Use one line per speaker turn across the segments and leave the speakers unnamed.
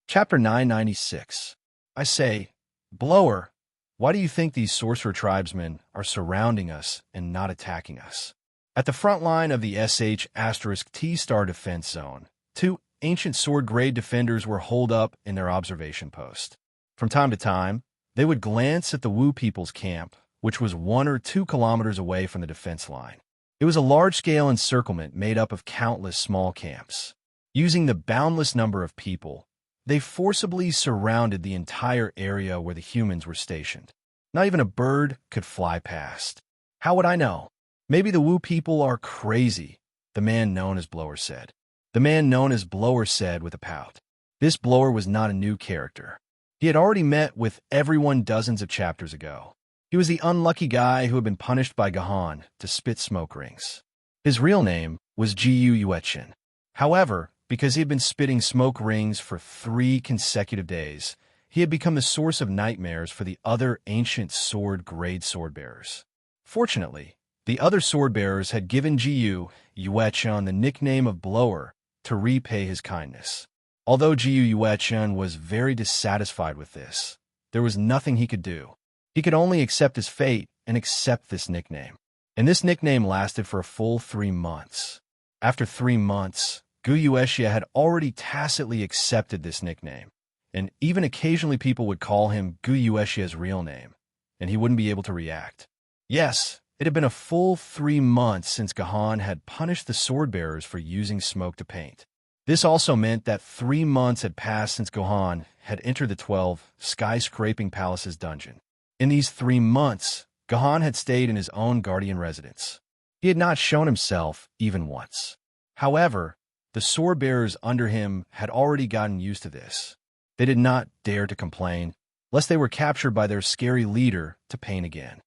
Chapter 996. I say, Blower, why do you think these sorcerer tribesmen are surrounding us and not attacking us? At the front line of the *T-star defense zone, two ancient sword-grade defenders were holed up in their observation post. From time to time, they would glance at the Wu people's camp, which was 1 or 2 kilometers away from the defense line. It was a large-scale encirclement made up of countless small camps. Using the boundless number of people, they forcibly surrounded the entire area where the humans were stationed. Not even a bird could fly past. How would I know? Maybe the Wu people are crazy, the man known as Blower said. The man known as Blower said with a pout. This Blower was not a new character. He had already met with everyone dozens of chapters ago. He was the unlucky guy who had been punished by Gahan to spit smoke rings. His real name was Jiu Yuetchen. However, because he had been spitting smoke rings for 3 consecutive days, he had become the source of nightmares for the other ancient sword-grade sword-bearers. Fortunately, the other sword-bearers had given Jiu Yuetchen the nickname of Blower to repay his kindness. Although Jiu Yuetchen was very dissatisfied with this, there was nothing he could do. He could only accept his fate and accept this nickname. And this nickname lasted for a full 3 months. After 3 months, Gu Yuexia had already tacitly accepted this nickname, and even occasionally people would call him Gu Yuexia's real name, and he wouldn't be able to react. Yes, it had been a full 3 months since Gahan had punished the sword-bearers for using smoke to paint. This also meant that 3 months had passed since Gahan had entered the 12 skyscraping palaces dungeon. In these 3 months, Gahan had stayed in his own guardian residence. He had not shown himself even once. However, the sword-bearers under him had already gotten used to this. They did not dare to complain, lest they were captured by their scary leader to paint again.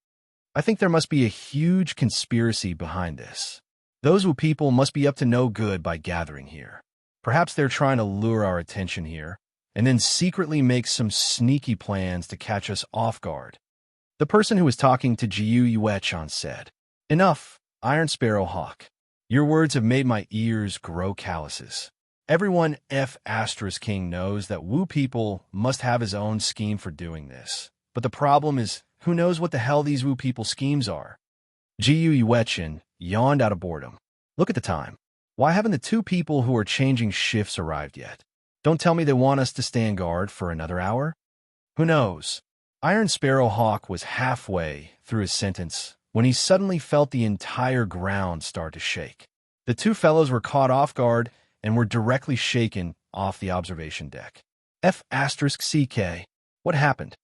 I think there must be a huge conspiracy behind this. Those Wu people must be up to no good by gathering here. Perhaps they're trying to lure our attention here, and then secretly make some sneaky plans to catch us off guard. The person who was talking to Jiu Yuetchen said, Enough, Iron Sparrow Hawk. Your words have made my ears grow calluses. Everyone King knows that Wu people must have his own scheme for doing this. But the problem is, who knows what the hell these Wu people schemes are? Jiu Yuetchen yawned out of boredom. Look at the time. Why haven't the 2 people who are changing shifts arrived yet? Don't tell me they want us to stand guard for another hour? Who knows? Iron Sparrow Hawk was halfway through his sentence when he suddenly felt the entire ground start to shake. The 2 fellows were caught off guard and were directly shaken off the observation deck. *CK. What happened?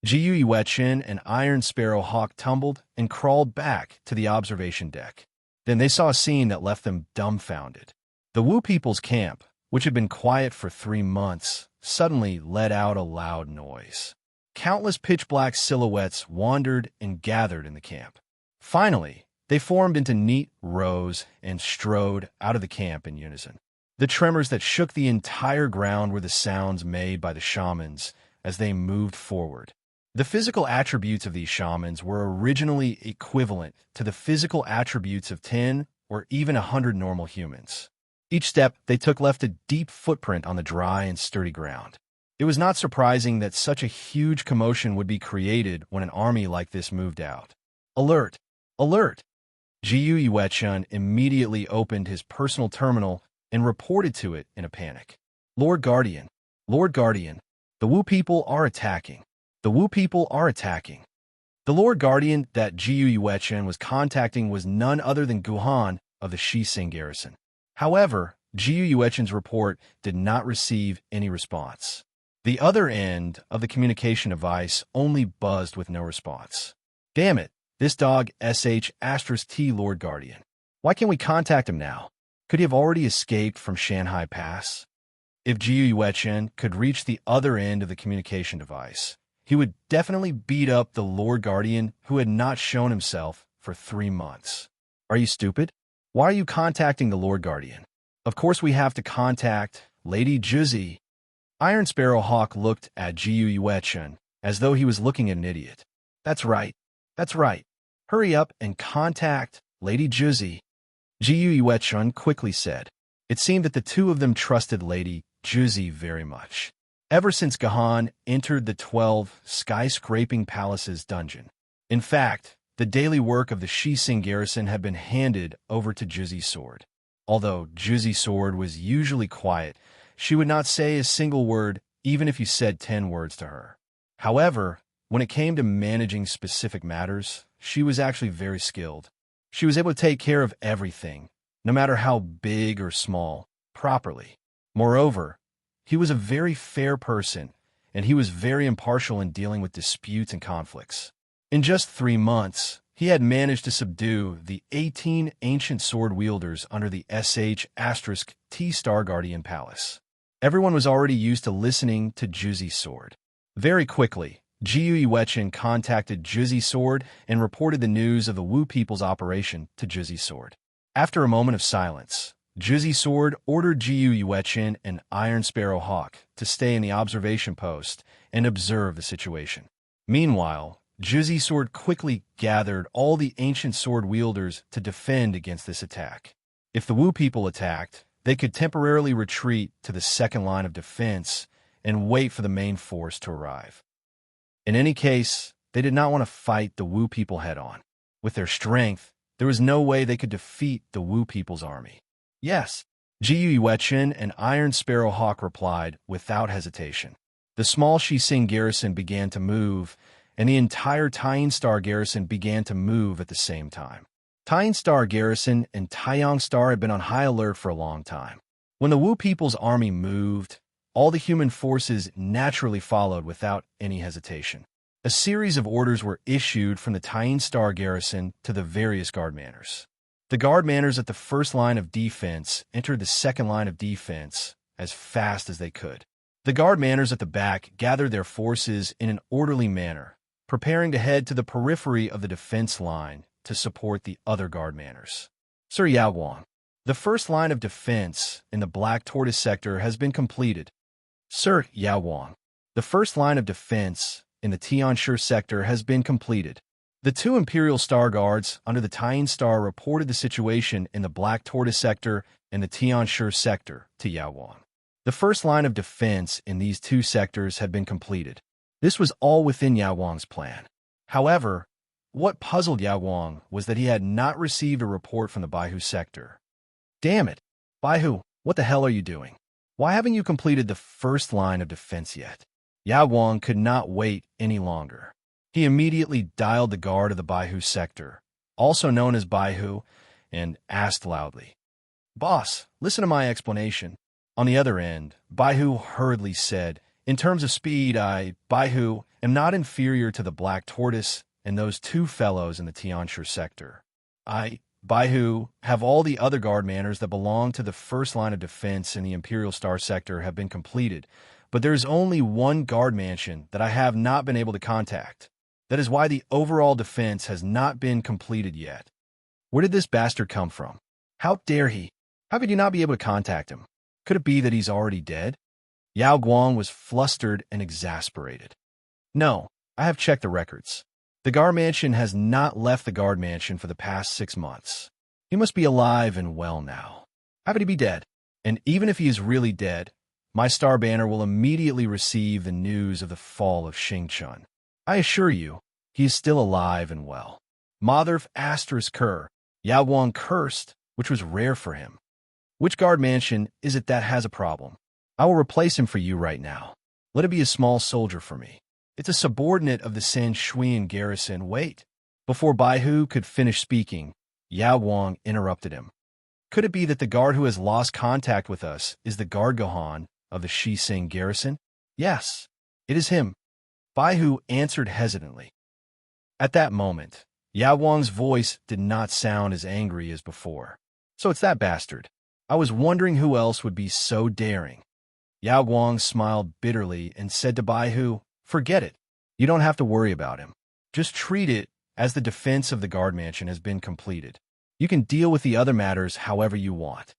Jiu Yuetchen and Iron Sparrow Hawk tumbled and crawled back to the observation deck. Then they saw a scene that left them dumbfounded. The Wu people's camp, which had been quiet for 3 months, suddenly let out a loud noise. Countless pitch-black silhouettes wandered and gathered in the camp. Finally, they formed into neat rows and strode out of the camp in unison. The tremors that shook the entire ground were the sounds made by the shamans as they moved forward. The physical attributes of these shamans were originally equivalent to the physical attributes of 10 or even 100 normal humans. Each step they took left a deep footprint on the dry and sturdy ground. It was not surprising that such a huge commotion would be created when an army like this moved out. Alert! Alert! Jiu Yuetchen immediately opened his personal terminal and reported to it in a panic. Lord Guardian, the Wu people are attacking. The Wu people are attacking. The Lord Guardian that Jiu Yuetchen was contacting was none other than Guhan of the Shising garrison. However, Jiu Yuetchen's report did not receive any response. The other end of the communication device only buzzed with no response. Damn it, this dog *T Lord Guardian. Why can't we contact him now? Could he have already escaped from Shanghai Pass? If Jiu Yuetchen could reach the other end of the communication device, he would definitely beat up the Lord Guardian who had not shown himself for 3 months. Are you stupid? Why are you contacting the Lord Guardian? Of course we have to contact Lady Juzi. Iron Sparrow Hawk looked at Jiu Yuetchen as though he was looking at an idiot. That's right. Hurry up and contact Lady Juzi. Jiu Yuetchen quickly said. It seemed that the 2 of them trusted Lady Juzi very much. Ever since Gahan entered the 12 skyscraping palaces dungeon. In fact, the daily work of the Shising garrison had been handed over to Juzi's sword. Although Juzi's sword was usually quiet, she would not say a single word even if you said 10 words to her. However, when it came to managing specific matters, she was actually very skilled. She was able to take care of everything, no matter how big or small, properly. Moreover, he was a very fair person, and he was very impartial in dealing with disputes and conflicts. In just 3 months, he had managed to subdue the 18 ancient sword wielders under the *T Star Guardian Palace. Everyone was already used to listening to Juzi's sword. Very quickly, Jiu Yuechen contacted Juzi's sword and reported the news of the Wu people's operation to Juzi's sword. After a moment of silence, Juzi's sword ordered Jiu Yuechen and Iron Sparrow Hawk to stay in the observation post and observe the situation. Meanwhile, Juzi's sword quickly gathered all the ancient sword wielders to defend against this attack. If the Wu people attacked, they could temporarily retreat to the second line of defense and wait for the main force to arrive. In any case, they did not want to fight the Wu people head-on. With their strength, there was no way they could defeat the Wu people's army. Yes, Jiu Yuechen and Iron Sparrow Hawk replied without hesitation. The small Shising garrison began to move, and the entire Tying Star garrison began to move at the same time. Tying Star garrison and Taiyang Star had been on high alert for a long time. When the Wu people's army moved, all the human forces naturally followed without any hesitation. A series of orders were issued from the Tying Star garrison to the various guard manners. The guard manners at the first line of defense entered the second line of defense as fast as they could. The guard manners at the back gathered their forces in an orderly manner, preparing to head to the periphery of the defense line to support the other guard manners. Sir Yao Wang, the first line of defense in the Black Tortoise sector has been completed. Sir Yao Wang, the first line of defense in the Tianshi sector has been completed. The 2 Imperial Star Guards under the Tying Star reported the situation in the Black Tortoise sector and the Tianshi sector to Yao Wang. The first line of defense in these 2 sectors had been completed. This was all within Yao Wang's plan. However, what puzzled Yao Wang was that he had not received a report from the Baihu sector. Damn it! Baihu, what the hell are you doing? Why haven't you completed the first line of defense yet? Yao Wang could not wait any longer. He immediately dialed the guard of the Baihu sector, also known as Baihu, and asked loudly, "Boss, listen to my explanation." On the other end, Baihu hurriedly said, "In terms of speed, Baihu, am not inferior to the Black Tortoise and those 2 fellows in the Tianshi sector. I, Baihu, have all the other guard manners that belong to the first line of defense in the Imperial Star sector have been completed, but there is only 1 guard mansion that I have not been able to contact. That is why the overall defense has not been completed yet." Where did this bastard come from? How dare he? How could you not be able to contact him? Could it be that he's already dead? Yao Guang was flustered and exasperated. "No, I have checked the records. The guard mansion has not left the guard mansion for the past 6 months. He must be alive and well now. How could he be dead? And even if he is really dead, my star banner will immediately receive the news of the fall of Xingchun. I assure you, he is still alive and well." Mother *Cur, Yao Wang cursed, which was rare for him. "Which guard mansion is it that has a problem? I will replace him for you right now. Let it be a small soldier for me. It's a subordinate of the Sanshuian garrison. Wait." Before Baihu could finish speaking, Yao Wang interrupted him. "Could it be that the guard who has lost contact with us is the guard Gohan of the Shising garrison?" "Yes, it is him," Baihu answered hesitantly. At that moment, Yao Wang's voice did not sound as angry as before. "So it's that bastard. I was wondering who else would be so daring." Yao Wang smiled bitterly and said to Baihu, "Forget it. You don't have to worry about him. Just treat it as the defense of the guard mansion has been completed. You can deal with the other matters however you want."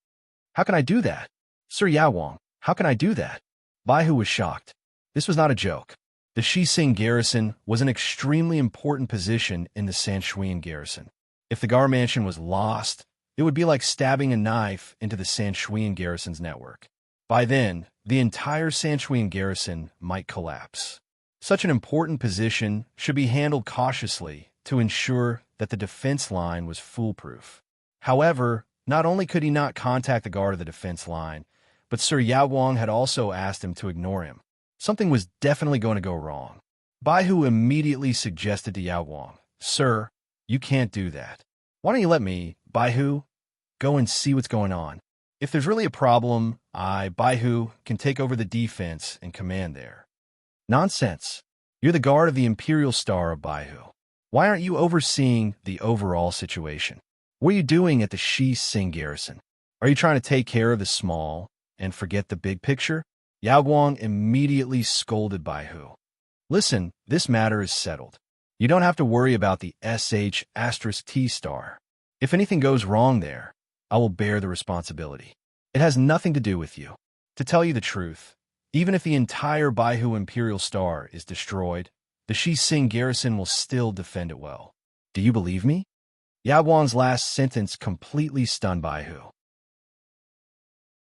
"How can I do that? Sir Yao Wang, how can I do that?" Baihu was shocked. This was not a joke. The Shising garrison was an extremely important position in the Sanshuian garrison. If the guard mansion was lost, it would be like stabbing a knife into the Sanshuian garrison's network. By then, the entire Sanchuan garrison might collapse. Such an important position should be handled cautiously to ensure that the defense line was foolproof. However, not only could he not contact the guard of the defense line, but Sir Yaoguang had also asked him to ignore him. Something was definitely going to go wrong. Baihu immediately suggested to Yaoguang, "Sir, you can't do that. Why don't you let me, Baihu, go and see what's going on? If there's really a problem, Baihu, can take over the defense and command there." "Nonsense. You're the guard of the Imperial Star of Baihu. Why aren't you overseeing the overall situation? What are you doing at the Shi Sing garrison? Are you trying to take care of the small and forget the big picture?" Yaoguang immediately scolded Baihu. "Listen, this matter is settled. You don't have to worry about the SH*T star. If anything goes wrong there, I will bear the responsibility. It has nothing to do with you. To tell you the truth, even if the entire Baihu Imperial Star is destroyed, the Shi Sing garrison will still defend it well. Do you believe me?" Yaoguang's last sentence completely stunned Baihu.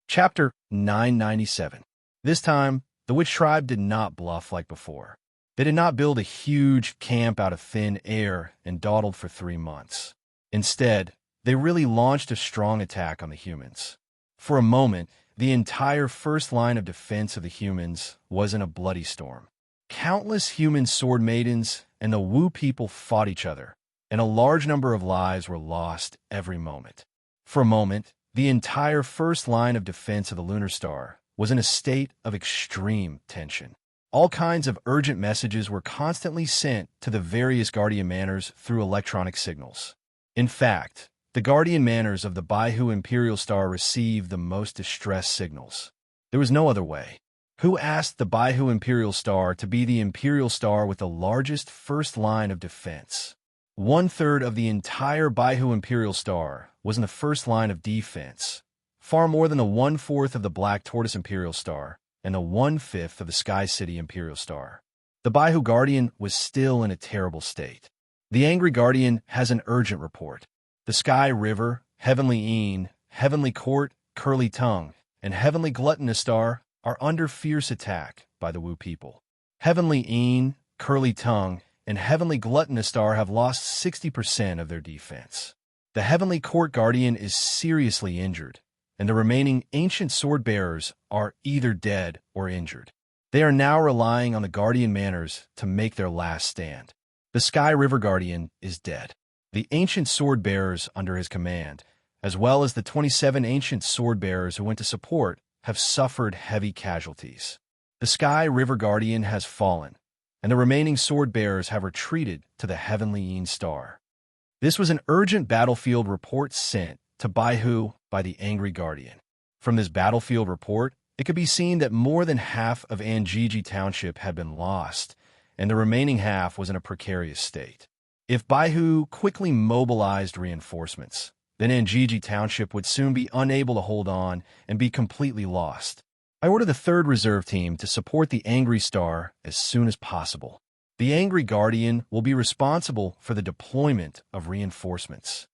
Chapter 997. This time, the witch tribe did not bluff like before. They did not build a huge camp out of thin air and dawdled for 3 months. Instead, they really launched a strong attack on the humans. For a moment, the entire first line of defense of the humans was in a bloody storm. Countless human sword maidens and the Wu people fought each other, and a large number of lives were lost every moment. For a moment, the entire first line of defense of the Lunar Star was in a state of extreme tension. All kinds of urgent messages were constantly sent to the various Guardian Manors through electronic signals. In fact, the Guardian Manors of the Baihu Imperial Star received the most distress signals. There was no other way. Who asked the Baihu Imperial Star to be the Imperial Star with the largest first line of defense? 1/3 of the entire Baihu Imperial Star was in the first line of defense, far more than the 1/4 of the Black Tortoise Imperial Star and the 1/5 of the Sky City Imperial Star. The Baihu Guardian was still in a terrible state. The Angry Guardian has an urgent report. The Sky River, Heavenly Een, Heavenly Court, Curly Tongue, and Heavenly Gluttonous Star are under fierce attack by the Wu people. Heavenly Een, Curly Tongue, and Heavenly Gluttonous Star have lost 60% of their defense. The Heavenly Court Guardian is seriously injured, and the remaining ancient sword bearers are either dead or injured. They are now relying on the Guardian Manors to make their last stand. The Sky River Guardian is dead. The ancient sword bearers under his command, as well as the 27 ancient sword bearers who went to support, have suffered heavy casualties. The Sky River Guardian has fallen, and the remaining sword bearers have retreated to the Heavenly Een Star. This was an urgent battlefield report sent to Baihu by the Angry Guardian. From this battlefield report, it could be seen that more than half of Anjiji Township had been lost, and the remaining half was in a precarious state. If Baihu quickly mobilized reinforcements, then Anjiji Township would soon be unable to hold on and be completely lost. I ordered the 3rd Reserve Team to support the Angry Star as soon as possible. The Angry Guardian will be responsible for the deployment of reinforcements.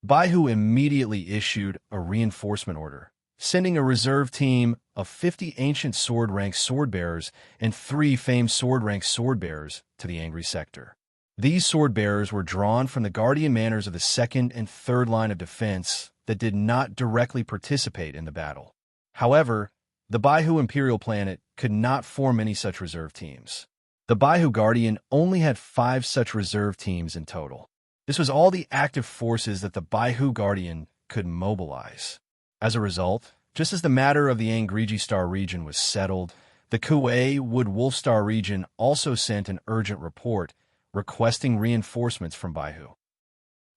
Baihu immediately issued a reinforcement order, sending a reserve team of 50 ancient sword-rank sword-bearers and 3 famed sword-rank sword-bearers to the Angry Sector. These sword-bearers were drawn from the Guardian Manors of the 2nd and 3rd line of defense that did not directly participate in the battle. However, the Baihu Imperial Planet could not form any such reserve teams. The Baihu Guardian only had 5 such reserve teams in total. This was all the active forces that the Baihu Guardian could mobilize. As a result, just as the matter of the Angriji Star region was settled, the Kuei Wood Wolf Star region also sent an urgent report requesting reinforcements from Baihu.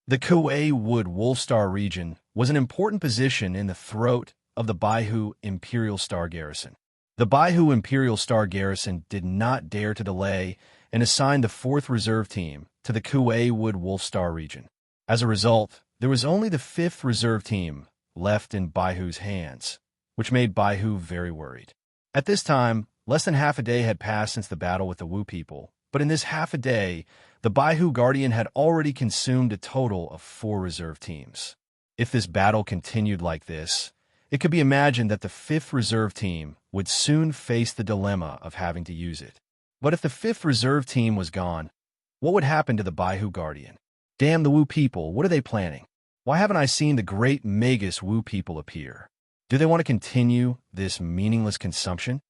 The Kuei Wood Wolf Star region was an important position in the throat of the Baihu Imperial Star garrison. The Baihu Imperial Star garrison did not dare to delay and assigned the 4th Reserve Team to the Kuei Wood Wolf Star region. As a result, there was only the 5th Reserve Team left in Baihu's hands, which made Baihu very worried. At this time, less than half a day had passed since the battle with the Wu people, but in this half a day, the Baihu Guardian had already consumed a total of 4 reserve teams. If this battle continued like this, It could be imagined that the 5th Reserve Team would soon face the dilemma of having to use it. But if the 5th Reserve Team was gone, what would happen to the Baihu Guardian? Damn the Wu people, what are they planning? Why haven't I seen the great Magus Wu people appear? Do they want to continue this meaningless consumption?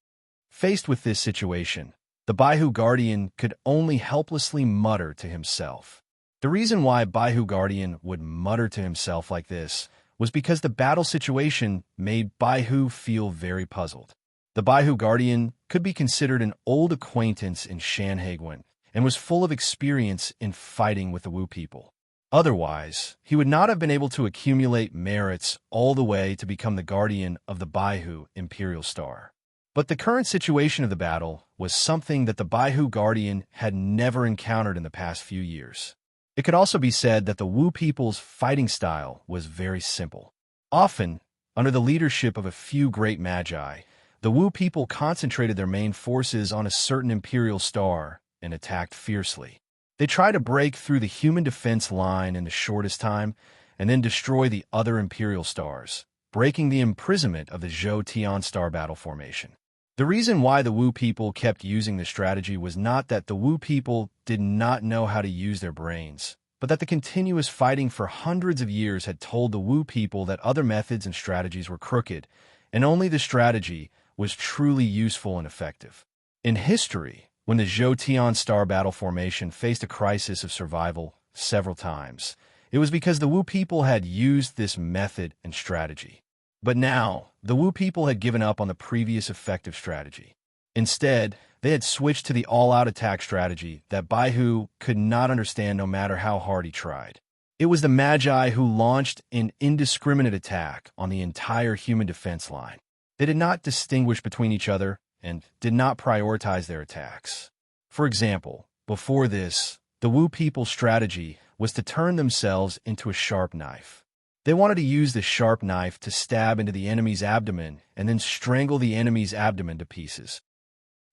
Faced with this situation, the Baihu Guardian could only helplessly mutter to himself. The reason why Baihu Guardian would mutter to himself like this was because the battle situation made Baihu feel very puzzled. The Baihu Guardian could be considered an old acquaintance in Shanhaiguan and was full of experience in fighting with the Wu people. Otherwise, he would not have been able to accumulate merits all the way to become the guardian of the Baihu Imperial Star. But the current situation of the battle was something that the Baihu Guardian had never encountered in the past few years. It could also be said that the Wu people's fighting style was very simple. Often, under the leadership of a few great magi, the Wu people concentrated their main forces on a certain imperial star and attacked fiercely. They tried to break through the human defense line in the shortest time and then destroy the other imperial stars, breaking the imprisonment of the Zhou Tian star battle formation. The reason why the Wu people kept using this strategy was not that the Wu people did not know how to use their brains, but that the continuous fighting for hundreds of years had told the Wu people that other methods and strategies were crooked, and only the strategy was truly useful and effective. In history, when the Zhou Tian star battle formation faced a crisis of survival several times, it was because the Wu people had used this method and strategy. But now, the Wu people had given up on the previous effective strategy. Instead, they had switched to the all-out attack strategy that Baihu could not understand no matter how hard he tried. It was the Magi who launched an indiscriminate attack on the entire human defense line. They did not distinguish between each other and did not prioritize their attacks. For example, before this, the Wu people's strategy was to turn themselves into a sharp knife. They wanted to use the sharp knife to stab into the enemy's abdomen and then strangle the enemy's abdomen to pieces.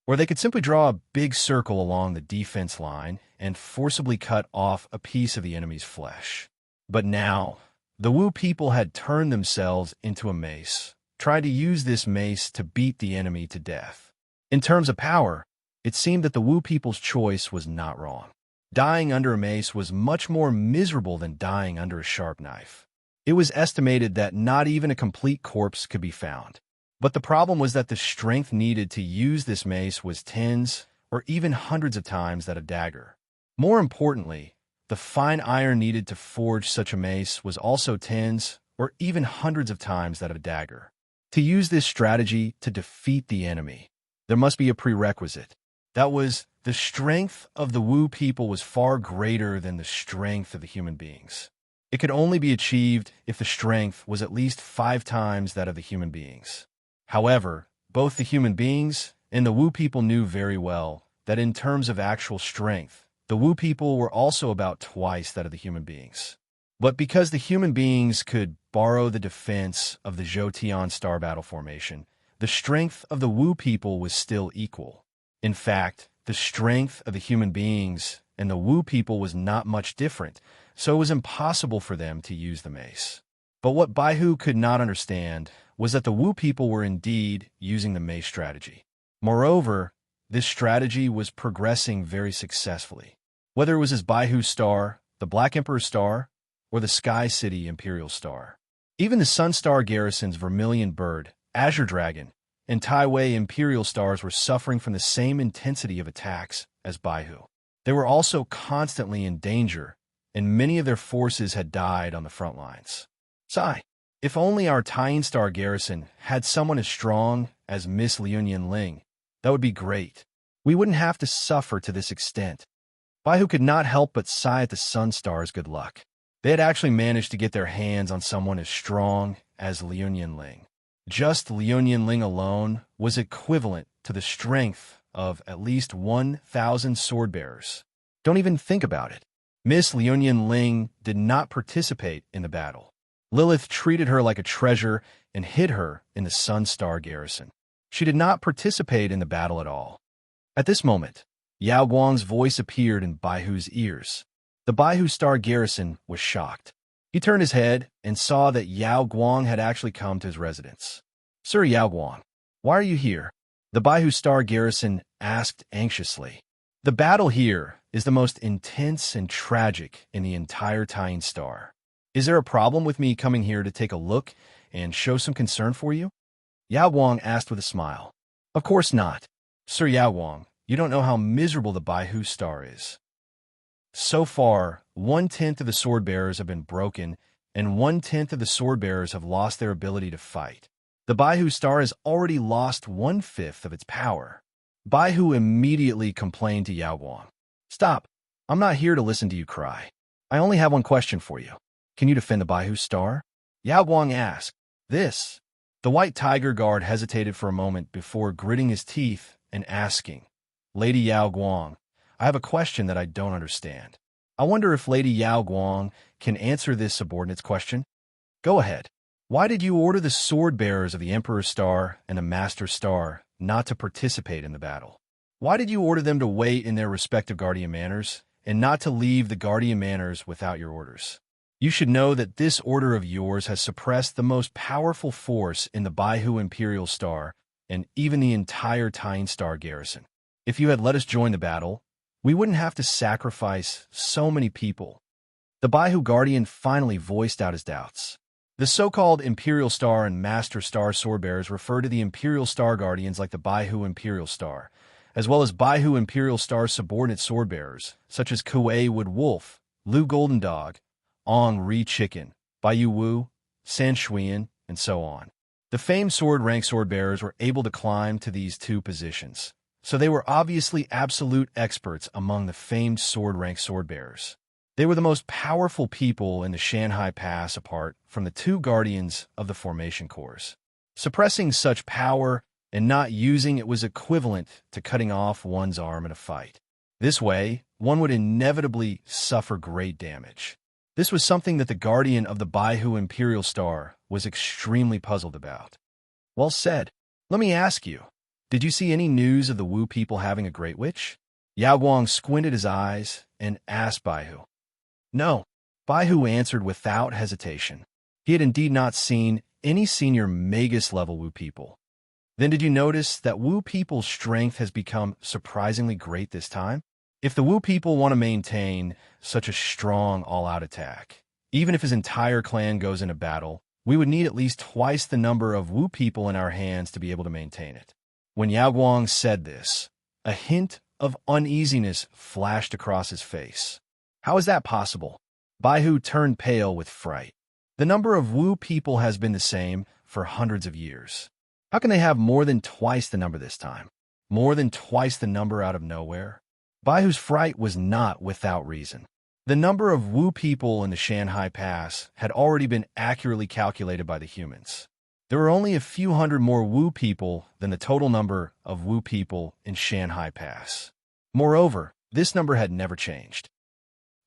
Or they could simply draw a big circle along the defense line and forcibly cut off a piece of the enemy's flesh. But now, the Wu people had turned themselves into a mace, tried to use this mace to beat the enemy to death. In terms of power, it seemed that the Wu people's choice was not wrong. Dying under a mace was much more miserable than dying under a sharp knife. It was estimated that not even a complete corpse could be found. But the problem was that the strength needed to use this mace was tens or even hundreds of times that of dagger. More importantly, the fine iron needed to forge such a mace was also tens or even hundreds of times that of a dagger. To use this strategy to defeat the enemy, there must be a prerequisite. That was, the strength of the Wu people was far greater than the strength of the human beings. It could only be achieved if the strength was at least 5 times that of the human beings. However, both the human beings and the Wu people knew very well that in terms of actual strength, the Wu people were also about twice that of the human beings. But because the human beings could borrow the defense of the Zhou Tian star battle formation, the strength of the Wu people was still equal. In fact, the strength of the human beings and the Wu people was not much different, so it was impossible for them to use the mace. But what Baihu could not understand was that the Wu people were indeed using the mace strategy. Moreover, this strategy was progressing very successfully. Whether it was his Baihu star, the Black Emperor star, or the Sky City Imperial star. Even the Sun Star Garrison's Vermilion Bird, Azure Dragon, and Taiwei Imperial stars were suffering from the same intensity of attacks as Baihu. They were also constantly in danger, and many of their forces had died on the front lines. Sigh, if only our Taiyin Star Garrison had someone as strong as Miss Liunian Ling, that would be great. We wouldn't have to suffer to this extent. Baihu could not help but sigh at the Sun Star's good luck. They had actually managed to get their hands on someone as strong as Liunian Ling. Just Liunian Ling alone was equivalent to the strength of at least 1,000 sword-bearers. Don't even think about it. Miss Liunian Ling did not participate in the battle. Lilith treated her like a treasure and hid her in the Sun Star Garrison. She did not participate in the battle at all. At this moment, Yao Guang's voice appeared in Baihu's ears. The Baihu Star Garrison was shocked. He turned his head and saw that Yao Guang had actually come to his residence. "Sir Yao Guang, why are you here?" the Baihu Star garrison asked anxiously. "The battle here is the most intense and tragic in the entire Tying Star. Is there a problem with me coming here to take a look and show some concern for you?" Yao Guang asked with a smile. "Of course not. Sir Yao Guang, you don't know how miserable the Baihu Star is. So far, 1/10 of the sword bearers have been broken, and 1/10 of the sword bearers have lost their ability to fight. The Baihu Star has already lost 1/5 of its power." Baihu immediately complained to Yao Guang. "Stop. I'm not here to listen to you cry. I only have one question for you. Can you defend the Baihu Star?" Yao Guang asked. "This." The White Tiger Guard hesitated for a moment before gritting his teeth and asking, "Lady Yao Guang, I have a question that I don't understand. I wonder if Lady Yao Guang can answer this subordinate's question." "Go ahead. Why did you order the sword bearers of the Emperor's Star and the Master Star not to participate in the battle? Why did you order them to wait in their respective guardian manors and not to leave the guardian manors without your orders? You should know that this order of yours has suppressed the most powerful force in the Baihu Imperial Star and even the entire Tying Star garrison. If you had let us join the battle, we wouldn't have to sacrifice so many people." The Baihu Guardian finally voiced out his doubts. The so-called Imperial Star and Master Star swordbearers refer to the Imperial Star Guardians like the Baihu Imperial Star, as well as Baihu Imperial Star subordinate swordbearers, such as Kuei Wood Wolf, Lu Golden Dog, Ong Ri Chicken, Baiyu Wu, San Shuiyan, and so on. The famed sword rank swordbearers were able to climb to these two positions, so they were obviously absolute experts among the famed sword rank swordbearers. They were the most powerful people in the Shanhai Pass apart from the two guardians of the formation corps. Suppressing such power and not using it was equivalent to cutting off one's arm in a fight. This way, one would inevitably suffer great damage. This was something that the guardian of the Baihu Imperial Star was extremely puzzled about. "Well said. Let me ask you, did you see any news of the Wu people having a Great Witch?" Yao Guang squinted his eyes and asked Baihu. "No," Baihu answered without hesitation. He had indeed not seen any senior Magus-level Wu people. "Then did you notice that Wu people's strength has become surprisingly great this time? If the Wu people want to maintain such a strong all-out attack, even if his entire clan goes into battle, we would need at least twice the number of Wu people in our hands to be able to maintain it." When Yao Guang said this, a hint of uneasiness flashed across his face. "How is that possible?" Baihu turned pale with fright. "The number of Wu people has been the same for hundreds of years. How can they have more than twice the number this time? More than twice the number out of nowhere?" Baihu's fright was not without reason. The number of Wu people in the Shanhai Pass had already been accurately calculated by the humans. There were only a few hundred more Wu people than the total number of Wu people in Shanhai Pass. Moreover, this number had never changed.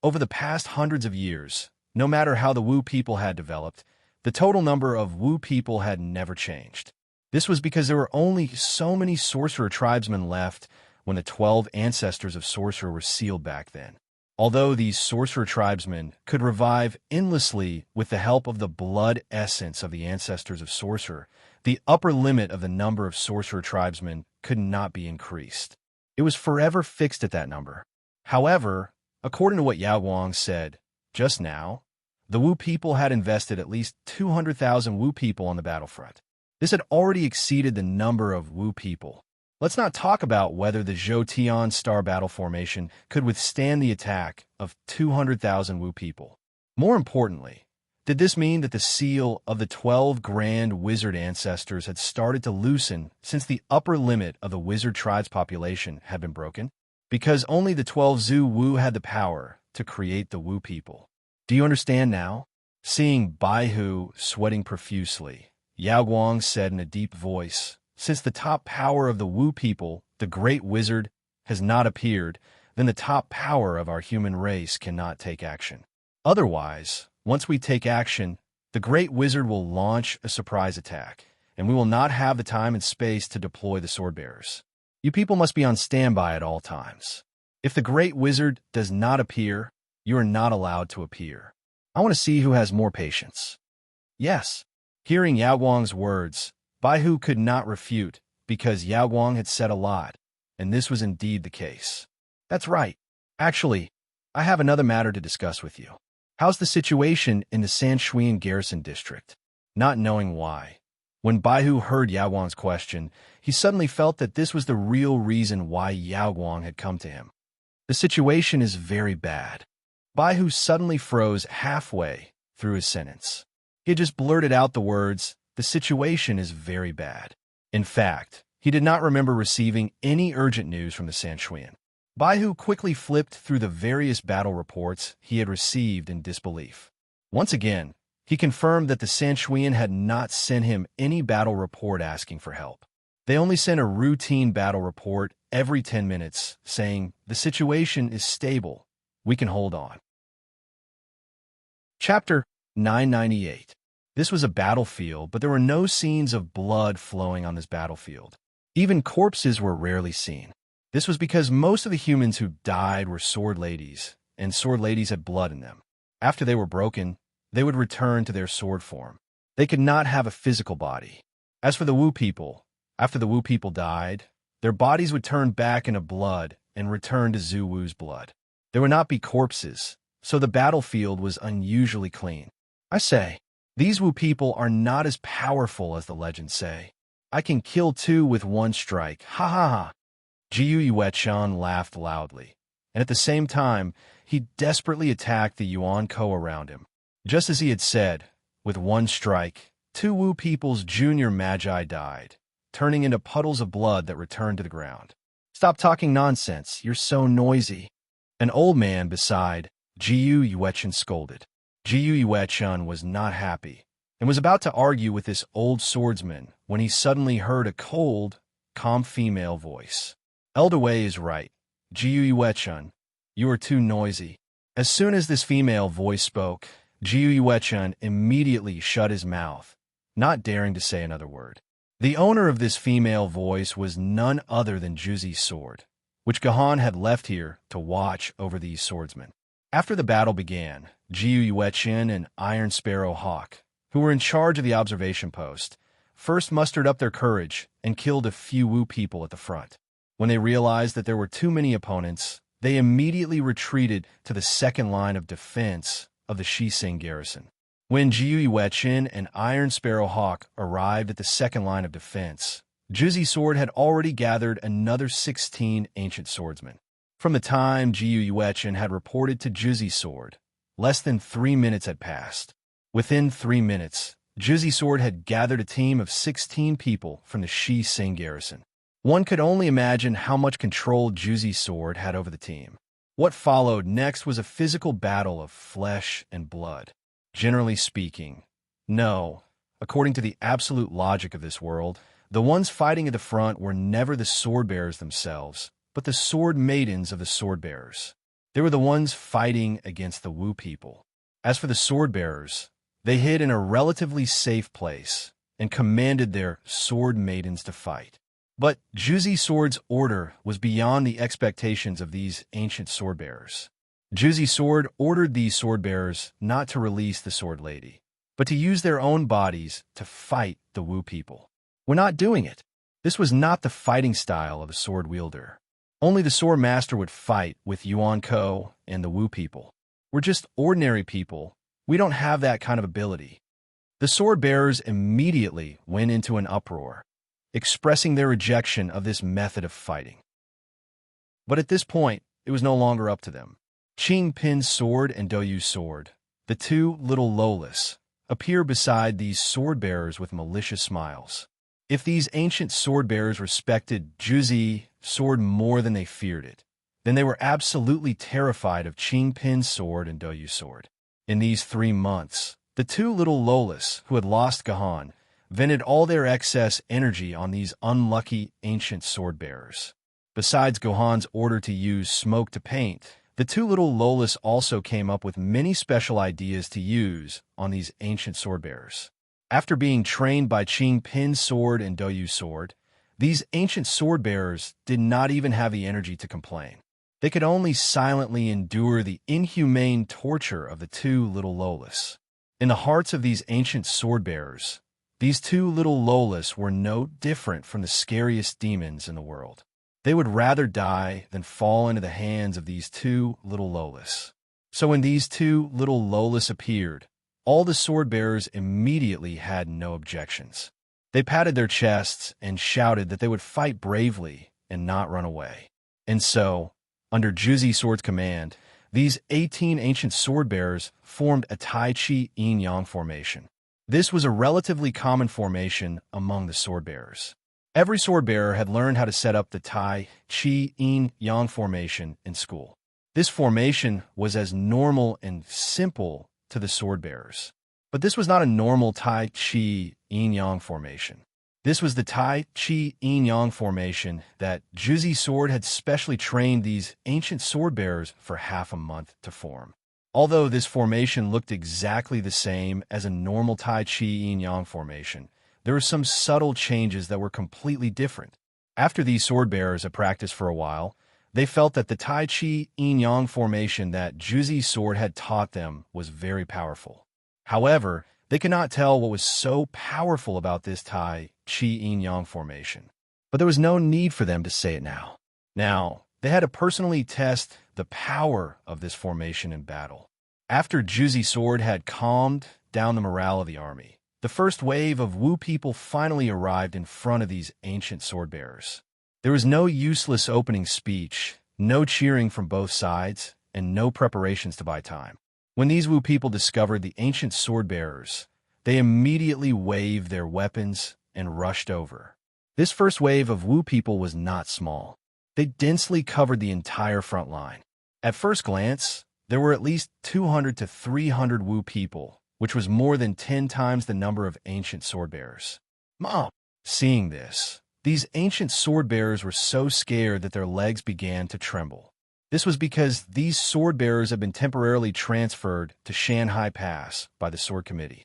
Over the past hundreds of years, no matter how the Wu people had developed, the total number of Wu people had never changed. This was because there were only so many sorcerer tribesmen left when the 12 ancestors of sorcerer were sealed back then. Although these sorcerer tribesmen could revive endlessly with the help of the blood essence of the ancestors of sorcerer, the upper limit of the number of sorcerer tribesmen could not be increased. It was forever fixed at that number. However, according to what Yao Guang said just now, the Wu people had invested at least 200,000 Wu people on the battlefront. This had already exceeded the number of Wu people. Let's not talk about whether the Zhou-Tian Star Battle Formation could withstand the attack of 200,000 Wu people. More importantly, did this mean that the seal of the 12 Grand Wizard ancestors had started to loosen since the upper limit of the wizard tribe's population had been broken? Because only the 12 Zhu Wu had the power to create the Wu people. Do you understand now? Seeing Baihu sweating profusely, Yao Guang said in a deep voice, "Since the top power of the Wu people, the Great Wizard, has not appeared, then the top power of our human race cannot take action. Otherwise, once we take action, the Great Wizard will launch a surprise attack, and we will not have the time and space to deploy the swordbearers. You people must be on standby at all times. If the Great Wizard does not appear, you are not allowed to appear. I want to see who has more patience. Yes. Hearing Yao Guang's words, Baihu could not refute, because Yao Guang had said a lot, and this was indeed the case. That's right. Actually, I have another matter to discuss with you. How's the situation in the Sanshuian garrison district? Not knowing why. When Baihu heard Yao Guang's question, he suddenly felt that this was the real reason why Yao Guang had come to him. The situation is very bad. Baihu suddenly froze halfway through his sentence. He had just blurted out the words, "The situation is very bad." In fact, he did not remember receiving any urgent news from the Sanshuian. Baihu quickly flipped through the various battle reports he had received in disbelief. Once again, he confirmed that the Sanshuian had not sent him any battle report asking for help. They only sent a routine battle report every 10 minutes, saying, "The situation is stable. We can hold on." Chapter 998. This was a battlefield, but there were no scenes of blood flowing on this battlefield. Even corpses were rarely seen. This was because most of the humans who died were sword ladies, and sword ladies had blood in them. After they were broken, they would return to their sword form. They could not have a physical body. As for the Wu people, after the Wu people died, their bodies would turn back into blood and return to Zhu Wu's blood. There would not be corpses, so the battlefield was unusually clean. I say, these Wu people are not as powerful as the legends say. I can kill two with one strike, ha ha ha. Jiyu Yuechan laughed loudly, and at the same time, he desperately attacked the Yuan Ko around him. Just as he had said, with one strike, two Wu people's junior magi died, turning into puddles of blood that returned to the ground. "Stop talking nonsense, you're so noisy." An old man beside Jiyu Yuechan scolded. Jiyu Yuechan was not happy, and was about to argue with this old swordsman when he suddenly heard a cold, calm female voice. "Elder Wei is right. Jiyu Yuechan, you are too noisy." As soon as this female voice spoke, Jiyu Yuechan immediately shut his mouth, not daring to say another word. The owner of this female voice was none other than Juzi's sword, which Gahan had left here to watch over these swordsmen. After the battle began, Jiyu Yuechan and Iron Sparrow Hawk, who were in charge of the observation post, first mustered up their courage and killed a few Wu people at the front. When they realized that there were too many opponents, they immediately retreated to the second line of defense of the Shising garrison. When Jiyu Yuechan and Iron Sparrow Hawk arrived at the second line of defense, Juzi's sword had already gathered another 16 ancient swordsmen. From the time Jiyu Yuechan had reported to Juzi's sword, less than 3 minutes had passed. Within 3 minutes, Juzi's sword had gathered a team of 16 people from the Shising garrison. One could only imagine how much control Juzi's sword had over the team. What followed next was a physical battle of flesh and blood. Generally speaking, no, according to the absolute logic of this world, the ones fighting at the front were never the sword-bearers themselves, but the sword maidens of the sword-bearers. They were the ones fighting against the Wu people. As for the sword-bearers, they hid in a relatively safe place and commanded their sword maidens to fight. But Juzi's sword's order was beyond the expectations of these ancient sword-bearers. Juzi's sword ordered these sword-bearers not to release the sword lady, but to use their own bodies to fight the Wu people. We're not doing it. This was not the fighting style of a sword wielder. Only the sword master would fight with Yuan Ko and the Wu people. We're just ordinary people. We don't have that kind of ability. The sword-bearers immediately went into an uproar, expressing their rejection of this method of fighting. But at this point, it was no longer up to them. Qing Pin's sword and Doyu's sword, the two little Lolas, appear beside these sword-bearers with malicious smiles. If these ancient sword-bearers respected Juzi's sword more than they feared it, then they were absolutely terrified of Qing Pin's sword and Doyu's sword. In these 3 months, the two little Lolas, who had lost Gahan, vented all their excess energy on these unlucky ancient sword-bearers. Besides Gohan's order to use smoke to paint, the two little Lolas also came up with many special ideas to use on these ancient sword-bearers. After being trained by Qing Pin's sword and Doyu's sword, these ancient sword-bearers did not even have the energy to complain. They could only silently endure the inhumane torture of the two little Lolas. In the hearts of these ancient sword-bearers, these two little Lolas were no different from the scariest demons in the world. They would rather die than fall into the hands of these two little Lolas. So when these two little Lolas appeared, all the sword-bearers immediately had no objections. They patted their chests and shouted that they would fight bravely and not run away. And so, under Juzi Sword's command, these 18 ancient sword-bearers formed a Tai Chi Yin-Yang formation. This was a relatively common formation among the sword-bearers. Every sword-bearer had learned how to set up the Tai Chi Yin-Yang formation in school. This formation was as normal and simple to the sword-bearers. But this was not a normal Tai Chi Yin-Yang formation. This was the Tai Chi Yin-Yang formation that Juzi Sword had specially trained these ancient sword-bearers for half a month to form. Although this formation looked exactly the same as a normal Tai Chi Yin-Yang formation, there were some subtle changes that were completely different. After these sword-bearers had practiced for a while, they felt that the Tai Chi Yin-Yang formation that Juzi Sword had taught them was very powerful. However, they could not tell what was so powerful about this Tai Chi Yin-Yang formation. But there was no need for them to say it now. Now, they had to personally test the power of this formation in battle. After Juzi Sword had calmed down the morale of the army, the first wave of Wu people finally arrived in front of these ancient sword-bearers. There was no useless opening speech, no cheering from both sides, and no preparations to buy time. When these Wu people discovered the ancient sword-bearers, they immediately waved their weapons and rushed over. This first wave of Wu people was not small. They densely covered the entire front line. At first glance, there were at least 200 to 300 Wu people, which was more than 10 times the number of ancient sword-bearers. Mom! Seeing this, these ancient sword-bearers were so scared that their legs began to tremble. This was because these sword-bearers had been temporarily transferred to Shanghai Pass by the Sword Committee.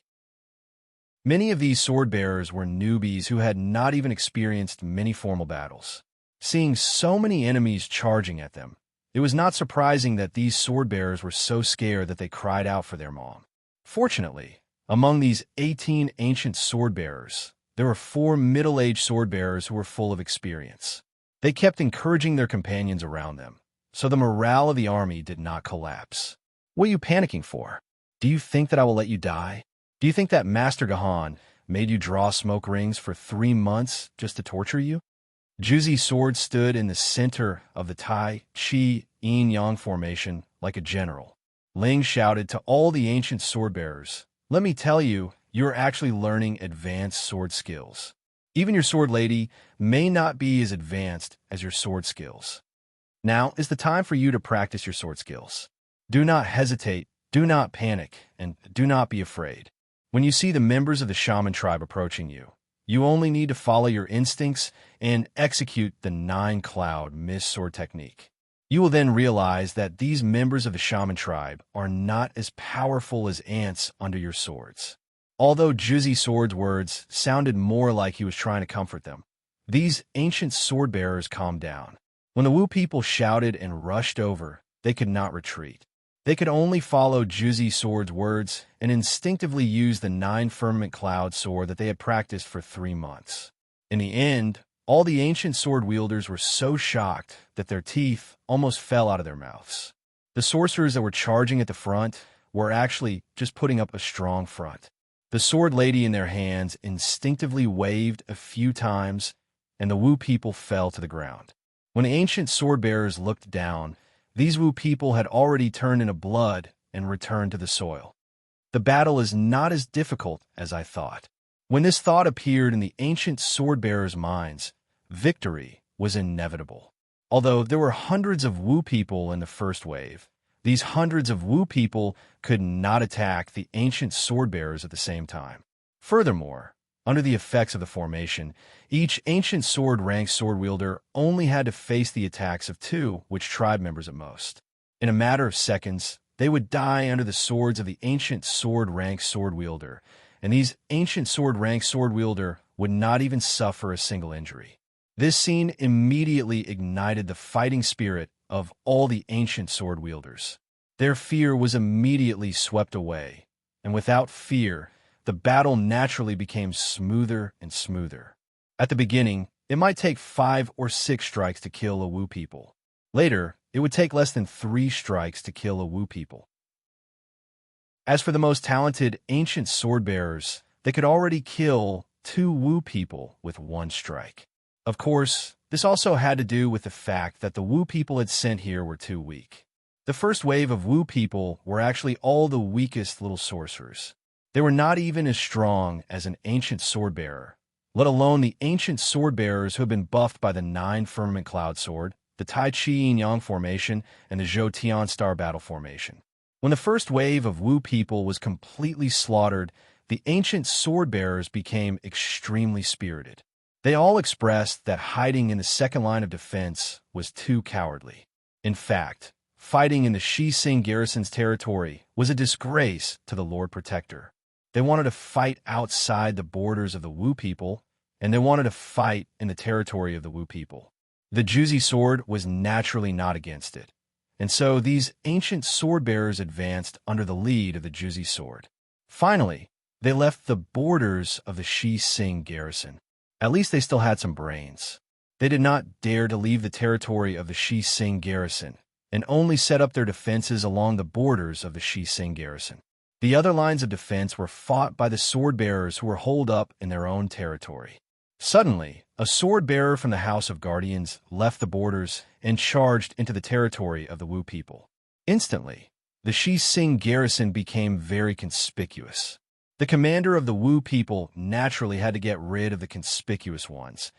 Many of these sword-bearers were newbies who had not even experienced many formal battles. Seeing so many enemies charging at them, it was not surprising that these sword-bearers were so scared that they cried out for their mom. Fortunately, among these 18 ancient sword-bearers, there were 4 middle-aged sword-bearers who were full of experience. They kept encouraging their companions around them, so the morale of the army did not collapse. What are you panicking for? Do you think that I will let you die? Do you think that Master Gahan made you draw smoke rings for 3 months just to torture you? Juzi Sword stood in the center of the Tai Chi Yin-Yang formation like a general. Ling shouted to all the ancient sword-bearers, "Let me tell you, you're actually learning advanced sword skills. Even your sword lady may not be as advanced as your sword skills. Now is the time for you to practice your sword skills. Do not hesitate, do not panic, and do not be afraid. When you see the members of the shaman tribe approaching you, you only need to follow your instincts and execute the 9-cloud mist sword technique. You will then realize that these members of the shaman tribe are not as powerful as ants under your swords." Although Juzi Sword's words sounded more like he was trying to comfort them, these ancient sword-bearers calmed down. When the Wu people shouted and rushed over, they could not retreat. They could only follow Juzi Sword's words and instinctively use the 9-firmament cloud sword that they had practiced for 3 months. In the end, all the ancient sword wielders were so shocked that their teeth almost fell out of their mouths. The sorcerers that were charging at the front were actually just putting up a strong front. The sword lady in their hands instinctively waved a few times, and the Wu people fell to the ground. When the ancient sword-bearers looked down, these Wu people had already turned into blood and returned to the soil. The battle is not as difficult as I thought. When this thought appeared in the ancient sword-bearers' minds, victory was inevitable. Although there were hundreds of Wu people in the first wave, these hundreds of Wu people could not attack the ancient sword-bearers at the same time. Furthermore, under the effects of the formation, each ancient sword-rank sword-wielder only had to face the attacks of 2 which tribe members at most. In a matter of seconds, they would die under the swords of the ancient sword-rank sword-wielder, and these ancient sword-rank sword-wielder would not even suffer a single injury. This scene immediately ignited the fighting spirit of all the ancient sword wielders. Their fear was immediately swept away, and without fear, the battle naturally became smoother and smoother. At the beginning, it might take 5 or 6 strikes to kill a Wu people. Later, it would take less than 3 strikes to kill a Wu people. As for the most talented ancient sword-bearers, they could already kill 2 Wu people with 1 strike. Of course, this also had to do with the fact that the Wu people had sent here were too weak. The first wave of Wu people were actually all the weakest little sorcerers. They were not even as strong as an ancient sword-bearer, let alone the ancient sword-bearers who had been buffed by the 9 Firmament Cloud Sword, the Tai Chi Yin-Yang Formation, and the Zhou Tian Star Battle Formation. When the first wave of Wu people was completely slaughtered, the ancient sword-bearers became extremely spirited. They all expressed that hiding in the second line of defense was too cowardly. In fact, fighting in the Shi Sing garrison's territory was a disgrace to the Lord Protector. They wanted to fight outside the borders of the Wu people, and they wanted to fight in the territory of the Wu people. The Juzi sword was naturally not against it, and so these ancient sword-bearers advanced under the lead of the Juzi sword. Finally, they left the borders of the Shi Sing garrison. At least they still had some brains. They did not dare to leave the territory of the Shi Sing garrison, and only set up their defenses along the borders of the Shi Sing garrison. The other lines of defense were fought by the sword-bearers who were holed up in their own territory. Suddenly, a sword-bearer from the House of Guardians left the borders and charged into the territory of the Wu people. Instantly, the Shi Sing garrison became very conspicuous. The commander of the Wu people naturally had to get rid of the conspicuous ones,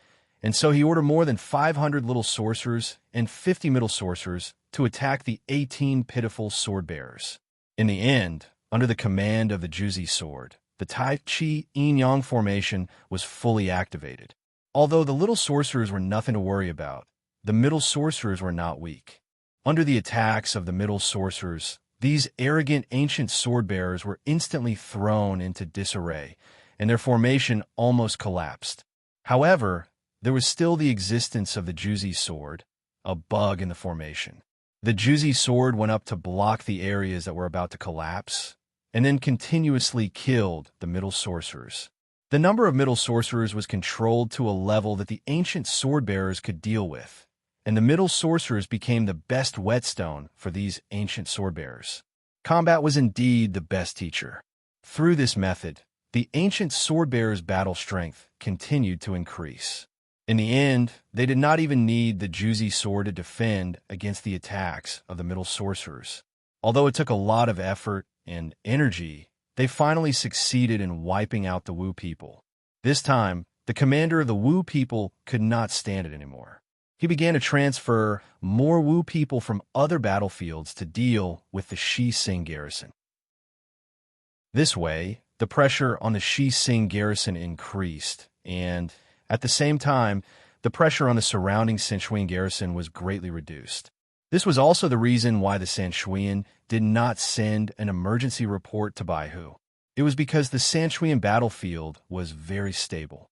and so he ordered more than 500 little sorcerers and 50 middle sorcerers to attack the 18 pitiful sword-bearers. In the end, under the command of the Juzi sword, the Tai Chi Yin-Yang formation was fully activated. Although the little sorcerers were nothing to worry about, the middle sorcerers were not weak. Under the attacks of the middle sorcerers, these arrogant ancient sword-bearers were instantly thrown into disarray, and their formation almost collapsed. However, there was still the existence of the Juzi sword, a bug in the formation. The Juzi sword went up to block the areas that were about to collapse, and then continuously killed the middle sorcerers. The number of middle sorcerers was controlled to a level that the ancient sword-bearers could deal with, and the middle sorcerers became the best whetstone for these ancient sword-bearers. Combat was indeed the best teacher. Through this method, the ancient sword-bearers' battle strength continued to increase. In the end, they did not even need the Juzi sword to defend against the attacks of the middle sorcerers. Although it took a lot of effort and energy, they finally succeeded in wiping out the Wu people. This time, the commander of the Wu people could not stand it anymore. He began to transfer more Wu people from other battlefields to deal with the Shi Sing garrison. This way, the pressure on the Shi Sing garrison increased, and at the same time, the pressure on the surrounding Sanshuian garrison was greatly reduced. This was also the reason why the Sanshuian did not send an emergency report to Baihu. It was because the Sanshuian battlefield was very stable.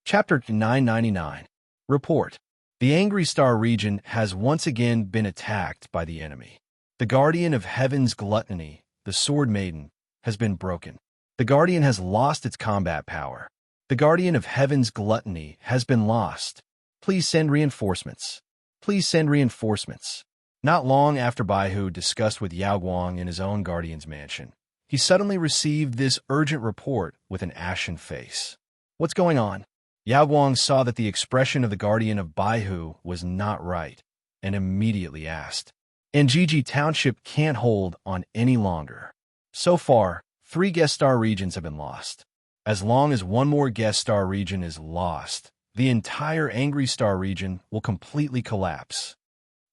Chapter 999. Report. The Angry Star region has once again been attacked by the enemy. The Guardian of Heaven's Gluttony, the Sword Maiden, has been broken. The Guardian has lost its combat power. The Guardian of Heaven's Gluttony has been lost. Please send reinforcements. Please send reinforcements. Not long after Baihu discussed with Yao Guang in his own Guardian's mansion, he suddenly received this urgent report with an ashen face. What's going on? Yao Guang saw that the expression of the Guardian of Baihu was not right, and immediately asked, Anjiji Township can't hold on any longer. So far, 3 guest star regions have been lost. As long as one more guest star region is lost, the entire Angry Star region will completely collapse.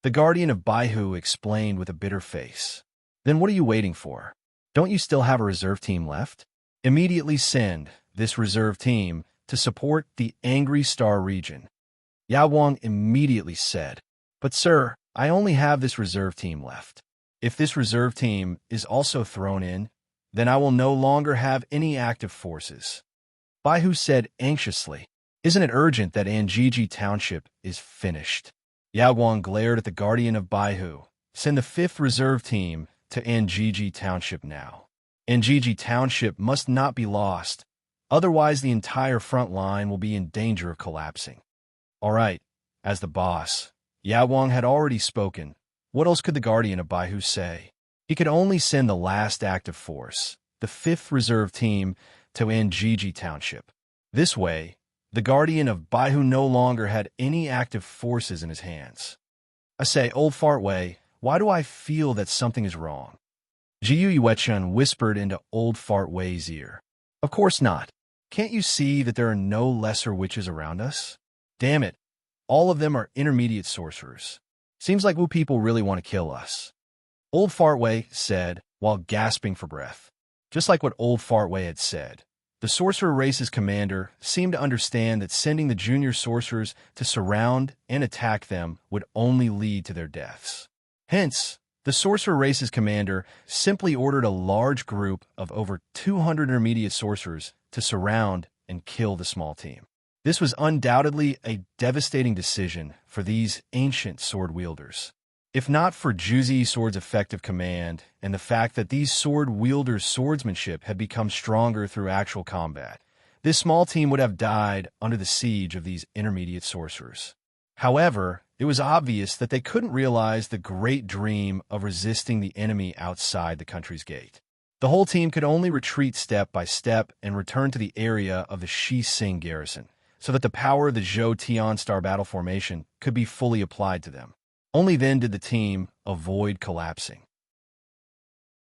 The Guardian of Baihu explained with a bitter face. Then what are you waiting for? Don't you still have a reserve team left? Immediately send this reserve team to support the Angry Star region. Yao Guang immediately said, But sir, I only have this reserve team left. If this reserve team is also thrown in, then I will no longer have any active forces. Baihu said anxiously, Isn't it urgent that Anjiji Township is finished? Yaguang glared at the guardian of Baihu. Send the 5th Reserve Team to Anjiji Township now. Anjiji Township must not be lost, otherwise the entire front line will be in danger of collapsing. All right, as the boss, Yaguang had already spoken. What else could the guardian of Baihu say? He could only send the last active force, the 5th Reserve Team, to Anjiji Township. This way, the guardian of Baihu no longer had any active forces in his hands. I say, Old Fartway, why do I feel that something is wrong? Jiyu Yuechun whispered into Old Fartway's ear. Of course not. Can't you see that there are no lesser witches around us? Damn it, all of them are intermediate sorcerers. Seems like Wu people really want to kill us. Old Fartway said, while gasping for breath. Just like what Old Fartway had said, the sorcerer race's commander seemed to understand that sending the junior sorcerers to surround and attack them would only lead to their deaths. Hence, the sorcerer race's commander simply ordered a large group of over 200 intermediate sorcerers to surround and kill the small team. This was undoubtedly a devastating decision for these ancient sword wielders. If not for Juzi Sword's effective command and the fact that these sword wielders' swordsmanship had become stronger through actual combat, this small team would have died under the siege of these intermediate sorcerers. However, it was obvious that they couldn't realize the great dream of resisting the enemy outside the country's gate. The whole team could only retreat step by step and return to the area of the Shi Sing garrison, so that the power of the Zhou Tian Star battle formation could be fully applied to them. Only then did the team avoid collapsing.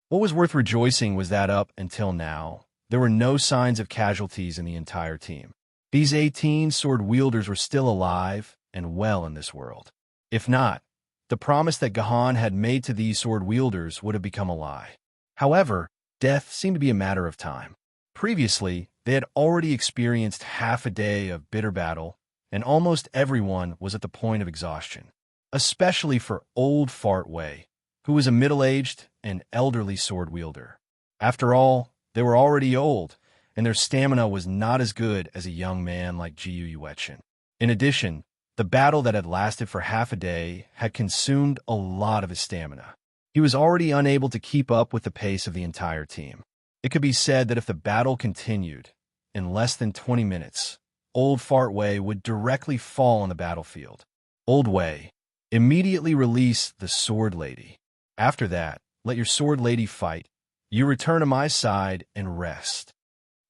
What was worth rejoicing was that up until now, there were no signs of casualties in the entire team. These 18 sword wielders were still alive and well in this world. If not, the promise that Gahan had made to these sword wielders would have become a lie. However, death seemed to be a matter of time. Previously, they had already experienced half a day of bitter battle, and almost everyone was at the point of exhaustion. Especially for Old Fartway, who was a middle-aged and elderly sword wielder. After all, they were already old, and their stamina was not as good as a young man like Jiyu Yuechun. In addition, the battle that had lasted for half a day had consumed a lot of his stamina. He was already unable to keep up with the pace of the entire team. It could be said that if the battle continued, in less than 20 minutes, Old Fartway would directly fall on the battlefield. Old Wei, immediately release the Sword Lady. After that, let your Sword Lady fight. You return to my side and rest.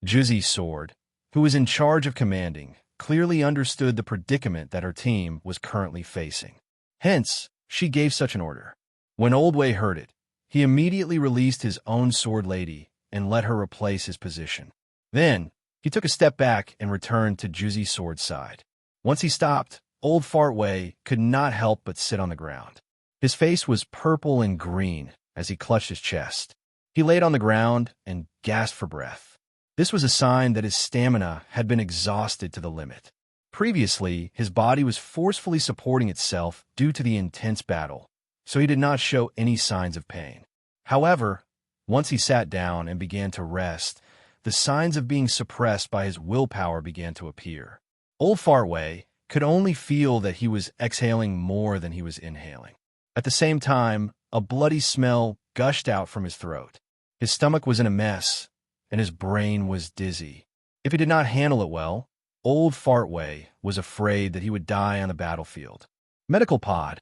Juzi Sword, who was in charge of commanding, clearly understood the predicament that her team was currently facing. Hence, she gave such an order. When Old Wei heard it, he immediately released his own Sword Lady and let her replace his position. Then, he took a step back and returned to Juzi Sword's side. Once he stopped, Old Fartway could not help but sit on the ground. His face was purple and green as he clutched his chest. He laid on the ground and gasped for breath. This was a sign that his stamina had been exhausted to the limit. Previously, his body was forcefully supporting itself due to the intense battle, so he did not show any signs of pain. However, once he sat down and began to rest, the signs of being suppressed by his willpower began to appear. Old Fartway could only feel that he was exhaling more than he was inhaling. At the same time, a bloody smell gushed out from his throat. His stomach was in a mess, and his brain was dizzy. If he did not handle it well, Old Fartway was afraid that he would die on the battlefield. Medical pod.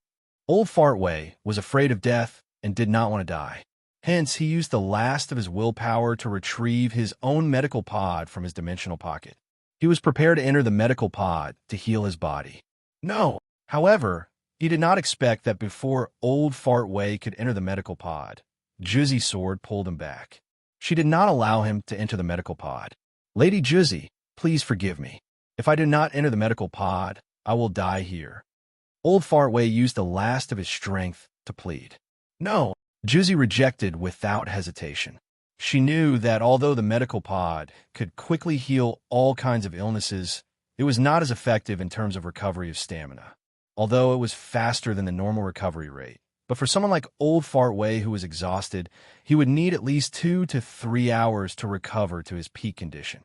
Old Fartway was afraid of death and did not want to die. Hence, he used the last of his willpower to retrieve his own medical pod from his dimensional pocket. He was prepared to enter the medical pod to heal his body. No! However, he did not expect that before Old Fartway could enter the medical pod, Juzi Sword pulled him back. She did not allow him to enter the medical pod. Lady Juzi, please forgive me. If I do not enter the medical pod, I will die here. Old Fartway used the last of his strength to plead. No! Juzi rejected without hesitation. She knew that although the medical pod could quickly heal all kinds of illnesses, it was not as effective in terms of recovery of stamina, although it was faster than the normal recovery rate. But for someone like Old Fartway who was exhausted, he would need at least 2 to 3 hours to recover to his peak condition.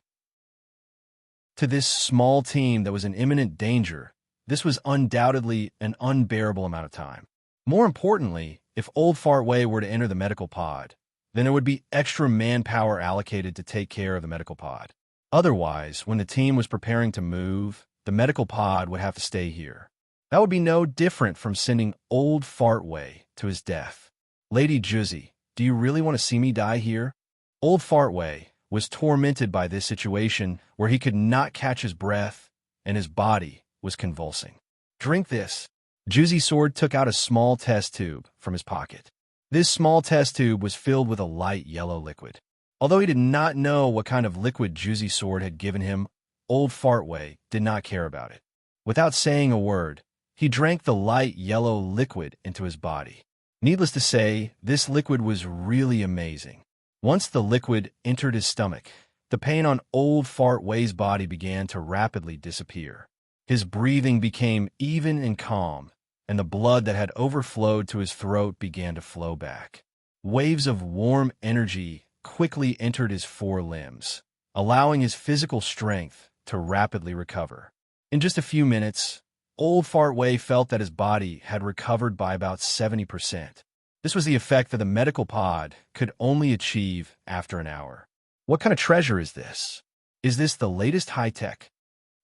To this small team that was in imminent danger, this was undoubtedly an unbearable amount of time. More importantly, if Old Fartway were to enter the medical pod, then there would be extra manpower allocated to take care of the medical pod. Otherwise, when the team was preparing to move, the medical pod would have to stay here. That would be no different from sending Old Fartway to his death. Lady Juzzy, do you really want to see me die here? Old Fartway was tormented by this situation where he could not catch his breath and his body was convulsing. Drink this. Juzzy's sword took out a small test tube from his pocket. This small test tube was filled with a light yellow liquid. Although he did not know what kind of liquid Juzzy's sword had given him, Old Fartway did not care about it. Without saying a word, he drank the light yellow liquid into his body. Needless to say, this liquid was really amazing. Once the liquid entered his stomach, the pain on Old Fartway's body began to rapidly disappear. His breathing became even and calm, and the blood that had overflowed to his throat began to flow back. Waves of warm energy quickly entered his four limbs, allowing his physical strength to rapidly recover. In just a few minutes, Old Fartway felt that his body had recovered by about 70%. This was the effect that the medical pod could only achieve after an hour. What kind of treasure is this? Is this the latest high-tech?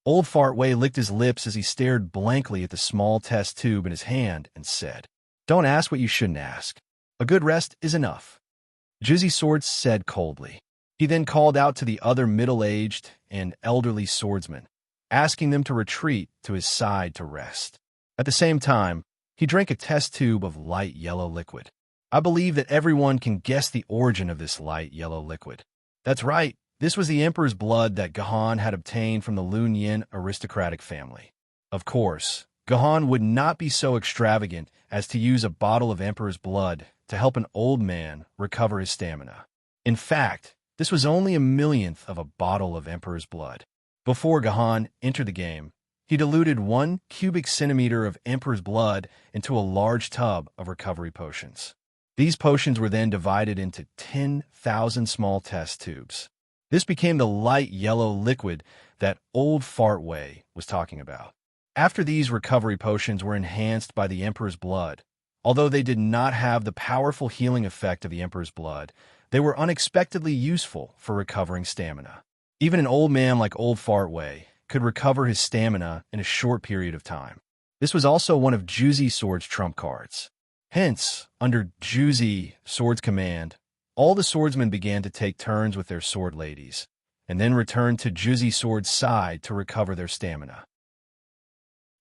Old Fartway licked his lips as he stared blankly at the small test tube in his hand and said, "Don't ask what you shouldn't ask. A good rest is enough." Juzzy Sword said coldly. He then called out to the other middle-aged and elderly swordsmen, asking them to retreat to his side to rest. At the same time, he drank a test tube of light yellow liquid. I believe that everyone can guess the origin of this light yellow liquid. That's right, this was the Emperor's blood that Gahan had obtained from the Lun Yin aristocratic family. Of course, Gahan would not be so extravagant as to use a bottle of Emperor's blood to help an old man recover his stamina. In fact, this was only a millionth of a bottle of Emperor's blood. Before Gahan entered the game, he diluted 1 cubic centimeter of Emperor's blood into a large tub of recovery potions. These potions were then divided into 10,000 small test tubes. This became the light yellow liquid that Old Fartway was talking about. After these recovery potions were enhanced by the Emperor's blood, although they did not have the powerful healing effect of the Emperor's blood, they were unexpectedly useful for recovering stamina. Even an old man like Old Fartway could recover his stamina in a short period of time. This was also one of Juzzy Sword's trump cards. Hence, under Juzzy Sword's command, all the swordsmen began to take turns with their sword ladies, and then returned to Juzzy Sword's side to recover their stamina.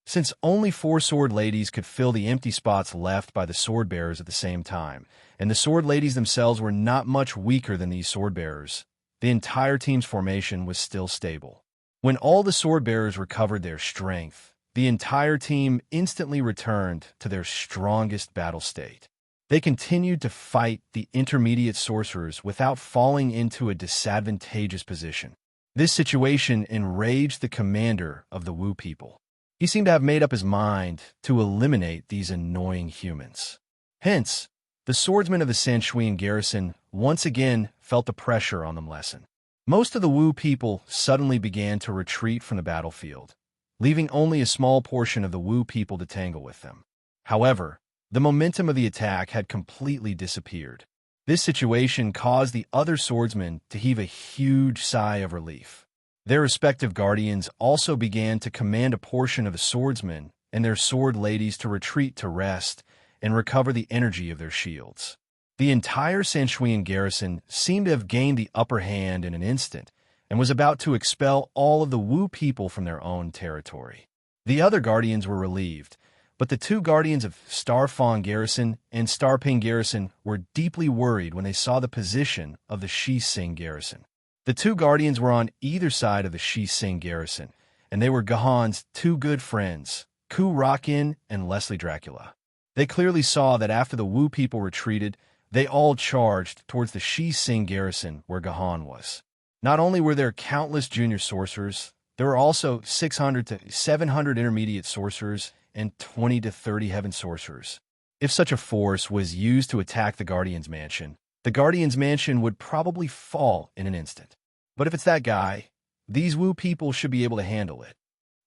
Since only 4 sword ladies could fill the empty spots left by the sword bearers at the same time, and the sword ladies themselves were not much weaker than these sword bearers, the entire team's formation was still stable. When all the sword bearers recovered their strength, the entire team instantly returned to their strongest battle state. They continued to fight the intermediate sorcerers without falling into a disadvantageous position. This situation enraged the commander of the Wu people. He seemed to have made up his mind to eliminate these annoying humans. Hence, the swordsmen of the Sanshuian garrison once again felt the pressure on them lessen. Most of the Wu people suddenly began to retreat from the battlefield, leaving only a small portion of the Wu people to tangle with them. However, the momentum of the attack had completely disappeared. This situation caused the other swordsmen to heave a huge sigh of relief. Their respective guardians also began to command a portion of the swordsmen and their sword ladies to retreat to rest and recover the energy of their shields. The entire Sanshuian garrison seemed to have gained the upper hand in an instant and was about to expel all of the Wu people from their own territory. The other guardians were relieved, but the 2 guardians of Starfang garrison and Starping garrison were deeply worried when they saw the position of the Shi-Sing garrison. The 2 guardians were on either side of the Shi-Sing garrison, and they were Gahan's 2 good friends, Ku Rakin and Leslie Dracula. They clearly saw that after the Wu people retreated, they all charged towards the Shi-Sing garrison where Gahan was. Not only were there countless junior sorcerers, there were also 600 to 700 intermediate sorcerers and 20 to 30 heaven sorcerers. If such a force was used to attack the Guardian's mansion, the Guardian's mansion would probably fall in an instant. But if it's that guy, these Wu people should be able to handle it.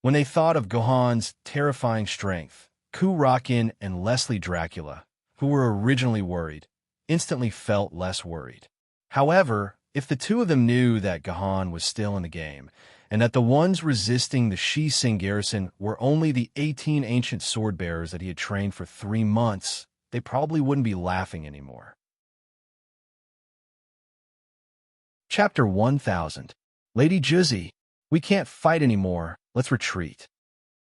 When they thought of Gohan's terrifying strength, Ku Rakin and Leslie Dracula, who were originally worried, instantly felt less worried. However, if the two of them knew that Gohan was still in the game, and that the ones resisting the Shi Sing garrison were only the 18 ancient sword bearers that he had trained for 3 months, they probably wouldn't be laughing anymore. Chapter 1000. Lady Juzi, we can't fight anymore, let's retreat.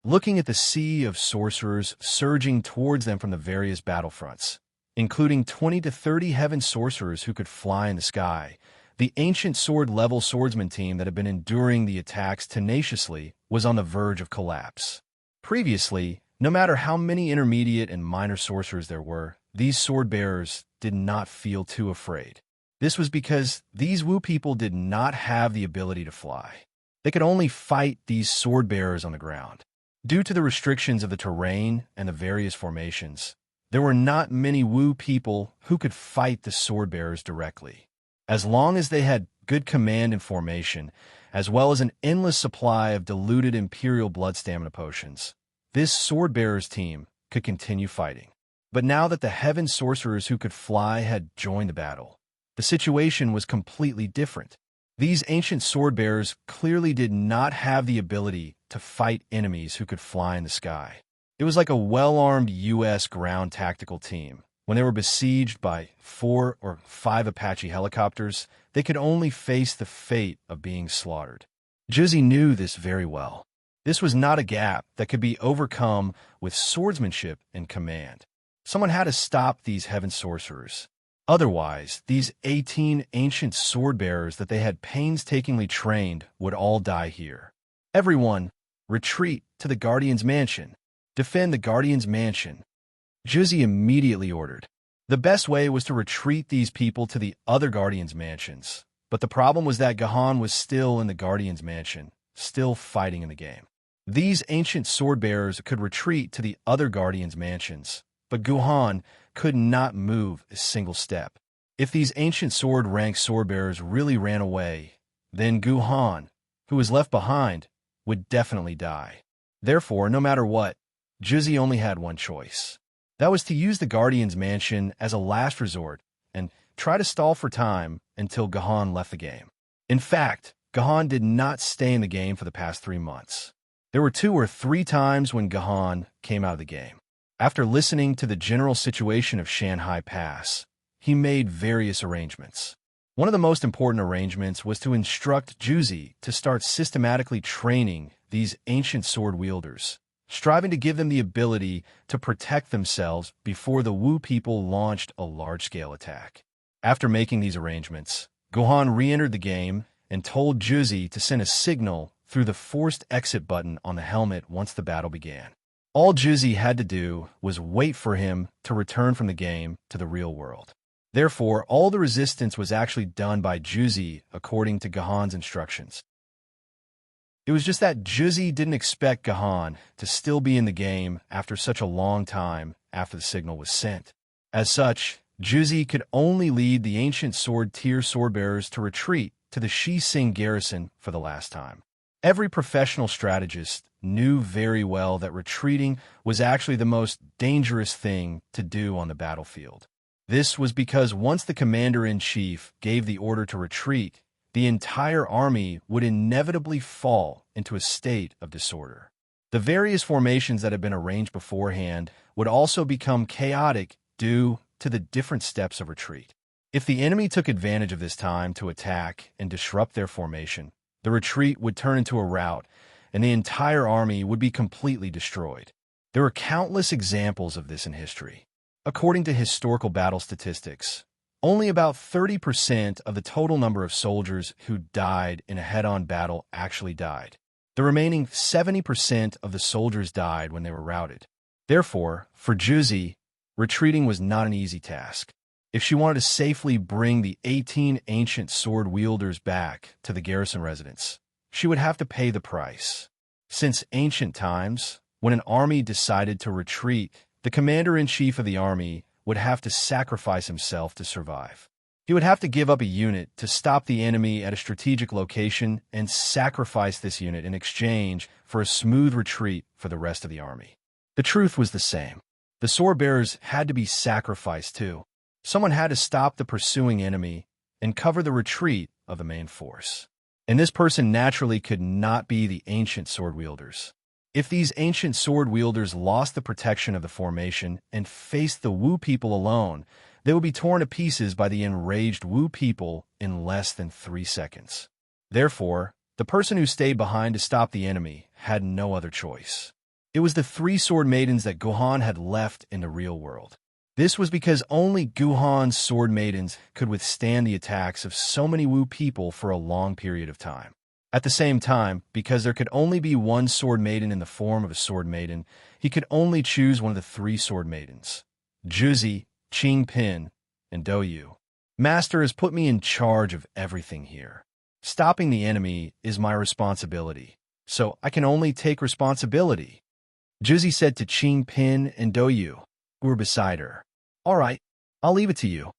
Looking at the sea of sorcerers surging towards them from the various battlefronts, including 20 to 30 heaven sorcerers who could fly in the sky, the ancient sword-level swordsman team that had been enduring the attacks tenaciously was on the verge of collapse. Previously, no matter how many intermediate and minor sorcerers there were, these sword-bearers did not feel too afraid. This was because these Wu people did not have the ability to fly. They could only fight these sword-bearers on the ground. Due to the restrictions of the terrain and the various formations, there were not many Wu people who could fight the sword-bearers directly. As long as they had good command and formation, as well as an endless supply of diluted Imperial blood stamina potions, this sword-bearers team could continue fighting. But now that the heaven sorcerers who could fly had joined the battle, the situation was completely different. These ancient sword-bearers clearly did not have the ability to fight enemies who could fly in the sky. It was like a well-armed U.S. ground tactical team. When they were besieged by 4 or 5 Apache helicopters, they could only face the fate of being slaughtered. Juzi knew this very well. This was not a gap that could be overcome with swordsmanship and command. Someone had to stop these heaven sorcerers. Otherwise, these 18 ancient sword-bearers that they had painstakingly trained would all die here. Everyone, retreat to the Guardian's mansion. Defend the Guardian's mansion. Juzi immediately ordered. The best way was to retreat these people to the other Guardian's mansions. But the problem was that Gohan was still in the Guardian's mansion, still fighting in the game. These ancient sword-bearers could retreat to the other Guardian's mansions, but Gohan could not move a single step. If these ancient sword-ranked sword-bearers really ran away, then Gohan, who was left behind, would definitely die. Therefore, no matter what, Juzi only had one choice. That was to use the Guardian's mansion as a last resort and try to stall for time until Gohan left the game. In fact, Gohan did not stay in the game for the past 3 months. There were 2 or 3 times when Gohan came out of the game. After listening to the general situation of Shanghai Pass, he made various arrangements. One of the most important arrangements was to instruct Juzi to start systematically training these ancient sword wielders, striving to give them the ability to protect themselves before the Wu people launched a large-scale attack. After making these arrangements, Gohan re-entered the game and told Juzi to send a signal through the forced exit button on the helmet once the battle began. All Juzi had to do was wait for him to return from the game to the real world. Therefore, all the resistance was actually done by Juzi according to Gohan's instructions. It was just that Juzi didn't expect Gohan to still be in the game after such a long time after the signal was sent. As such, Juzi could only lead the ancient sword-tier swordbearers to retreat to the Shi Sing garrison for the last time. Every professional strategist knew very well that retreating was actually the most dangerous thing to do on the battlefield. This was because once the commander-in-chief gave the order to retreat, the entire army would inevitably fall into a state of disorder. The various formations that had been arranged beforehand would also become chaotic due to the different steps of retreat. If the enemy took advantage of this time to attack and disrupt their formation, the retreat would turn into a rout, and the entire army would be completely destroyed. There are countless examples of this in history. According to historical battle statistics, only about 30% of the total number of soldiers who died in a head-on battle actually died. The remaining 70% of the soldiers died when they were routed. Therefore, for Juzi, retreating was not an easy task. If she wanted to safely bring the 18 ancient sword wielders back to the garrison residence, she would have to pay the price. Since ancient times, when an army decided to retreat, the commander-in-chief of the army would have to sacrifice himself to survive. He would have to give up a unit to stop the enemy at a strategic location and sacrifice this unit in exchange for a smooth retreat for the rest of the army. The truth was the same. The sword bearers had to be sacrificed too. Someone had to stop the pursuing enemy and cover the retreat of the main force. And this person naturally could not be the ancient sword wielders. If these ancient sword wielders lost the protection of the formation and faced the Wu people alone, they would be torn to pieces by the enraged Wu people in less than 3 seconds. Therefore, the person who stayed behind to stop the enemy had no other choice. It was the 3 sword maidens that Guhan had left in the real world. This was because only Guhan's sword maidens could withstand the attacks of so many Wu people for a long period of time. At the same time, because there could only be one sword maiden in the form of a sword maiden, he could only choose one of the 3 sword maidens, Juzi, Qing Pin, and Douyu. Master has put me in charge of everything here. Stopping the enemy is my responsibility, so I can only take responsibility, Juzi said to Qing Pin and Douyu, who were beside her. All right, I'll leave it to you.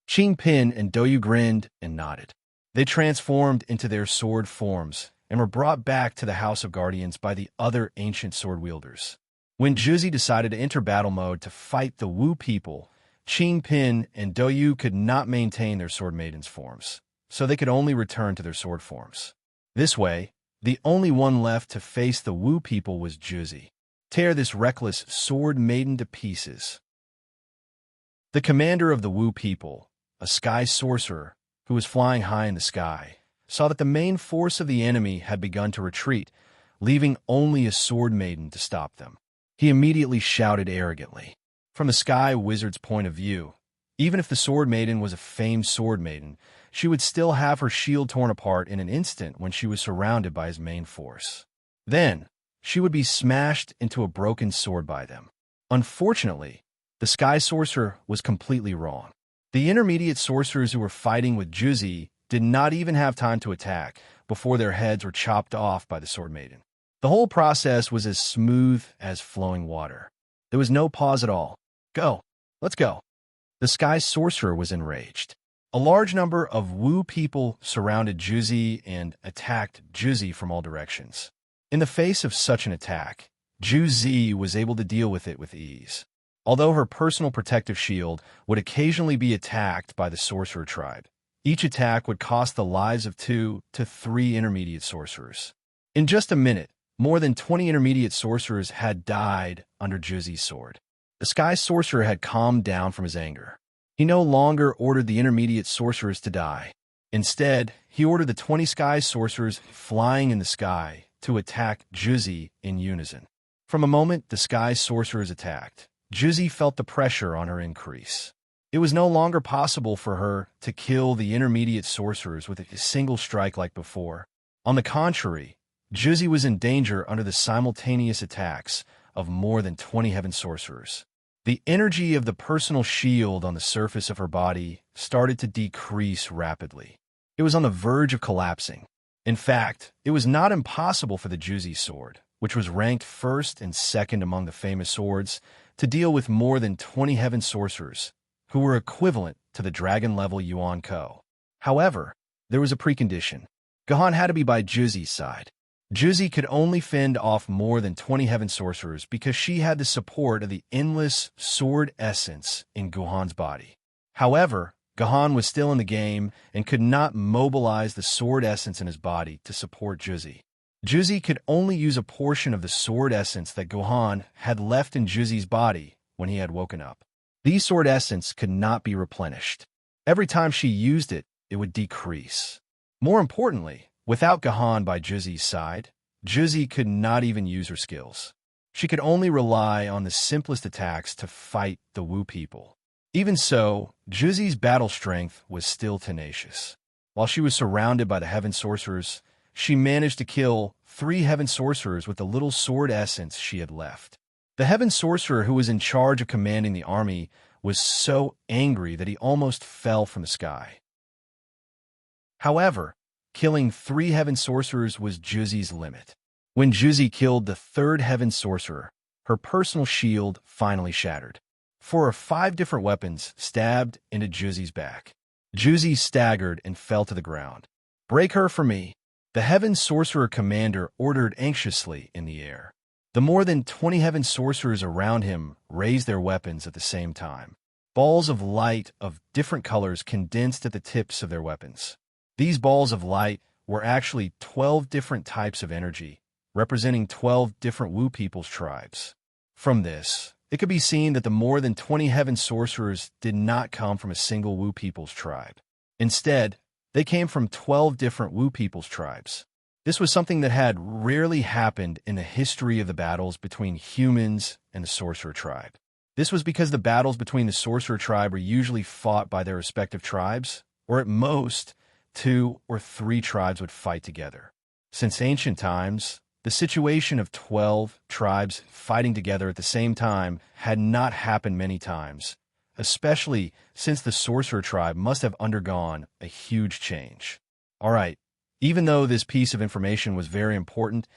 Qing Pin and Douyu grinned and nodded. They transformed into their sword forms and were brought back to the House of Guardians by the other ancient sword wielders. When Juzi decided to enter battle mode to fight the Wu people, Qing Pin and Douyu could not maintain their sword maidens forms, so they could only return to their sword forms. This way, the only one left to face the Wu people was Juzi. Tear this reckless sword maiden to pieces. The commander of the Wu people, a sky sorcerer who was flying high in the sky, saw that the main force of the enemy had begun to retreat, leaving only a sword maiden to stop them. He immediately shouted arrogantly. From the sky wizard's point of view, even if the sword maiden was a famed sword maiden, she would still have her shield torn apart in an instant when she was surrounded by his main force. Then, she would be smashed into a broken sword by them. Unfortunately, the sky sorcerer was completely wrong. The intermediate sorcerers who were fighting with Juzi did not even have time to attack before their heads were chopped off by the sword maiden. The whole process was as smooth as flowing water. There was no pause at all. Go. Let's go. The sky sorcerer was enraged. A large number of Wu people surrounded Juzi and attacked Juzi from all directions. In the face of such an attack, Juzi was able to deal with it with ease. Although her personal protective shield would occasionally be attacked by the sorcerer tribe, each attack would cost the lives of 2 to 3 intermediate sorcerers. In just a minute, more than 20 intermediate sorcerers had died under Juzi's sword. The sky sorcerer had calmed down from his anger. He no longer ordered the intermediate sorcerers to die. Instead, he ordered the 20 sky sorcerers flying in the sky to attack Juzi in unison. From a moment the sky sorcerers attacked, Juzi felt the pressure on her increase. It was no longer possible for her to kill the intermediate sorcerers with a single strike like before. On the contrary, Juzi was in danger under the simultaneous attacks of more than 20 heaven sorcerers. The energy of the personal shield on the surface of her body started to decrease rapidly. It was on the verge of collapsing. In fact, it was not impossible for the Juzi sword, which was ranked first and second among the famous swords, to deal with more than 20 heaven sorcerers, who were equivalent to the dragon-level Yuan Ko. However, there was a precondition. Guhan had to be by Juzi's side. Juzi could only fend off more than 20 heaven sorcerers because she had the support of the endless sword essence in Guhan's body. However, Guhan was still in the game and could not mobilize the sword essence in his body to support Juzi. Juzi could only use a portion of the sword essence that Guhan had left in Juzi's body when he had woken up. These sword essence could not be replenished. Every time she used it, it would decrease. More importantly, without Guhan by Juzi's side, Juzi could not even use her skills. She could only rely on the simplest attacks to fight the Wu people. Even so, Juzi's battle strength was still tenacious. While she was surrounded by the heaven sorcerers, she managed to kill 3 heaven sorcerers with the little sword essence she had left. The heaven sorcerer who was in charge of commanding the army was so angry that he almost fell from the sky. However, killing 3 heaven sorcerers was Juzi's limit. When Juzi killed the 3rd heaven sorcerer, her personal shield finally shattered. 4 or 5 different weapons stabbed into Juzi's back. Juzi staggered and fell to the ground. "Break her for me," the Heaven Sorcerer Commander ordered anxiously in the air. The more than 20 Heaven Sorcerers around him raised their weapons at the same time. Balls of light of different colors condensed at the tips of their weapons. These balls of light were actually 12 different types of energy, representing 12 different Wu people's tribes. From this, it could be seen that the more than 20 Heaven Sorcerers did not come from a single Wu people's tribe. Instead, they came from 12 different Wu people's tribes. This was something that had rarely happened in the history of the battles between humans and the Sorcerer tribe. This was because the battles between the Sorcerer tribe were usually fought by their respective tribes, or at most, 2 or 3 tribes would fight together. Since ancient times, the situation of 12 tribes fighting together at the same time had not happened many times, especially since the Sorcerer tribe must have undergone a huge change. All right, even though this piece of information was very important,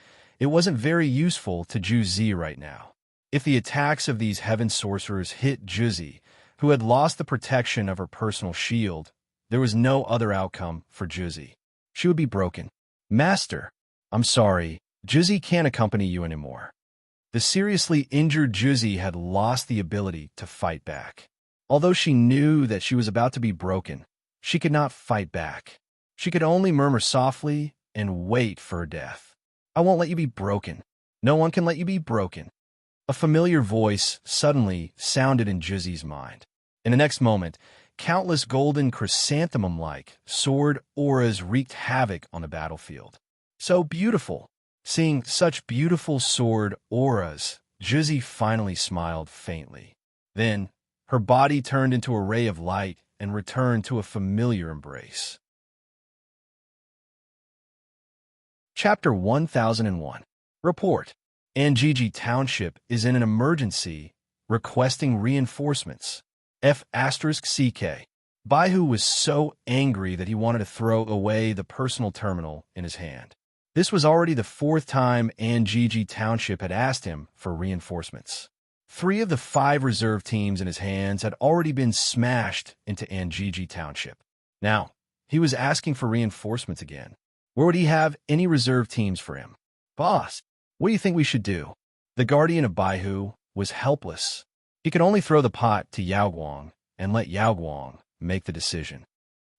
it wasn't very useful to Juzi right now. If the attacks of these Heaven Sorcerers hit Juzi, who had lost the protection of her personal shield, there was no other outcome for Juzi. She would be broken. "Master, I'm sorry, Juzi can't accompany you anymore." The seriously injured Juzi had lost the ability to fight back. Although she knew that she was about to be broken, she could not fight back. She could only murmur softly and wait for her death. "I won't let you be broken. No one can let you be broken." A familiar voice suddenly sounded in Juzi's mind. In the next moment, countless golden chrysanthemum-like sword auras wreaked havoc on the battlefield. So beautiful! Seeing such beautiful sword auras, Juzi finally smiled faintly. Then, her body turned into a ray of light and returned to a familiar embrace. Chapter 1001. Report. Anjiji Township is in an emergency, requesting reinforcements. F*CK. Baihu was so angry that he wanted to throw away the personal terminal in his hand. This was already the 4th time Anjiji Township had asked him for reinforcements. 3 of the 5 reserve teams in his hands had already been smashed into Anjiji Township. Now, he was asking for reinforcements again. Where would he have any reserve teams for him? "Boss, what do you think we should do?" The guardian of Baihu was helpless. He could only throw the pot to Yao Guang and let Yao Guang make the decision.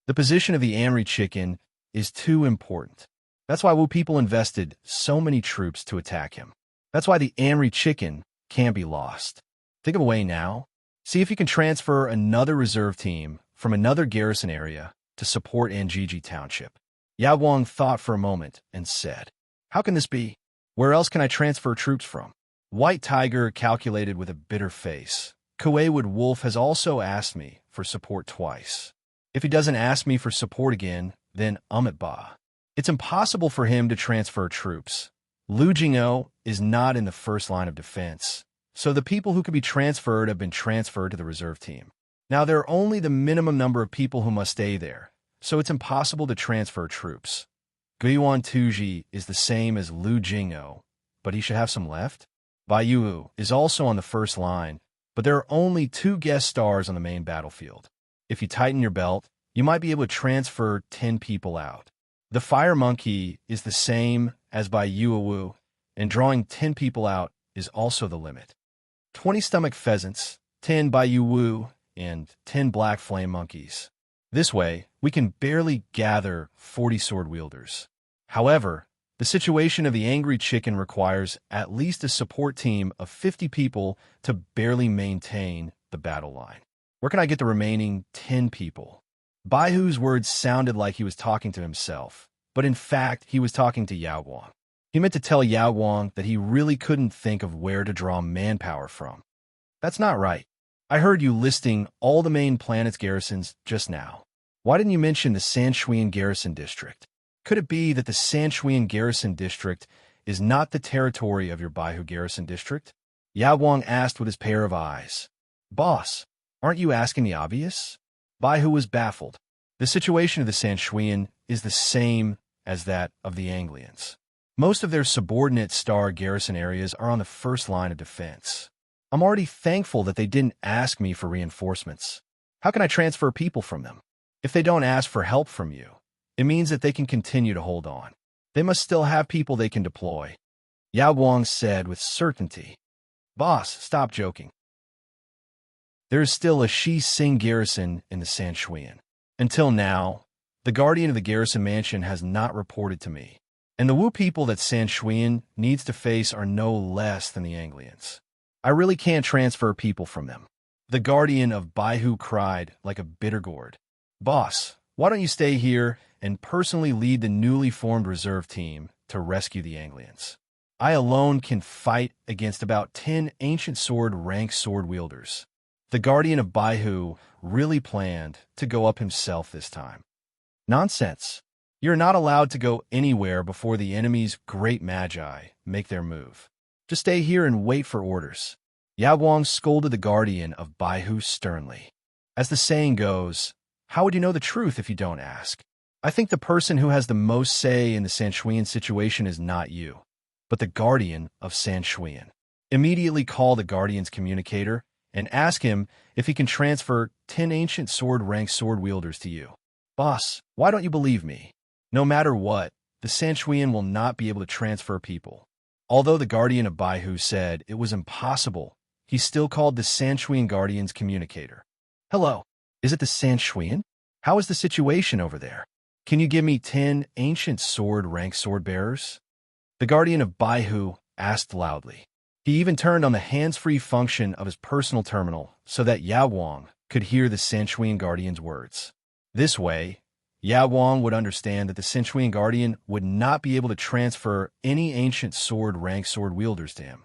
The position of the Amri chicken is too important. That's why Wu people invested so many troops to attack him. That's why the Amri chicken can't be lost. Think of a way now. See if you can transfer another reserve team from another garrison area to support Anjiji Township. Yao Guang thought for a moment and said, "How can this be? Where else can I transfer troops from?" White Tiger calculated with a bitter face. Kuewood Wolf has also asked me for support twice. If he doesn't ask me for support again, then Ba. It's impossible for him to transfer troops. Lu Jing'o is not in the first line of defense, so the people who could be transferred have been transferred to the reserve team. Now, there are only the minimum number of people who must stay there, so it's impossible to transfer troops. Guiyuan Tuji is the same as Lu Jing'o, but he should have some left. Baiyu is also on the first line, but there are only 2 guest stars on the main battlefield. If you tighten your belt, you might be able to transfer 10 people out. The Fire Monkey is the same as Baiyu, and drawing 10 people out is also the limit. 20 stomach pheasants, 10 Baiyu, and 10 black flame monkeys. This way, we can barely gather 40 sword wielders. However, the situation of the angry chicken requires at least a support team of 50 people to barely maintain the battle line. Where can I get the remaining 10 people? Baihu's words sounded like he was talking to himself, but in fact, he was talking to Yao Guang. He meant to tell Yao Guang that he really couldn't think of where to draw manpower from. That's not right. I heard you listing all the main planet's garrisons just now. Why didn't you mention the Sanshuian Garrison District? Could it be that the Sanshuian Garrison District is not the territory of your Baihu Garrison District? Yao Guang asked with his pair of eyes. Boss, aren't you asking the obvious? Baihu was baffled. The situation of the Sanshuian is the same as that of the Anglians. Most of their subordinate star garrison areas are on the first line of defense. I'm already thankful that they didn't ask me for reinforcements. How can I transfer people from them? If they don't ask for help from you, it means that they can continue to hold on. They must still have people they can deploy. Yao Guang said with certainty. Boss, stop joking. There is still a Shi Sing garrison in the Sanshuian. Until now, the guardian of the garrison mansion has not reported to me. And the Wu people that Sanshuian needs to face are no less than the Anglians. I really can't transfer people from them. The guardian of Baihu cried like a bitter gourd. Boss, why don't you stay here and personally lead the newly formed reserve team to rescue the Anglians? I alone can fight against about 10 ancient sword rank sword wielders. The guardian of Baihu really planned to go up himself this time. Nonsense. You're not allowed to go anywhere before the enemy's great magi make their move. Just stay here and wait for orders. Yao Guang scolded the guardian of Baihu sternly. As the saying goes, how would you know the truth if you don't ask? I think the person who has the most say in the Sanshuian situation is not you, but the guardian of Sanshuian. Immediately call the guardian's communicator and ask him if he can transfer 10 ancient sword rank sword wielders to you. Boss, why don't you believe me? No matter what, the Sanshuian will not be able to transfer people. Although the guardian of Baihu said it was impossible, he still called the Sanshuian guardian's communicator. Hello, is it the Sanshuian? How is the situation over there? Can you give me 10 ancient sword rank sword bearers? The guardian of Baihu asked loudly. He even turned on the hands-free function of his personal terminal so that Yao Guang could hear the Sanshuian guardian's words. This way, Yao Guang would understand that the Sanshuian guardian would not be able to transfer any ancient sword rank sword wielders to him.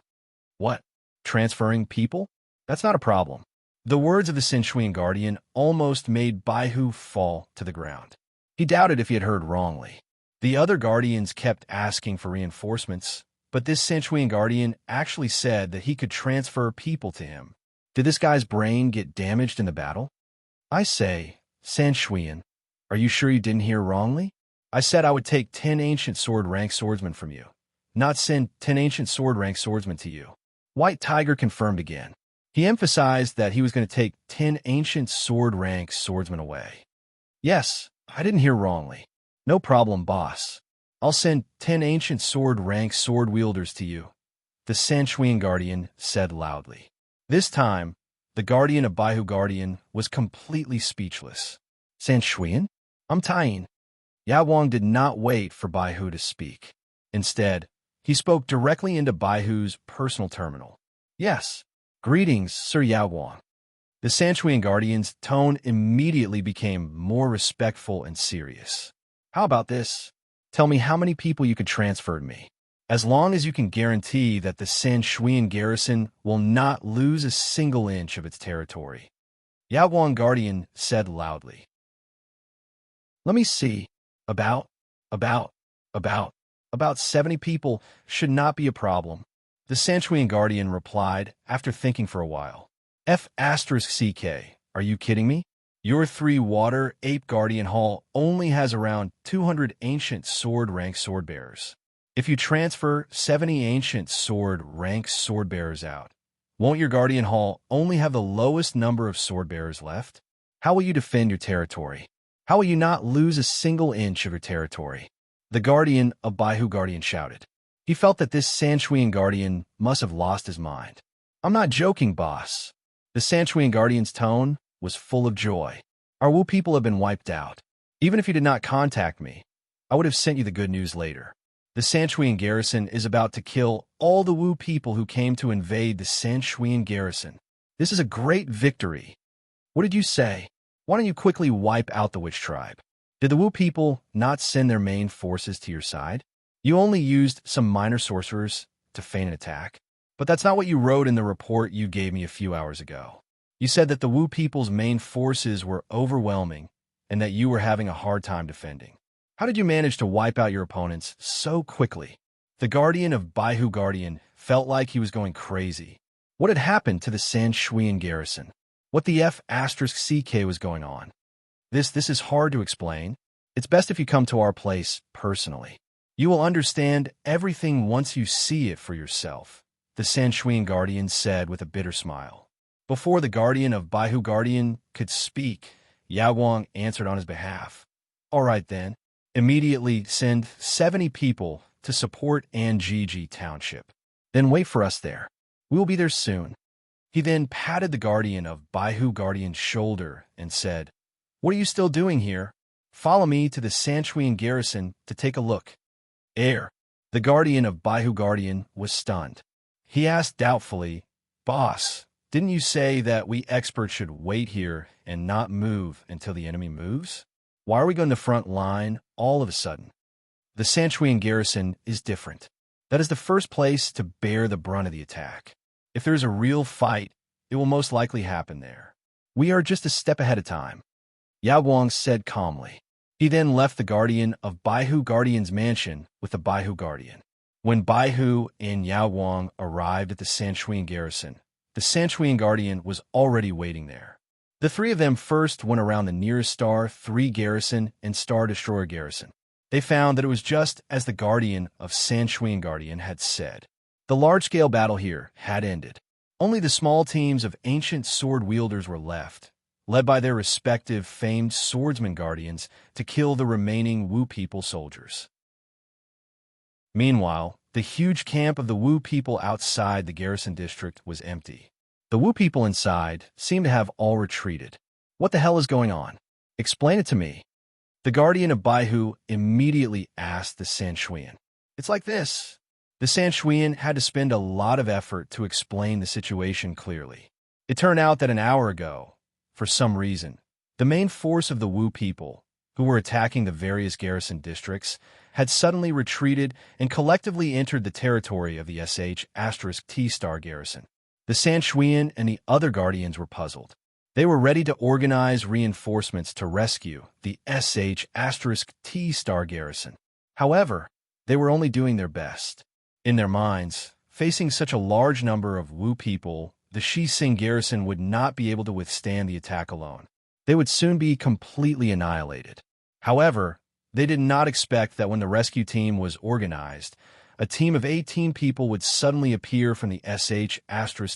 What? Transferring people? That's not a problem. The words of the Sanshuian guardian almost made Baihu fall to the ground. He doubted if he had heard wrongly. The other guardians kept asking for reinforcements, but this Sanshuian guardian actually said that he could transfer people to him. Did this guy's brain get damaged in the battle? I say, Sanshuian, are you sure you didn't hear wrongly? I said I would take 10 ancient sword rank swordsmen from you, not send 10 ancient sword rank swordsmen to you. White Tiger confirmed again. He emphasized that he was going to take 10 ancient sword rank swordsmen away. Yes, I didn't hear wrongly. No problem, boss. I'll send 10 ancient sword rank sword wielders to you, the Sanshuian guardian said loudly. This time, the guardian of Baihu guardian was completely speechless. Sanshuian? I'm Tying. Yao Guang did not wait for Baihu to speak. Instead, he spoke directly into Baihu's personal terminal. Yes, greetings, Sir Yao Guang. The Sanshuian guardian's tone immediately became more respectful and serious. How about this? Tell me how many people you could transfer to me. As long as you can guarantee that the Sanshuian garrison will not lose a single inch of its territory. Yao Guang guardian said loudly. Let me see. About 70 people should not be a problem. The Sanshuian guardian replied after thinking for a while. F*CK, are you kidding me? Your 3-water ape guardian hall only has around 200 ancient sword rank sword bearers. If you transfer 70 ancient sword rank sword bearers out, won't your guardian hall only have the lowest number of sword bearers left? How will you defend your territory? How will you not lose a single inch of your territory? The guardian of Baihu guardian shouted. He felt that this Sanshuian guardian must have lost his mind. I'm not joking, boss. The Sanshuian guardian's tone was full of joy. Our Wu people have been wiped out. Even if you did not contact me, I would have sent you the good news later. The Sanshuian garrison is about to kill all the Wu people who came to invade the Sanshuian garrison. This is a great victory. What did you say? Why don't you quickly wipe out the witch tribe? Did the Wu people not send their main forces to your side? You only used some minor sorcerers to feign an attack. But that's not what you wrote in the report you gave me a few hours ago. You said that the Wu people's main forces were overwhelming and that you were having a hard time defending. How did you manage to wipe out your opponents so quickly? The guardian of Baihu guardian felt like he was going crazy. What had happened to the Sanshuian garrison? What the F*CK was going on? This is hard to explain. It's best if you come to our place personally. You will understand everything once you see it for yourself, the Sanshuian guardian said with a bitter smile. Before the guardian of Baihu guardian could speak, Yao Guang answered on his behalf. All right then. Immediately send 70 people to support Anjiji Township. Then wait for us there. We will be there soon. He then patted the guardian of Baihu Guardian's shoulder and said, What are you still doing here? Follow me to the Sanchuan garrison to take a look. The guardian of Baihu Guardian was stunned. He asked doubtfully, Boss, didn't you say that we experts should wait here and not move until the enemy moves? Why are we going to front line all of a sudden? The Sanchuan garrison is different. That is the first place to bear the brunt of the attack. If there is a real fight, it will most likely happen there. We are just a step ahead of time, Yao Guang said calmly. He then left the guardian of Baihu Guardian's mansion with the Baihu Guardian. When Baihu and Yao Guang arrived at the Sanchuan garrison, the Sanchuan Guardian was already waiting there. The three of them first went around the nearest Star 3 garrison and Star Destroyer garrison. They found that it was just as the guardian of Sanchuan Guardian had said. The large-scale battle here had ended. Only the small teams of ancient sword wielders were left, led by their respective famed swordsman guardians, to kill the remaining Wu people soldiers. Meanwhile, the huge camp of the Wu people outside the garrison district was empty. The Wu people inside seemed to have all retreated. What the hell is going on? Explain it to me. The guardian of Baihu immediately asked the Sanchuan. It's like this. The Sanchuan had to spend a lot of effort to explain the situation clearly. It turned out that an hour ago, for some reason, the main force of the Wu people, who were attacking the various garrison districts, had suddenly retreated and collectively entered the territory of the *T-star garrison. The Sanchuan and the other guardians were puzzled. They were ready to organize reinforcements to rescue the *T-star garrison. However, they were only doing their best. In their minds, facing such a large number of Wu people, the Shixing garrison would not be able to withstand the attack alone. They would soon be completely annihilated. However, they did not expect that when the rescue team was organized, a team of 18 people would suddenly appear from the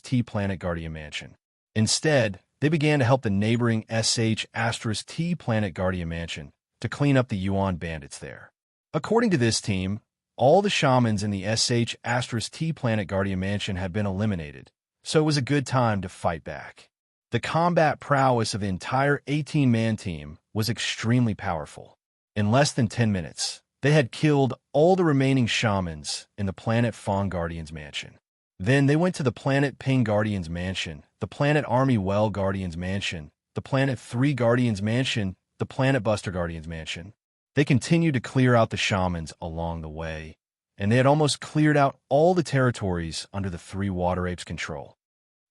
*T Planet Guardian Mansion. Instead, they began to help the neighboring *T Planet Guardian Mansion to clean up the Yuan bandits there. According to this team, all the shamans in the *T Planet Guardian Mansion had been eliminated, so it was a good time to fight back. The combat prowess of the entire 18-man team was extremely powerful. In less than 10 minutes, they had killed all the remaining shamans in the Planet Fong Guardian's Mansion. Then they went to the Planet Ping Guardian's Mansion, the Planet Army Well Guardian's Mansion, the Planet 3 Guardian's Mansion, the Planet Buster Guardian's Mansion. They continued to clear out the shamans along the way, and they had almost cleared out all the territories under the 3 Water Apes' control.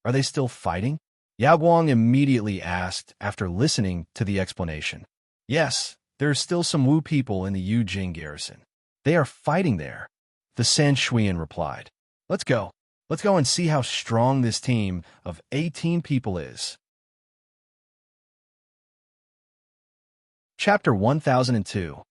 Are they still fighting? Yao Guang immediately asked after listening to the explanation. Yes, there are still some Wu people in the Yujing garrison. They are fighting there, the Sanchuan replied. Let's go. Let's go and see how strong this team of 18 people is. Chapter 1002.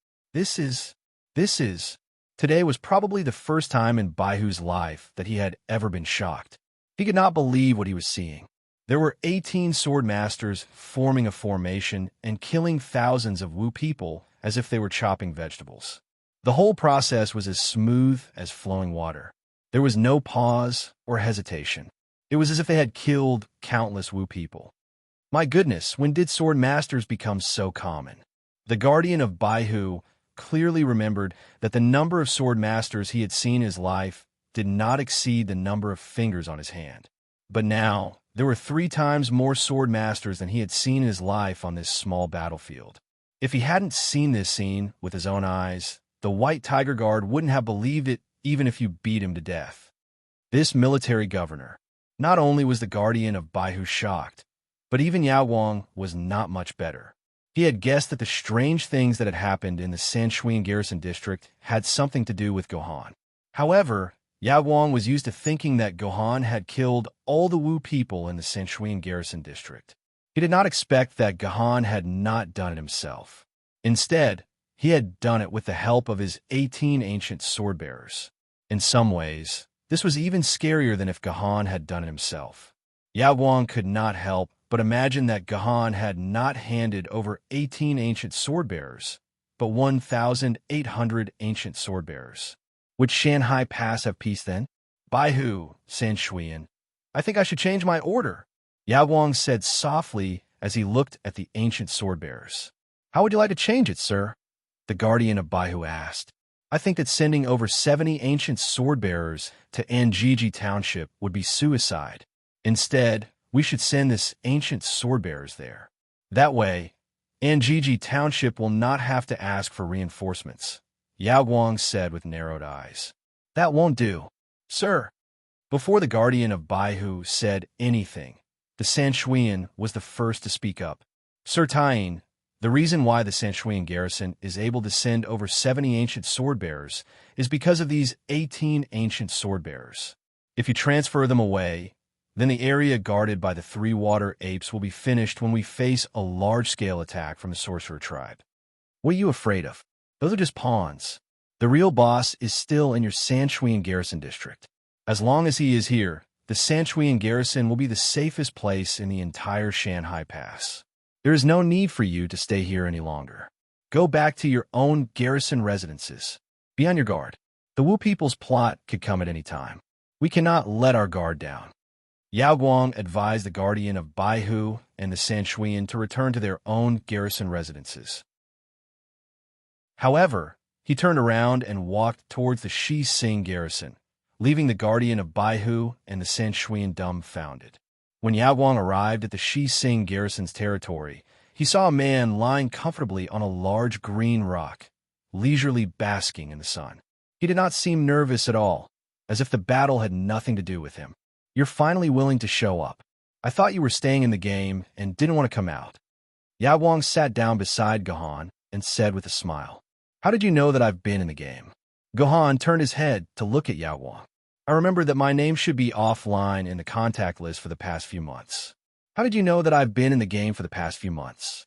Today was probably the first time in Baihu's life that he had ever been shocked. He could not believe what he was seeing. There were 18 sword masters forming a formation and killing thousands of Wu people as if they were chopping vegetables. The whole process was as smooth as flowing water. There was no pause or hesitation. It was as if they had killed countless Wu people. My goodness, when did sword masters become so common? The guardian of Baihu clearly remembered that the number of sword masters he had seen in his life did not exceed the number of fingers on his hand. But now, there were 3 times more sword masters than he had seen in his life on this small battlefield. If he hadn't seen this scene with his own eyes, the White Tiger Guard wouldn't have believed it even if you beat him to death. This military governor, not only was the guardian of Baihu shocked, but even Yao Guang was not much better. He had guessed that the strange things that had happened in the Sanchuan garrison district had something to do with Gohan. However, Yao Guang was used to thinking that Gohan had killed all the Wu people in the Sanchuan garrison district. He did not expect that Gohan had not done it himself. Instead, he had done it with the help of his 18 ancient sword bearers. In some ways, this was even scarier than if Gohan had done it himself. Yao Guang could not help but imagine that Gahan had not handed over 18 ancient sword-bearers, but 1,800 ancient sword-bearers. Would Shanghai Pass have peace then? Baihu, San Shuiyan. I think I should change my order, Yao Guang said softly as he looked at the ancient sword-bearers. How would you like to change it, sir? The guardian of Baihu asked. I think that sending over 70 ancient sword-bearers to Anjiji Township would be suicide. Instead, we should send this ancient sword-bearers there. That way, Anjiji Township will not have to ask for reinforcements, Yao Guang said with narrowed eyes. That won't do, sir. Before the guardian of Baihu said anything, the Sanshuian was the first to speak up. Sir Tying, the reason why the Sanshuian garrison is able to send over 70 ancient sword-bearers is because of these 18 ancient sword-bearers. If you transfer them away, then the area guarded by the three water apes will be finished when we face a large-scale attack from the sorcerer tribe. What are you afraid of? Those are just pawns. The real boss is still in your Sanshuian garrison district. As long as he is here, the Sanshuian garrison will be the safest place in the entire Shanghai Pass. There is no need for you to stay here any longer. Go back to your own garrison residences. Be on your guard. The Wu people's plot could come at any time. We cannot let our guard down. Yao Guang advised the guardian of Baihu and the Sanshuian to return to their own garrison residences. However, he turned around and walked towards the Shi Sing garrison, leaving the guardian of Baihu and the Sanshuian dumbfounded. When Yao Guang arrived at the Shi Sing garrison's territory, he saw a man lying comfortably on a large green rock, leisurely basking in the sun. He did not seem nervous at all, as if the battle had nothing to do with him. You're finally willing to show up. I thought you were staying in the game and didn't want to come out. Yao Guang sat down beside Gahan and said with a smile, How did you know that I've been in the game? Gahan turned his head to look at Yao Guang. I remember that my name should be offline in the contact list for the past few months. How did you know that I've been in the game for the past few months?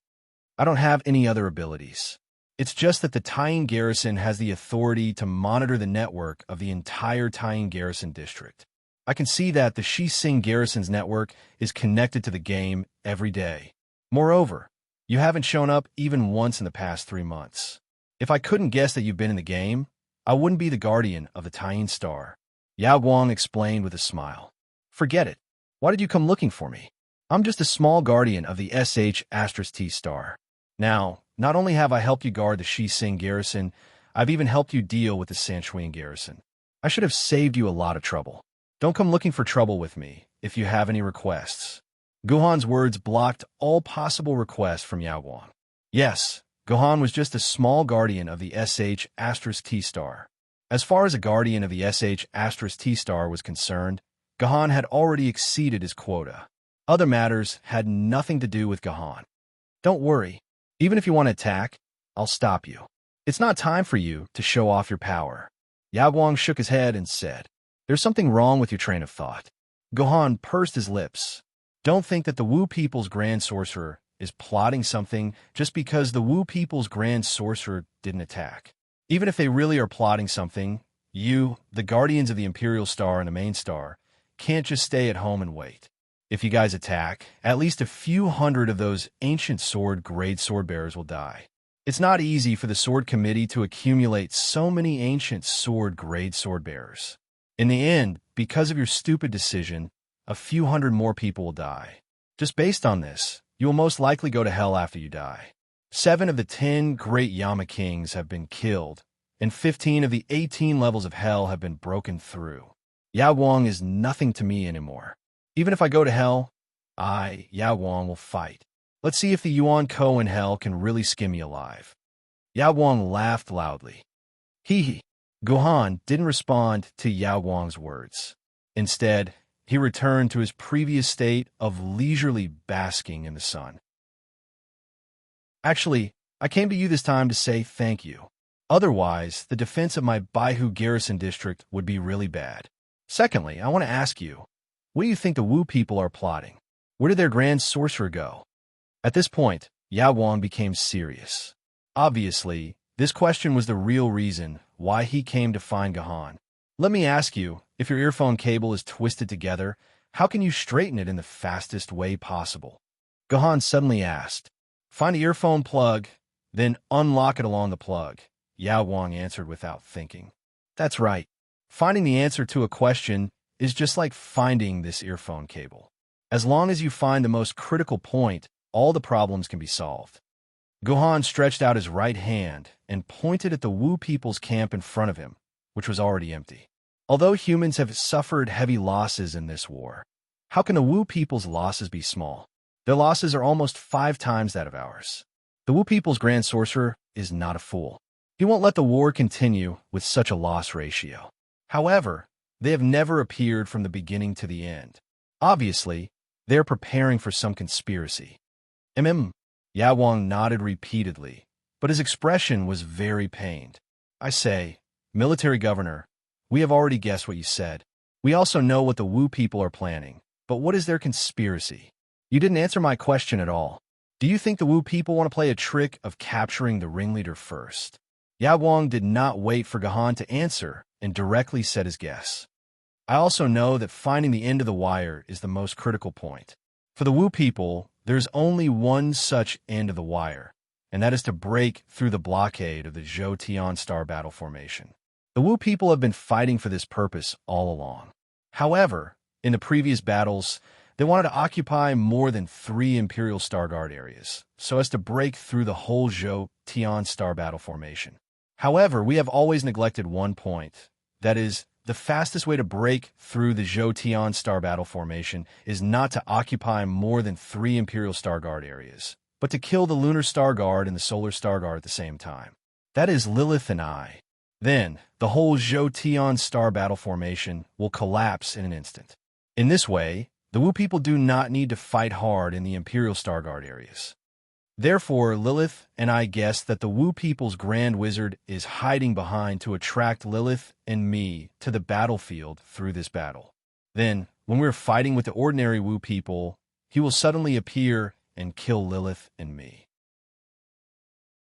I don't have any other abilities. It's just that the Tying Garrison has the authority to monitor the network of the entire Tying Garrison district. I can see that the Shi Sing Garrison's network is connected to the game every day. Moreover, you haven't shown up even once in the past 3 months. If I couldn't guess that you've been in the game, I wouldn't be the guardian of the Tying Star. Yao Guang explained with a smile. Forget it. Why did you come looking for me? I'm just a small guardian of the SH*T Star. Now, not only have I helped you guard the Shi Sing garrison, I've even helped you deal with the Sanshuian garrison. I should have saved you a lot of trouble. Don't come looking for trouble with me if you have any requests. Guhan's words blocked all possible requests from Yao Guang. Yes, Gahan was just a small guardian of the SH*T Star. As far as a guardian of the SH*T Star was concerned, Gahan had already exceeded his quota. Other matters had nothing to do with Gahan. Don't worry. Even if you want to attack, I'll stop you. It's not time for you to show off your power. Yao Guang shook his head and said, There's something wrong with your train of thought. Gahan pursed his lips. Don't think that the Wu people's Grand Sorcerer is plotting something just because the Wu people's Grand Sorcerer didn't attack. Even if they really are plotting something, you, the Guardians of the Imperial Star and the Main Star, can't just stay at home and wait. If you guys attack, at least a few hundred of those ancient grade sword-bearers will die. It's not easy for the Sword Committee to accumulate so many ancient grade sword-bearers. In the end, because of your stupid decision, a few hundred more people will die. Just based on this, you will most likely go to hell after you die. 7 of the 10 great Yama Kings have been killed, and 15 of the 18 levels of hell have been broken through. Yao Guang is nothing to me anymore. Even if I go to hell, I, Yao Guang, will fight. Let's see if the Yuan Ko in hell can really skin me alive. Yao Guang laughed loudly. Hee hee. Gahan didn't respond to Yao Guang's words. Instead, he returned to his previous state of leisurely basking in the sun. Actually, I came to you this time to say thank you. Otherwise, the defense of my Baihu Garrison District would be really bad. Secondly, I want to ask you, what do you think the Wu people are plotting? Where did their Grand Sorcerer go? At this point, Yao Guang became serious. Obviously, this question was the real reason why he came to find Gahan. Let me ask you, if your earphone cable is twisted together, how can you straighten it in the fastest way possible? Gahan suddenly asked. Find an earphone plug, then unlock it along the plug, Yao Guang answered without thinking. That's right. Finding the answer to a question is just like finding this earphone cable. As long as you find the most critical point, all the problems can be solved. Gahan stretched out his right hand and pointed at the Wu people's camp in front of him, which was already empty. Although humans have suffered heavy losses in this war, how can the Wu people's losses be small? Their losses are almost 5 times that of ours. The Wu people's Grand Sorcerer is not a fool. He won't let the war continue with such a loss ratio. However, they have never appeared from the beginning to the end. Obviously, they are preparing for some conspiracy. Yao Guang nodded repeatedly, but his expression was very pained. I say, military governor, we have already guessed what you said. We also know what the Wu people are planning, but what is their conspiracy? You didn't answer my question at all. Do you think the Wu people want to play a trick of capturing the ringleader first? Yao Guang did not wait for Gahan to answer and directly said his guess. I also know that finding the end of the wire is the most critical point. For the Wu people, there's only one such end of the wire, and that is to break through the blockade of the Zhou Tian Star Battle Formation. The Wu people have been fighting for this purpose all along. However, in the previous battles, they wanted to occupy more than 3 Imperial Star Guard areas, so as to break through the whole Zhou Tian Star Battle Formation. However, we have always neglected one point, that is, the fastest way to break through the Zhou Tian Star Battle Formation is not to occupy more than 3 Imperial Star Guard areas, but to kill the Lunar Star Guard and the Solar Star Guard at the same time. That is Lilith and I. Then, the whole Zhou Tian Star Battle Formation will collapse in an instant. In this way, the Wu people do not need to fight hard in the Imperial Star Guard areas. Therefore, Lilith and I guess that the Wu people's Grand Wizard is hiding behind to attract Lilith and me to the battlefield through this battle. Then, when we're fighting with the ordinary Wu people, he will suddenly appear and kill Lilith and me.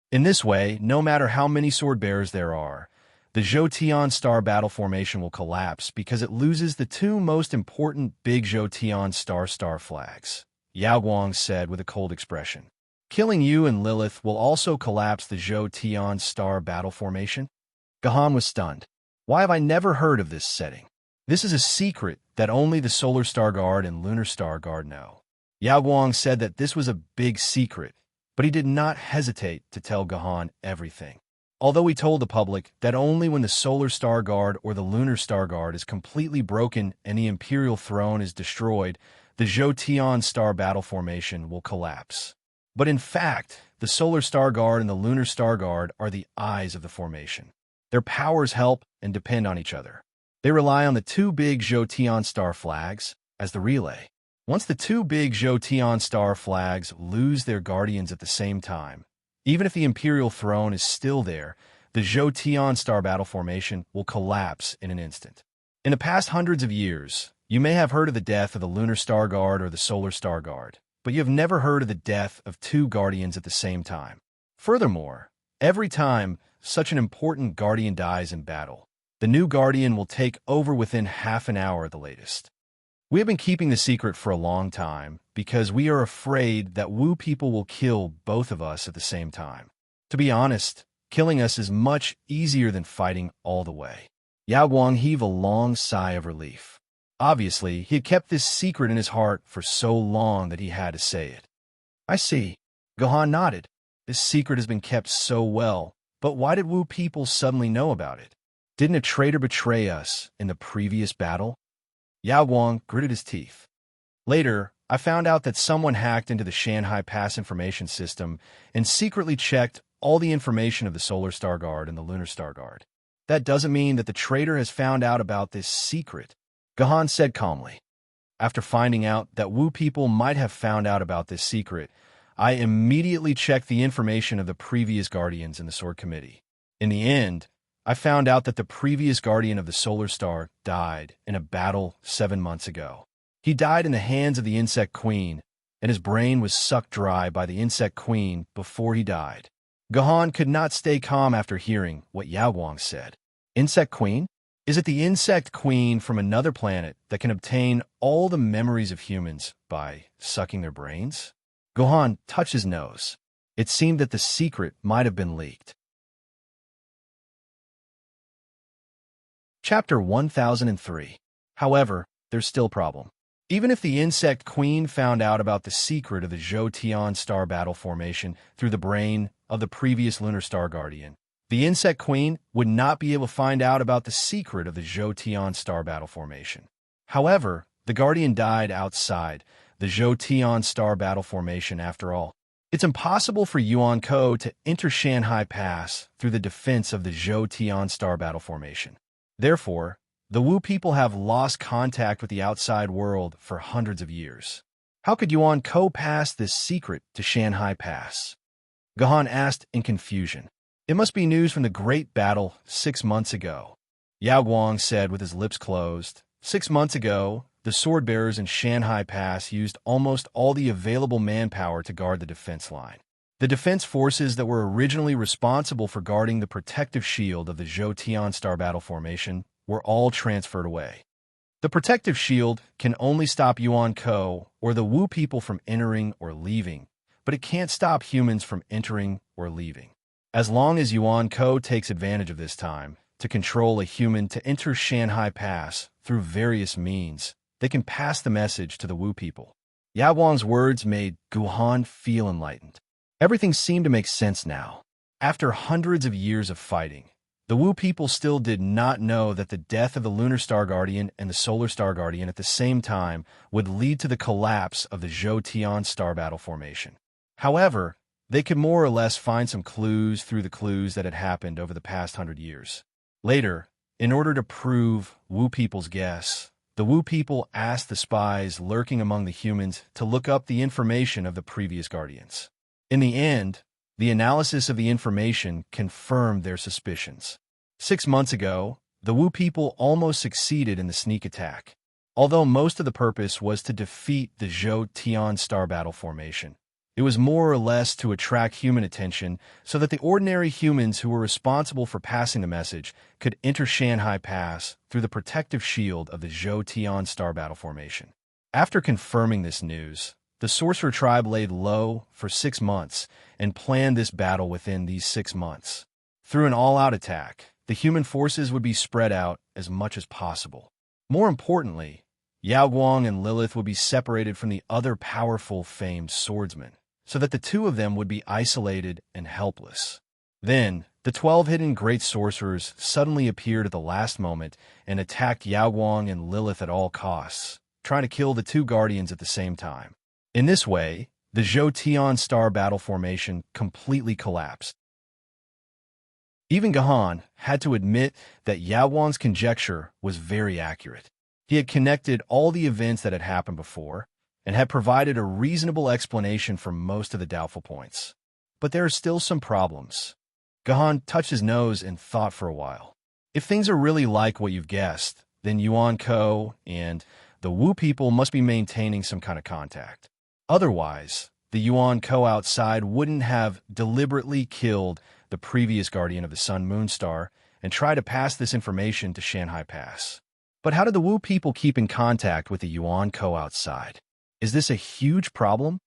In this way, no matter how many sword bearers there are, the Zhou Tian Star Battle Formation will collapse because it loses the 2 most important big Zhou Tian Star flags, Yao Guang said with a cold expression. Killing you and Lilith will also collapse the Zhou Tian Star Battle Formation? Gahan was stunned. Why have I never heard of this setting? This is a secret that only the Solar Star Guard and Lunar Star Guard know. Yao Guang said that this was a big secret, but he did not hesitate to tell Gahan everything. Although he told the public that only when the Solar Star Guard or the Lunar Star Guard is completely broken and the Imperial throne is destroyed, the Zhou Tian Star Battle Formation will collapse. But in fact, the Solar Star Guard and the Lunar Star Guard are the eyes of the formation. Their powers help and depend on each other. They rely on the 2 big Zhou Tian Star flags as the relay. Once the 2 big Zhou Tian Star flags lose their guardians at the same time, even if the Imperial throne is still there, the Zhou Tian Star Battle Formation will collapse in an instant. In the past hundreds of years, you may have heard of the death of the Lunar Star Guard or the Solar Star Guard, but you have never heard of the death of 2 guardians at the same time. Furthermore, every time such an important guardian dies in battle, the new guardian will take over within half an hour at the latest. We have been keeping the secret for a long time because we are afraid that Wu people will kill both of us at the same time. To be honest, killing us is much easier than fighting all the way. Yao Guang heaved a long sigh of relief. Obviously, he had kept this secret in his heart for so long that he had to say it. I see. Gahan nodded. This secret has been kept so well, but why did Wu people suddenly know about it? Didn't a traitor betray us in the previous battle? Yao Guang gritted his teeth. Later, I found out that someone hacked into the Shanghai Pass information system and secretly checked all the information of the Solar Star Guard and the Lunar Star Guard. That doesn't mean that the traitor has found out about this secret, Gahan said calmly. After finding out that Wu people might have found out about this secret, I immediately checked the information of the previous guardians in the Sword Committee. In the end, I found out that the previous guardian of the Solar Star died in a battle 7 months ago. He died in the hands of the Insect Queen, and his brain was sucked dry by the Insect Queen before he died. Gahan could not stay calm after hearing what Yao Guang said. Insect Queen? Is it the Insect Queen from another planet that can obtain all the memories of humans by sucking their brains? Gohan touched his nose. It seemed that the secret might have been leaked. Chapter 1003. However, there's still a problem. Even if the Insect Queen found out about the secret of the Zhou-Tian star battle formation through the brain of the previous Lunar Star Guardian, the Insect Queen would not be able to find out about the secret of the Zhou-Tian star battle formation. However, the Guardian died outside the Zhou-Tian star battle formation after all. It's impossible for Yuan Ko to enter Shanghai Pass through the defense of the Zhou-Tian star battle formation. Therefore, the Wu people have lost contact with the outside world for hundreds of years. How could Yuan Ko pass this secret to Shanghai Pass? Gohan asked in confusion. It must be news from the great battle 6 months ago. Yao Guang said with his lips closed. 6 months ago, the sword-bearers in Shanghai Pass used almost all the available manpower to guard the defense line. The defense forces that were originally responsible for guarding the protective shield of the Zhou-Tian star battle formation were all transferred away. The protective shield can only stop Yuan Ko or the Wu people from entering or leaving, but it can't stop humans from entering or leaving. As long as Yuan Ko takes advantage of this time to control a human to enter Shanghai Pass through various means, they can pass the message to the Wu people. Yao Guang's words made Gohan feel enlightened. Everything seemed to make sense now. After hundreds of years of fighting, the Wu people still did not know that the death of the Lunar Star Guardian and the Solar Star Guardian at the same time would lead to the collapse of the Zhou-Tian star battle formation. However, they could more or less find some clues through the clues that had happened over the past 100 years. Later, in order to prove Wu people's guess, the Wu people asked the spies lurking among the humans to look up the information of the previous Guardians. In the end, the analysis of the information confirmed their suspicions. 6 months ago, the Wu people almost succeeded in the sneak attack. Although most of the purpose was to defeat the Zhou-Tian star battle formation, it was more or less to attract human attention so that the ordinary humans who were responsible for passing the message could enter Shanghai Pass through the protective shield of the Zhou-Tian star battle formation. After confirming this news, the Sorcerer Tribe laid low for 6 months and planned this battle within these 6 months. Through an all-out attack, the human forces would be spread out as much as possible. More importantly, Yao Guang and Lilith would be separated from the other powerful famed swordsmen, so that the two of them would be isolated and helpless. Then, the 12 hidden great sorcerers suddenly appeared at the last moment and attacked Yao Guang and Lilith at all costs, trying to kill the two guardians at the same time. In this way, the Zhou-Tian star battle formation completely collapsed. Even Gohan had to admit that Yao Guang's conjecture was very accurate. He had connected all the events that had happened before and had provided a reasonable explanation for most of the doubtful points. But there are still some problems. Gohan touched his nose and thought for a while. If things are really like what you've guessed, then Yuan Ko and the Wu people must be maintaining some kind of contact. Otherwise, the Yuan Ko outside wouldn't have deliberately killed the previous guardian of the Sun-Moon Star and try to pass this information to Shanghai Pass. But how did the Wu people keep in contact with the Yuan Ko outside? Is this a huge problem?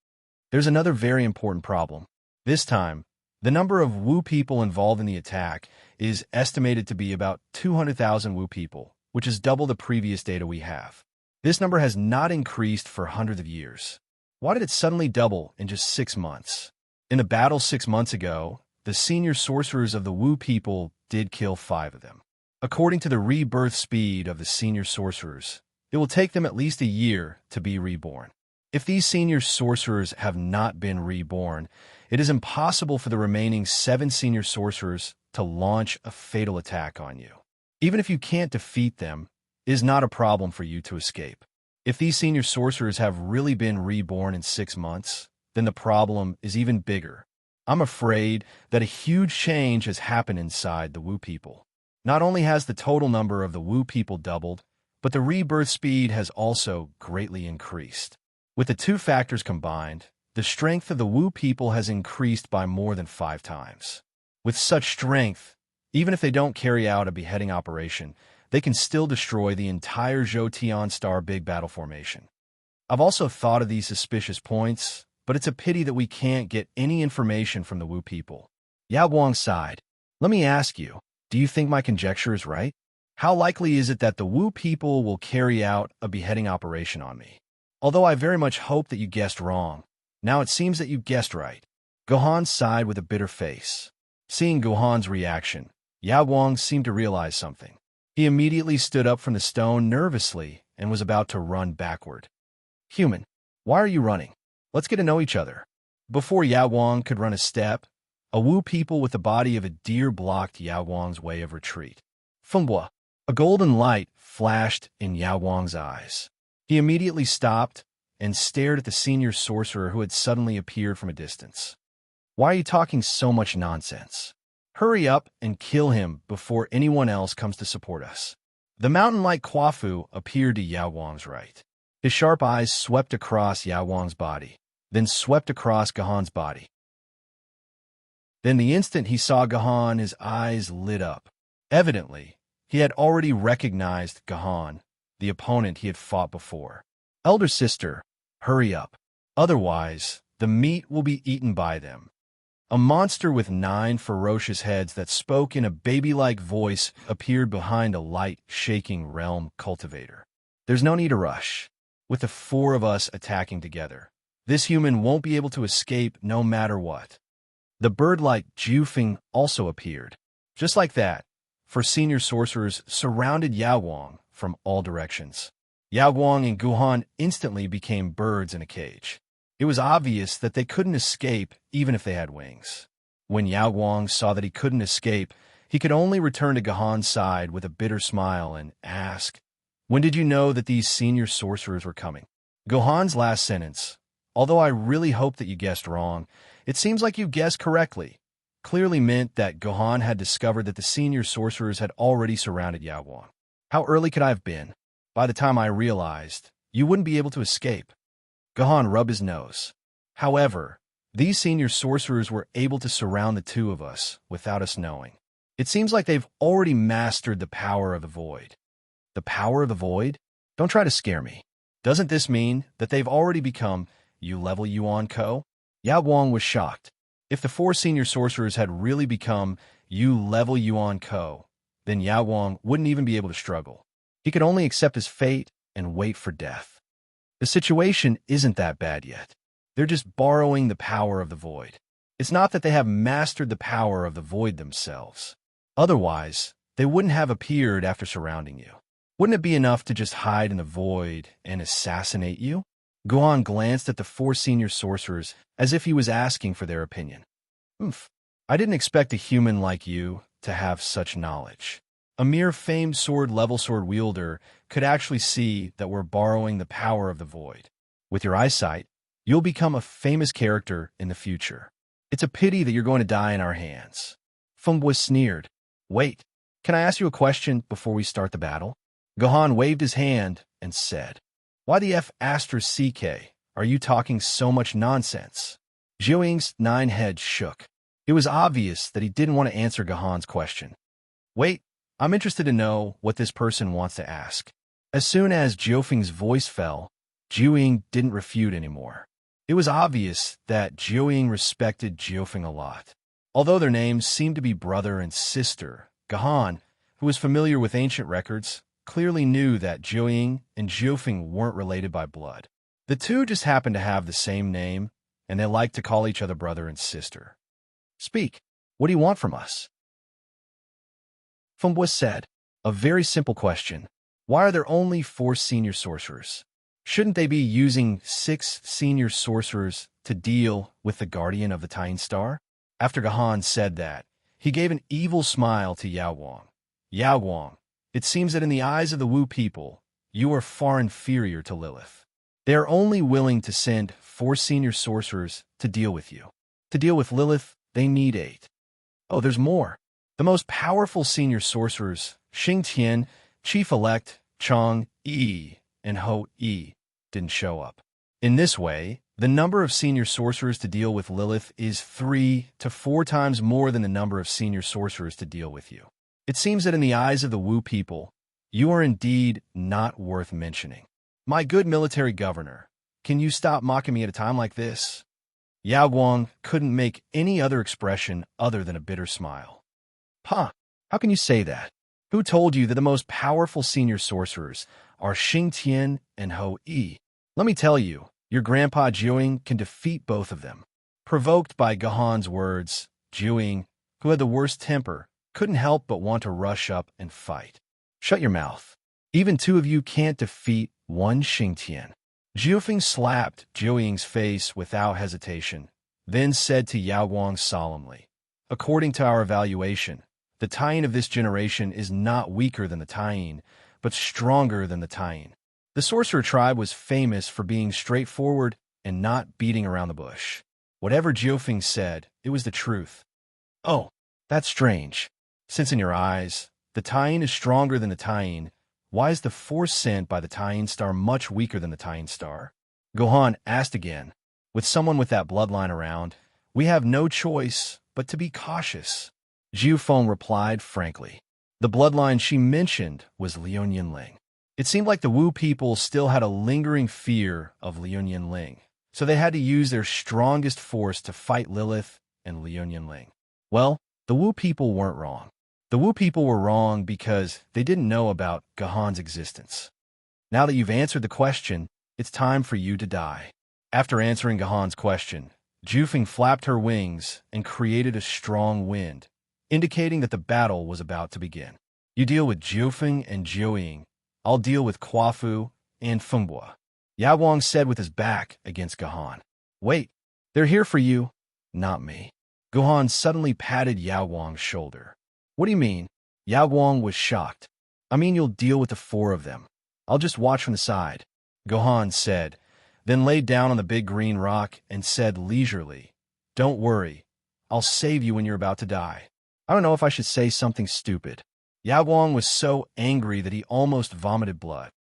There's another very important problem. This time, the number of Wu people involved in the attack is estimated to be about 200,000 Wu people, which is double the previous data we have. This number has not increased for hundreds of years. Why did it suddenly double in just 6 months? In the battle 6 months ago, the senior sorcerers of the Wu people did kill 5 of them. According to the rebirth speed of the senior sorcerers, it will take them at least a year to be reborn. If these senior sorcerers have not been reborn, it is impossible for the remaining 7 senior sorcerers to launch a fatal attack on you. Even if you can't defeat them, it is not a problem for you to escape. If these senior sorcerers have really been reborn in 6 months, then the problem is even bigger. I'm afraid that a huge change has happened inside the Wu people. Not only has the total number of the Wu people doubled, but the rebirth speed has also greatly increased. With the two factors combined, the strength of the Wu people has increased by more than 5 times. With such strength, even if they don't carry out a beheading operation, they can still destroy the entire Zhou-Tian star big battle formation. I've also thought of these suspicious points, but it's a pity that we can't get any information from the Wu people. Yao Guang sighed. Let me ask you, do you think my conjecture is right? How likely is it that the Wu people will carry out a beheading operation on me? Although I very much hope that you guessed wrong, now it seems that you guessed right. Gohan sighed with a bitter face. Seeing Gohan's reaction, Yao Guang seemed to realize something. He immediately stood up from the stone nervously and was about to run backward. Human, why are you running? Let's get to know each other. Before Yao Guang could run a step, a Wu people with the body of a deer blocked Yao Guang's way of retreat. Fungbua, a golden light flashed in Yao Guang's eyes. He immediately stopped and stared at the senior sorcerer who had suddenly appeared from a distance. Why are you talking so much nonsense? Hurry up and kill him before anyone else comes to support us. The mountain-like Kwafu appeared to Yao Guang's right. His sharp eyes swept across Yao Guang's body, then swept across Gohan's body. Then the instant he saw Gohan, his eyes lit up. Evidently, he had already recognized Gohan, the opponent he had fought before. Elder sister, hurry up. Otherwise, the meat will be eaten by them. A monster with 9 ferocious heads that spoke in a baby-like voice appeared behind a light, shaking realm cultivator. There's no need to rush. With the 4 of us attacking together, this human won't be able to escape no matter what. The bird-like Jufeng also appeared. Just like that, 4 senior sorcerers surrounded Yao Guang from all directions. Yao Guang and Gohan instantly became birds in a cage. It was obvious that they couldn't escape even if they had wings. When Yao Guang saw that he couldn't escape, he could only return to Gohan's side with a bitter smile and ask, "When did you know that these senior sorcerers were coming?" Gohan's last sentence, "Although I really hope that you guessed wrong, it seems like you guessed correctly," clearly meant that Gohan had discovered that the senior sorcerers had already surrounded Yao Guang. How early could I have been? By the time I realized, you wouldn't be able to escape. Gohan rubbed his nose. However, these senior sorcerers were able to surround the 2 of us without us knowing. It seems like they've already mastered the power of the void. The power of the void? Don't try to scare me. Doesn't this mean that they've already become U-level Yuan Ko? Yao Guang was shocked. If the 4 senior sorcerers had really become U-level Yuan Ko, then Yao Guang wouldn't even be able to struggle. He could only accept his fate and wait for death. The situation isn't that bad yet. They're just borrowing the power of the void. It's not that they have mastered the power of the void themselves. Otherwise, they wouldn't have appeared after surrounding you. Wouldn't it be enough to just hide in the void and assassinate you? Gohan glanced at the 4 senior sorcerers as if he was asking for their opinion. I didn't expect a human like you to have such knowledge. A mere famed level sword wielder could actually see that we're borrowing the power of the void. With your eyesight, you'll become a famous character in the future. It's a pity that you're going to die in our hands. Fungbua sneered. Wait, can I ask you a question before we start the battle? Gohan waved his hand and said, Why the F*** CK are you talking so much nonsense? Zhou 9 heads shook. It was obvious that he didn't want to answer Gohan's question. Wait, I'm interested to know what this person wants to ask. As soon as Jiufeng's voice fell, Zhou didn't refute anymore. It was obvious that Zhou respected Jiufeng a lot. Although their names seemed to be brother and sister, Gohan, who was familiar with ancient records, clearly knew that Zhou and Jiufeng weren't related by blood. The 2 just happened to have the same name, and they liked to call each other brother and sister. Speak. What do you want from us? Fungbua said, A very simple question. Why are there only 4 senior sorcerers? Shouldn't they be using 6 senior sorcerers to deal with the guardian of the Tying Star? After Gohan said that, he gave an evil smile to Yao Guang. Yao Guang, it seems that in the eyes of the Wu people, you are far inferior to Lilith. They are only willing to send 4 senior sorcerers to deal with you. To deal with Lilith, they need 8. Oh, there's more. The most powerful senior sorcerers, Xing Tian, Chief-Elect, Chang Yi, and Ho Yi, didn't show up. In this way, the number of senior sorcerers to deal with Lilith is 3 to 4 times more than the number of senior sorcerers to deal with you. It seems that in the eyes of the Wu people, you are indeed not worth mentioning. My good military governor, can you stop mocking me at a time like this? Yao Guang couldn't make any other expression other than a bitter smile. Huh, how can you say that? Who told you that the most powerful senior sorcerers are Xing Tian and Ho Yi? Let me tell you, your grandpa Jiuying can defeat both of them. Provoked by Gahan's words, Jiuying, who had the worst temper, couldn't help but want to rush up and fight. Shut your mouth. Even two of you can't defeat one Xing Tian. Jiufeng slapped Jiuying's face without hesitation, then said to Yao Guang solemnly, "According to our evaluation, the Taiyin of this generation is not weaker than the Taiyin, but stronger than the Taiyin." The sorcerer tribe was famous for being straightforward and not beating around the bush. Whatever Jiufeng said, it was the truth. Oh, that's strange. Since in your eyes, the Taiyin is stronger than the Taiyin, why is the force sent by the Taiyin star much weaker than the Taiyin star? Gohan asked again. With someone with that bloodline around, we have no choice but to be cautious. Jiufeng replied frankly. The bloodline she mentioned was Liun Yinling. It seemed like the Wu people still had a lingering fear of Liun Yinling, so they had to use their strongest force to fight Lilith and Liun Yinling. Well, the Wu people weren't wrong. The Wu people were wrong because they didn't know about Gahan's existence. Now that you've answered the question, it's time for you to die. After answering Gahan's question, Jiufeng flapped her wings and created a strong wind, indicating that the battle was about to begin. You deal with Jiufeng and Jiuying. I'll deal with Quafu and Fengbua. Yao Guang said with his back against Gahan. Wait, they're here for you, not me. Gohan suddenly patted Yao Guang's shoulder. What do you mean? Yao Guang was shocked. I mean you'll deal with the four of them. I'll just watch from the side, Gohan said, then laid down on the big green rock and said leisurely, Don't worry, I'll save you when you're about to die. I don't know if I should say something stupid. Yao Guang was so angry that he almost vomited blood.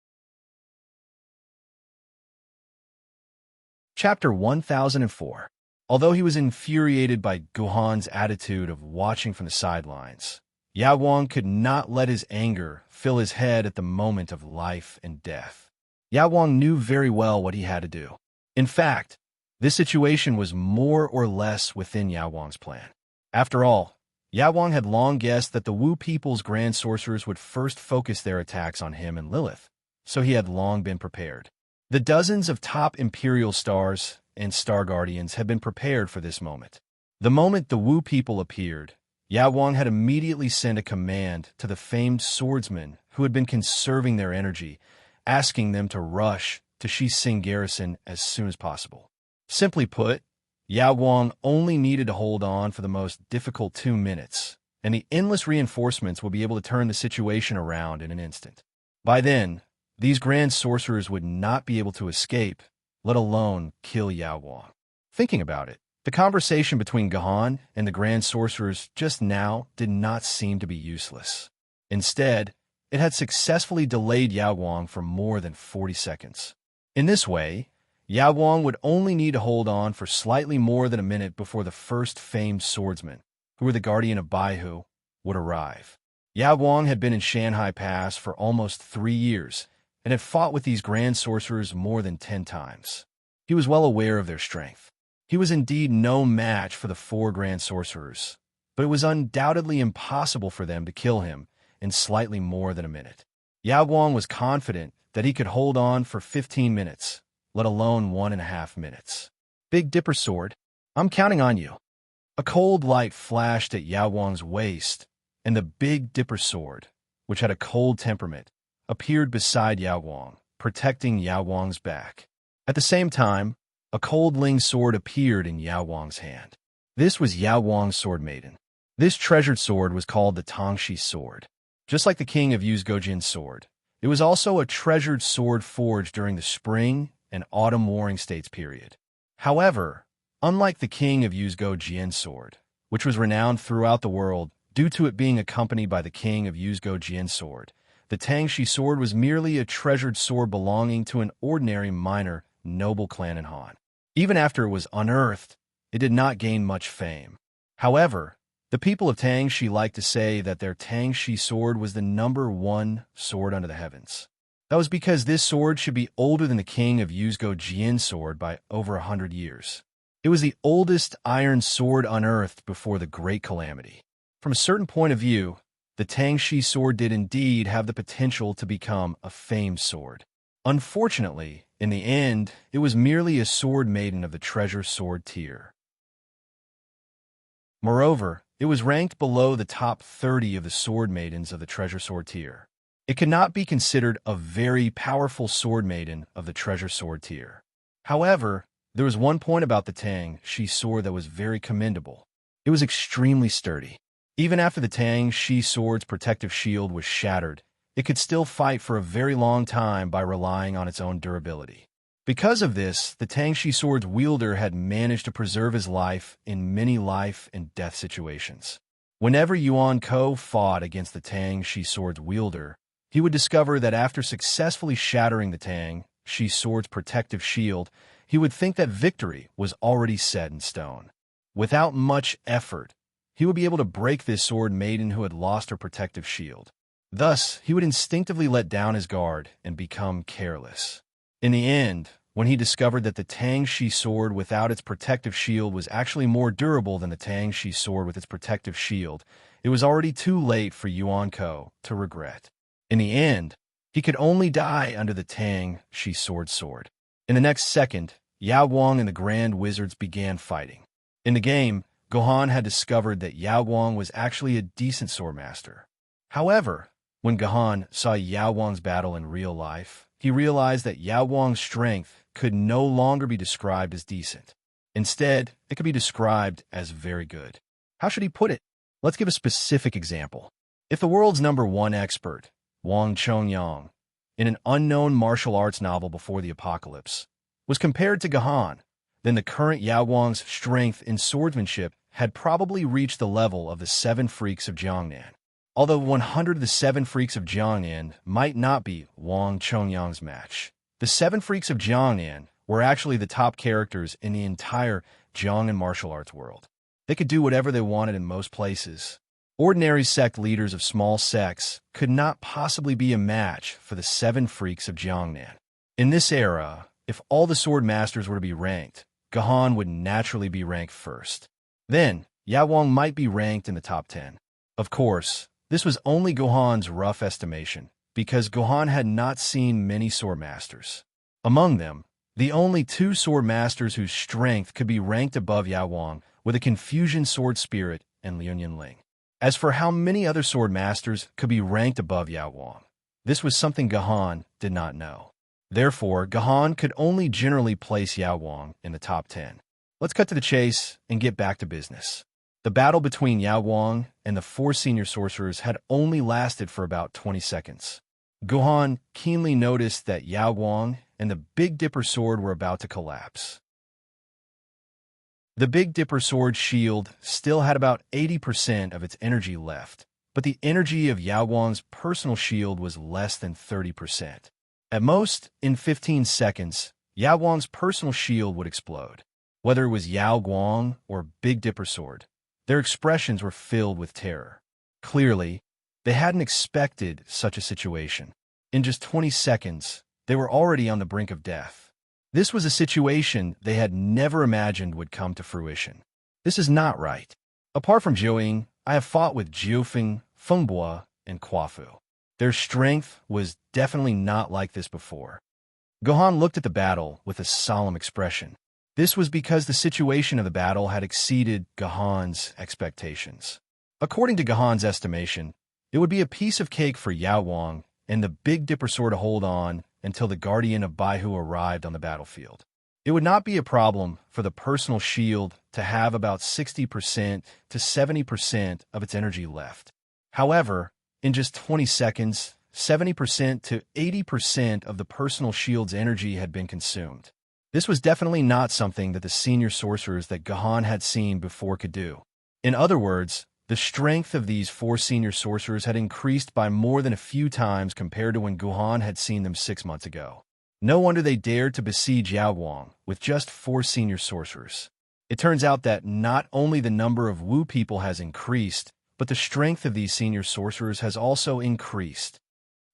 Chapter 1004. Although he was infuriated by Gohan's attitude of watching from the sidelines, Yao Guang could not let his anger fill his head at the moment of life and death. Yao Guang knew very well what he had to do. In fact, this situation was more or less within Yao Guang's plan. After all, Yao Guang had long guessed that the Wu people's grand sorcerers would first focus their attacks on him and Lilith, so he had long been prepared. The dozens of top Imperial stars and Star Guardians had been prepared for this moment. The moment the Wu people appeared, Yao Guang had immediately sent a command to the famed swordsmen who had been conserving their energy, asking them to rush to Xising Garrison as soon as possible. Simply put, Yao Guang only needed to hold on for the most difficult 2 minutes, and the endless reinforcements would be able to turn the situation around in an instant. By then, these grand sorcerers would not be able to escape, let alone kill Yao Guang. Thinking about it, the conversation between Gahan and the grand sorcerers just now did not seem to be useless. Instead, it had successfully delayed Yao Guang for more than 40 seconds. In this way, Yao Guang would only need to hold on for slightly more than a minute before the first famed swordsmen, who were the guardian of Baihu, would arrive. Yao Guang had been in Shanhai Pass for almost 3 years, and had fought with these grand sorcerers more than 10 times. He was well aware of their strength. He was indeed no match for the 4 grand sorcerers, but it was undoubtedly impossible for them to kill him in slightly more than a minute. Yao Guang was confident that he could hold on for 15 minutes, let alone 1.5 minutes. Big Dipper Sword, I'm counting on you. A cold light flashed at Yao Guang's waist, and the Big Dipper Sword, which had a cold temperament, appeared beside Yao Guang, protecting Yao Guang's back. At the same time, a cold Ling sword appeared in Yao Guang's hand. This was Yao Guang's sword Maiden. This treasured sword was called the Tangxi sword. Just like the king of Yuzgojin's sword, it was also a treasured sword forged during the spring and autumn warring states period. However, unlike the king of Yuzgojin's sword, which was renowned throughout the world due to it being accompanied by the king of Yuzgojin's sword, the Tangxi sword was merely a treasured sword belonging to an ordinary minor noble clan in Han. Even after it was unearthed, it did not gain much fame. However, the people of Tangxi like to say that their Tangxi sword was the #1 sword under the heavens. That was because this sword should be older than the king of Yuzgojin's sword by over 100 years. It was the oldest iron sword unearthed before the Great Calamity. From a certain point of view, the Tangshi sword did indeed have the potential to become a famed sword. Unfortunately, in the end, it was merely a sword maiden of the treasure sword tier. Moreover, it was ranked below the top 30 of the sword maidens of the treasure sword tier. It could not be considered a very powerful sword maiden of the treasure sword tier. However, there was one point about the Tangshi sword that was very commendable. It was extremely sturdy. Even after the Tangshi sword's protective shield was shattered, it could still fight for a very long time by relying on its own durability. Because of this, the Tangshi sword's wielder had managed to preserve his life in many life and death situations. Whenever Yuan Ko fought against the Tangshi sword's wielder, he would discover that after successfully shattering the Tangshi sword's protective shield, he would think that victory was already set in stone. Without much effort, he would be able to break this sword maiden who had lost her protective shield. Thus, he would instinctively let down his guard and become careless. In the end, when he discovered that the Tangshi sword without its protective shield was actually more durable than the Tangshi sword with its protective shield, it was already too late for Yuan Ko to regret. In the end, he could only die under the Tangshi sword. In the next second, Yao Guang and the Grand Wizards began fighting. In the game, Gohan had discovered that Yao Guang was actually a decent swordmaster. However, when Gohan saw Yao Guang's battle in real life, he realized that Yao Guang's strength could no longer be described as decent. Instead, it could be described as very good. How should he put it? Let's give a specific example. If the world's #1 expert, Wang Chongyang, in an unknown martial arts novel before the apocalypse, was compared to Gohan, then the current Yao Guang's strength in swordsmanship had probably reached the level of the 7 freaks of Jiangnan. Although 100 of the 7 freaks of Jiangnan might not be Wang Chongyang's match, the 7 freaks of Jiangnan were actually the top characters in the entire Jiangnan martial arts world. They could do whatever they wanted in most places. Ordinary sect leaders of small sects could not possibly be a match for the 7 freaks of Jiangnan. In this era, if all the sword masters were to be ranked, Gohan would naturally be ranked first. Then, Yao Guang might be ranked in the top 10. Of course, this was only Gohan's rough estimation, because Gohan had not seen many sword masters. Among them, the only 2 sword masters whose strength could be ranked above Yao Guang were the Confusion Sword Spirit and Liu Yunling. As for how many other sword masters could be ranked above Yao Guang, this was something Gohan did not know. Therefore, Gohan could only generally place Yao Guang in the top 10. Let's cut to the chase and get back to business. The battle between Yao Guang and the 4 senior sorcerers had only lasted for about 20 seconds. Gohan keenly noticed that Yao Guang and the Big Dipper sword were about to collapse. The Big Dipper sword shield still had about 80% of its energy left, but the energy of Yao Guang's personal shield was less than 30%. At most, in 15 seconds, Yao Guang's personal shield would explode. Whether it was Yao Guang or Big Dipper sword, their expressions were filled with terror. Clearly, they hadn't expected such a situation. In just 20 seconds, they were already on the brink of death. This was a situation they had never imagined would come to fruition. This is not right. Apart from Jiuying, I have fought with Jiufeng, Fengbo, and Quafu. Their strength was definitely not like this before. Gohan looked at the battle with a solemn expression. This was because the situation of the battle had exceeded Gohan's expectations. According to Gohan's estimation, it would be a piece of cake for Yao Guang and the Big Dipper sword to hold on until the Guardian of Baihu arrived on the battlefield. It would not be a problem for the personal shield to have about 60% to 70% of its energy left. However, in just 20 seconds, 70% to 80% of the personal shield's energy had been consumed. This was definitely not something that the senior sorcerers that Gohan had seen before could do. In other words, the strength of these 4 senior sorcerers had increased by more than a few times compared to when Gohan had seen them 6 months ago. No wonder they dared to besiege Yao Guang with just 4 senior sorcerers. It turns out that not only the number of Wu people has increased, but the strength of these senior sorcerers has also increased.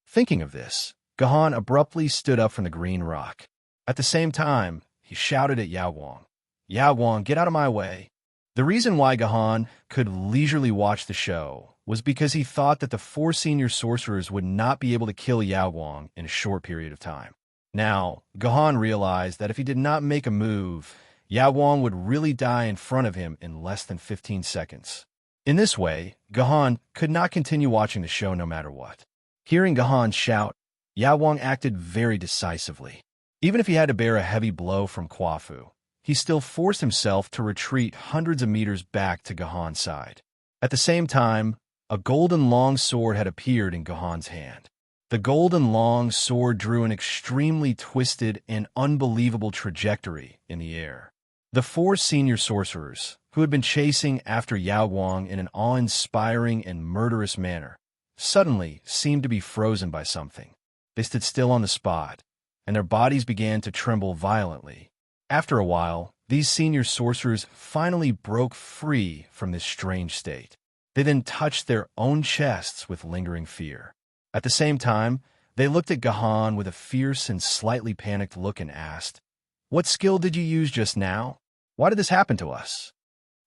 Thinking of this, Gohan abruptly stood up from the green rock. At the same time, he shouted at Yao Guang, "Yao Wang, get out of my way." The reason why Gahan could leisurely watch the show was because he thought that the four senior sorcerers would not be able to kill Yao Wang in a short period of time. Now, Gahan realized that if he did not make a move, Yao Wang would really die in front of him in less than 15 seconds. In this way, Gahan could not continue watching the show no matter what. Hearing Gahan shout, Yao Wang acted very decisively. Even if he had to bear a heavy blow from Kwafu, he still forced himself to retreat hundreds of meters back to Gahan's side. At the same time, a golden long sword had appeared in Gahan's hand. The golden long sword drew an extremely twisted and unbelievable trajectory in the air. The four senior sorcerers, who had been chasing after Yao Wang in an awe-inspiring and murderous manner, suddenly seemed to be frozen by something. They stood still on the spot, and their bodies began to tremble violently. After a while, these senior sorcerers finally broke free from this strange state. They then touched their own chests with lingering fear. At the same time, they looked at Gahan with a fierce and slightly panicked look and asked, "What skill did you use just now? Why did this happen to us?"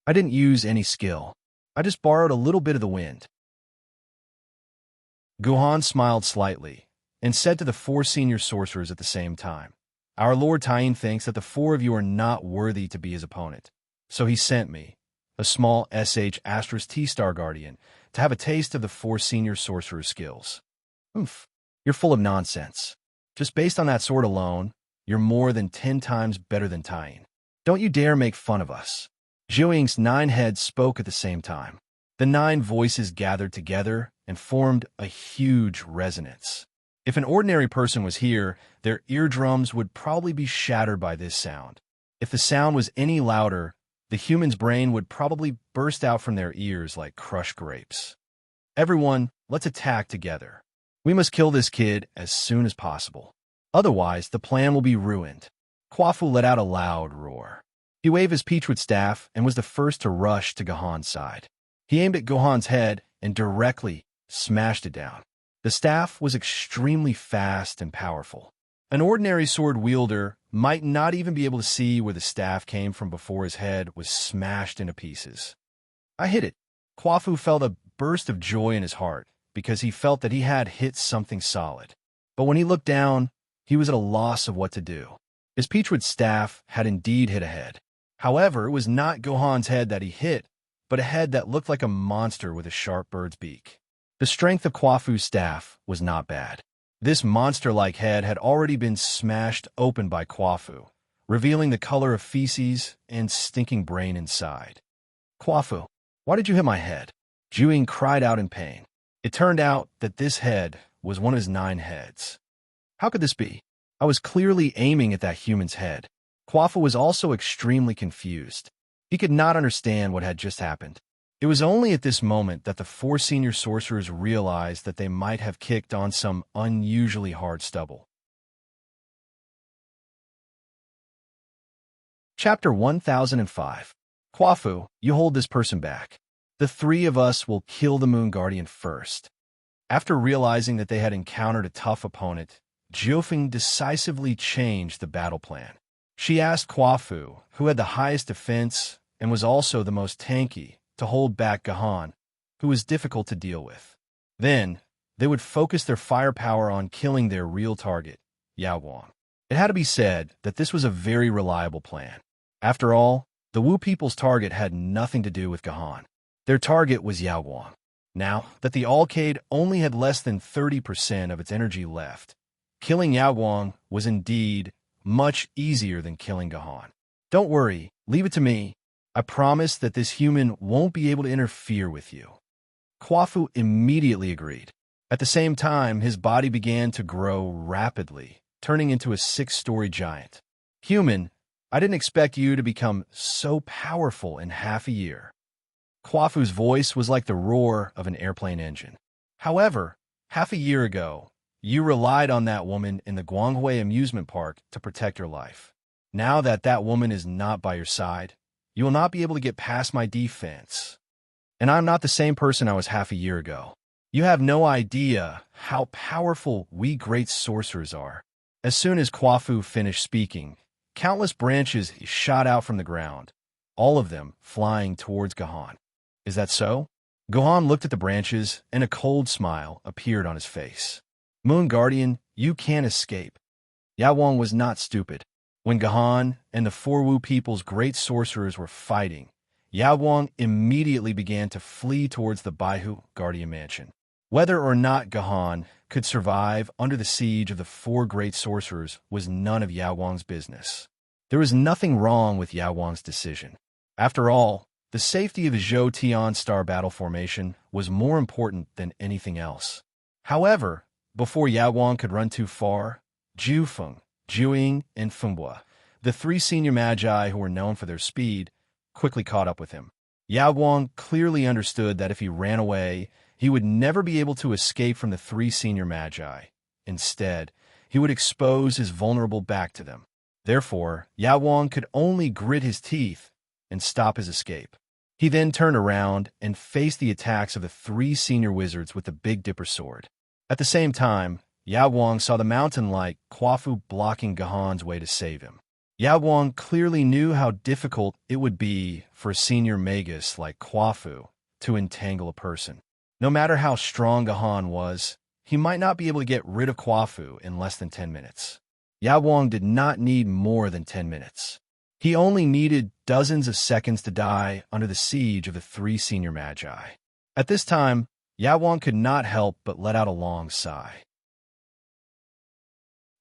"I didn't use any skill. I just borrowed a little bit of the wind." Gahan smiled slightly and said to the four senior sorcerers at the same time, "Our Lord Tain thinks that the four of you are not worthy to be his opponent. So he sent me, a small T-Star Guardian, to have a taste of the four senior sorcerer's skills." "Oof, you're full of nonsense. Just based on that sword alone, you're more than 10 times better than Tain. Don't you dare make fun of us." Zhuang's 9 heads spoke at the same time. The 9 voices gathered together and formed a huge resonance. If an ordinary person was here, their eardrums would probably be shattered by this sound. If the sound was any louder, the human's brain would probably burst out from their ears like crushed grapes. "Everyone, let's attack together. We must kill this kid as soon as possible. Otherwise, the plan will be ruined." Kwafu let out a loud roar. He waved his peachwood staff and was the first to rush to Gahan's side. He aimed at Gahan's head and directly smashed it down. The staff was extremely fast and powerful. An ordinary sword wielder might not even be able to see where the staff came from before his head was smashed into pieces. "I hit it." Kwafu felt a burst of joy in his heart because he felt that he had hit something solid. But when he looked down, he was at a loss of what to do. His peachwood staff had indeed hit a head. However, it was not Gahan's head that he hit, but a head that looked like a monster with a sharp bird's beak. The strength of Kwafu's staff was not bad. This monster-like head had already been smashed open by Kwafu, revealing the color of feces and stinking brain inside. "Kwafu, why did you hit my head?" Zhuang cried out in pain. It turned out that this head was one of his 9 heads. "How could this be? I was clearly aiming at that human's head." Kwafu was also extremely confused. He could not understand what had just happened. It was only at this moment that the 4 senior sorcerers realized that they might have kicked on some unusually hard stubble. Chapter 1005. Kwafu, you hold this person back. The 3 of us will kill the Moon Guardian first. After realizing that they had encountered a tough opponent, Jiufeng decisively changed the battle plan. She asked Kwafu, who had the highest defense and was also the most tanky, to hold back Gahan, who was difficult to deal with. Then, they would focus their firepower on killing their real target, Yao Wang. It had to be said that this was a very reliable plan. After all, the Wu people's target had nothing to do with Gahan. Their target was Yao Wang. Now that the Alcade only had less than 30% of its energy left, killing Yao Wang was indeed much easier than killing Gahan. "Don't worry, leave it to me. I promise that this human won't be able to interfere with you." Kwafu immediately agreed. At the same time, his body began to grow rapidly, turning into a 6-story giant. "Human, I didn't expect you to become so powerful in half a year." Kwafu's voice was like the roar of an airplane engine. "However, half a year ago, you relied on that woman in the Guanghui amusement park to protect your life. Now that that woman is not by your side, you will not be able to get past my defense. And I'm not the same person I was half a year ago. You have no idea how powerful we great sorcerers are." As soon as Kwafu finished speaking, Countless branches shot out from the ground, all of them flying towards Gahan. Is that so? Gahan looked at the branches, and a cold smile appeared on his face. Moon Guardian, you can't escape. Yawang was not stupid. When Gahan and the Four Wu people's great sorcerers were fighting, Yawang immediately began to flee towards the Baihu Guardian Mansion. Whether or not Gahan could survive under the siege of the four great sorcerers was none of Yawang's business. There was nothing wrong with Yawang's decision. After all, the safety of the Zhou Tian Star Battle Formation was more important than anything else. However, before Yawang could run too far, Zhu Feng, Zhu Ying, and Feng Bua, the three senior magi who were known for their speed, quickly caught up with him. Yawang clearly understood that if he ran away, he would never be able to escape from the three senior magi. Instead, he would expose his vulnerable back to them. Therefore, Yawang could only grit his teeth and stop his escape. He then turned around and faced the attacks of the three senior wizards with the Big Dipper sword. At the same time, Yawang saw the mountain-like Quafu blocking Gahan's way to save him. Yawang clearly knew how difficult it would be for a senior magus like Quafu to entangle a person. No matter how strong Gahan was, he might not be able to get rid of Quafu in less than 10 minutes. Yawang did not need more than 10 minutes. He only needed dozens of seconds to die under the siege of the three senior magi. At this time, Yawang could not help but let out a long sigh.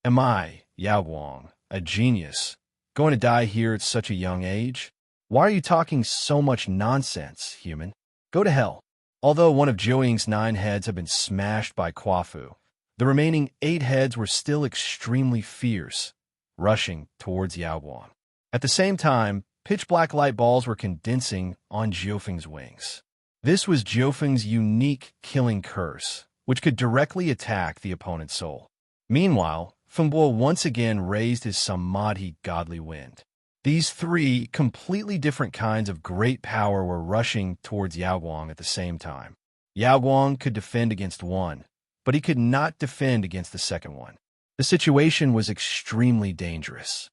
Am I, Yawang, a genius, going to die here at such a young age? Why are you talking so much nonsense, human? Go to hell. Although one of Zhou Ying's 9 heads had been smashed by Quafu, the remaining 8 heads were still extremely fierce, rushing towards Yawang. At the same time, pitch-black light balls were condensing on Jiufeng's wings. This was Jiufeng's unique killing curse, which could directly attack the opponent's soul. Meanwhile, Feng Bo once again raised his Samadhi godly wind. These three completely different kinds of great power were rushing towards Yawang at the same time. Yawang could defend against one, but he could not defend against the second one. The situation was extremely dangerous.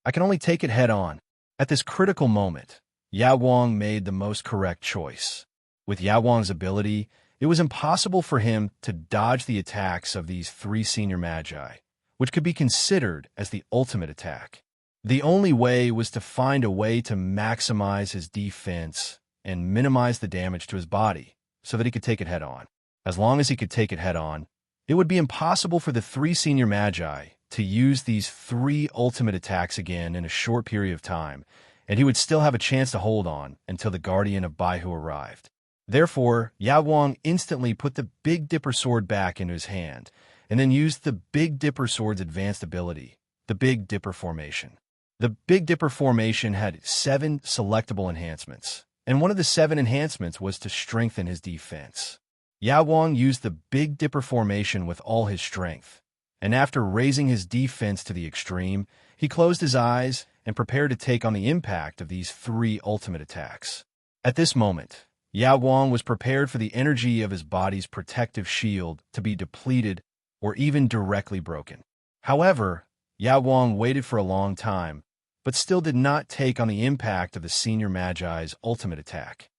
I can only take it head on. At this critical moment, Yawang made the most correct choice. With Yawang's ability, it was impossible for him to dodge the attacks of these three senior magi, which could be considered as the ultimate attack. The only way was to find a way to maximize his defense and minimize the damage to his body so that he could take it head on. As long as he could take it head on, it would be impossible for the three senior magi to use these three ultimate attacks again in a short period of time, and he would still have a chance to hold on until the Guardian of Baihu arrived. Therefore, Yawang instantly put the Big Dipper sword back into his hand, and then used the Big Dipper sword's advanced ability, the Big Dipper Formation. The Big Dipper Formation had 7 selectable enhancements, and one of the 7 enhancements was to strengthen his defense. Yawang used the Big Dipper Formation with all his strength, and after raising his defense to the extreme, he closed his eyes and prepared to take on the impact of these 3 ultimate attacks. At this moment, Yawang was prepared for the energy of his body's protective shield to be depleted or even directly broken. However, Yawang waited for a long time, but still did not take on the impact of the Senior Magi's ultimate attack.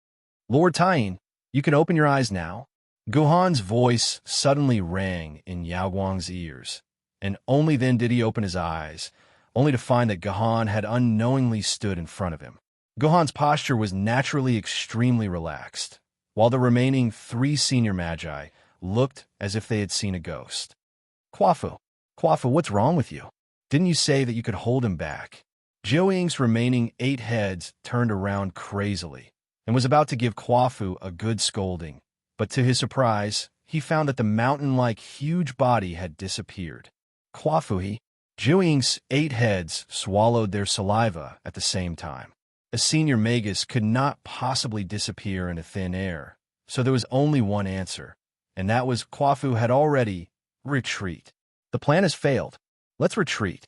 Lord Tying, you can open your eyes now. Guhan's voice suddenly rang in Yawang's ears, and only then did he open his eyes, only to find that Gahan had unknowingly stood in front of him. Guhan's posture was naturally extremely relaxed, while the remaining 3 Senior Magi looked as if they had seen a ghost. Quafu, what's wrong with you? Didn't you say that you could hold him back? Zhou Ying's remaining 8 heads turned around crazily and was about to give Quafu a good scolding, but to his surprise, he found that the mountain-like huge body had disappeared. Quafu, Zhou Ying's 8 heads swallowed their saliva at the same time. A senior magus could not possibly disappear into thin air, so there was only one answer, and that was Quafu had already retreat. The plan has failed. Let's retreat.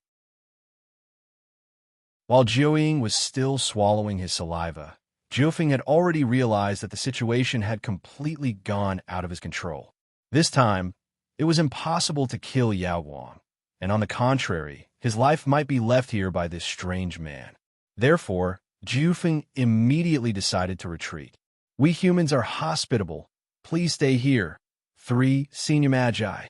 While Zhou Ying was still swallowing his saliva, Jiufeng had already realized that the situation had completely gone out of his control. This time, it was impossible to kill Yawang, and on the contrary, his life might be left here by this strange man. Therefore, Jiufeng immediately decided to retreat. We humans are hospitable. Please stay here. 3. Senior Magi.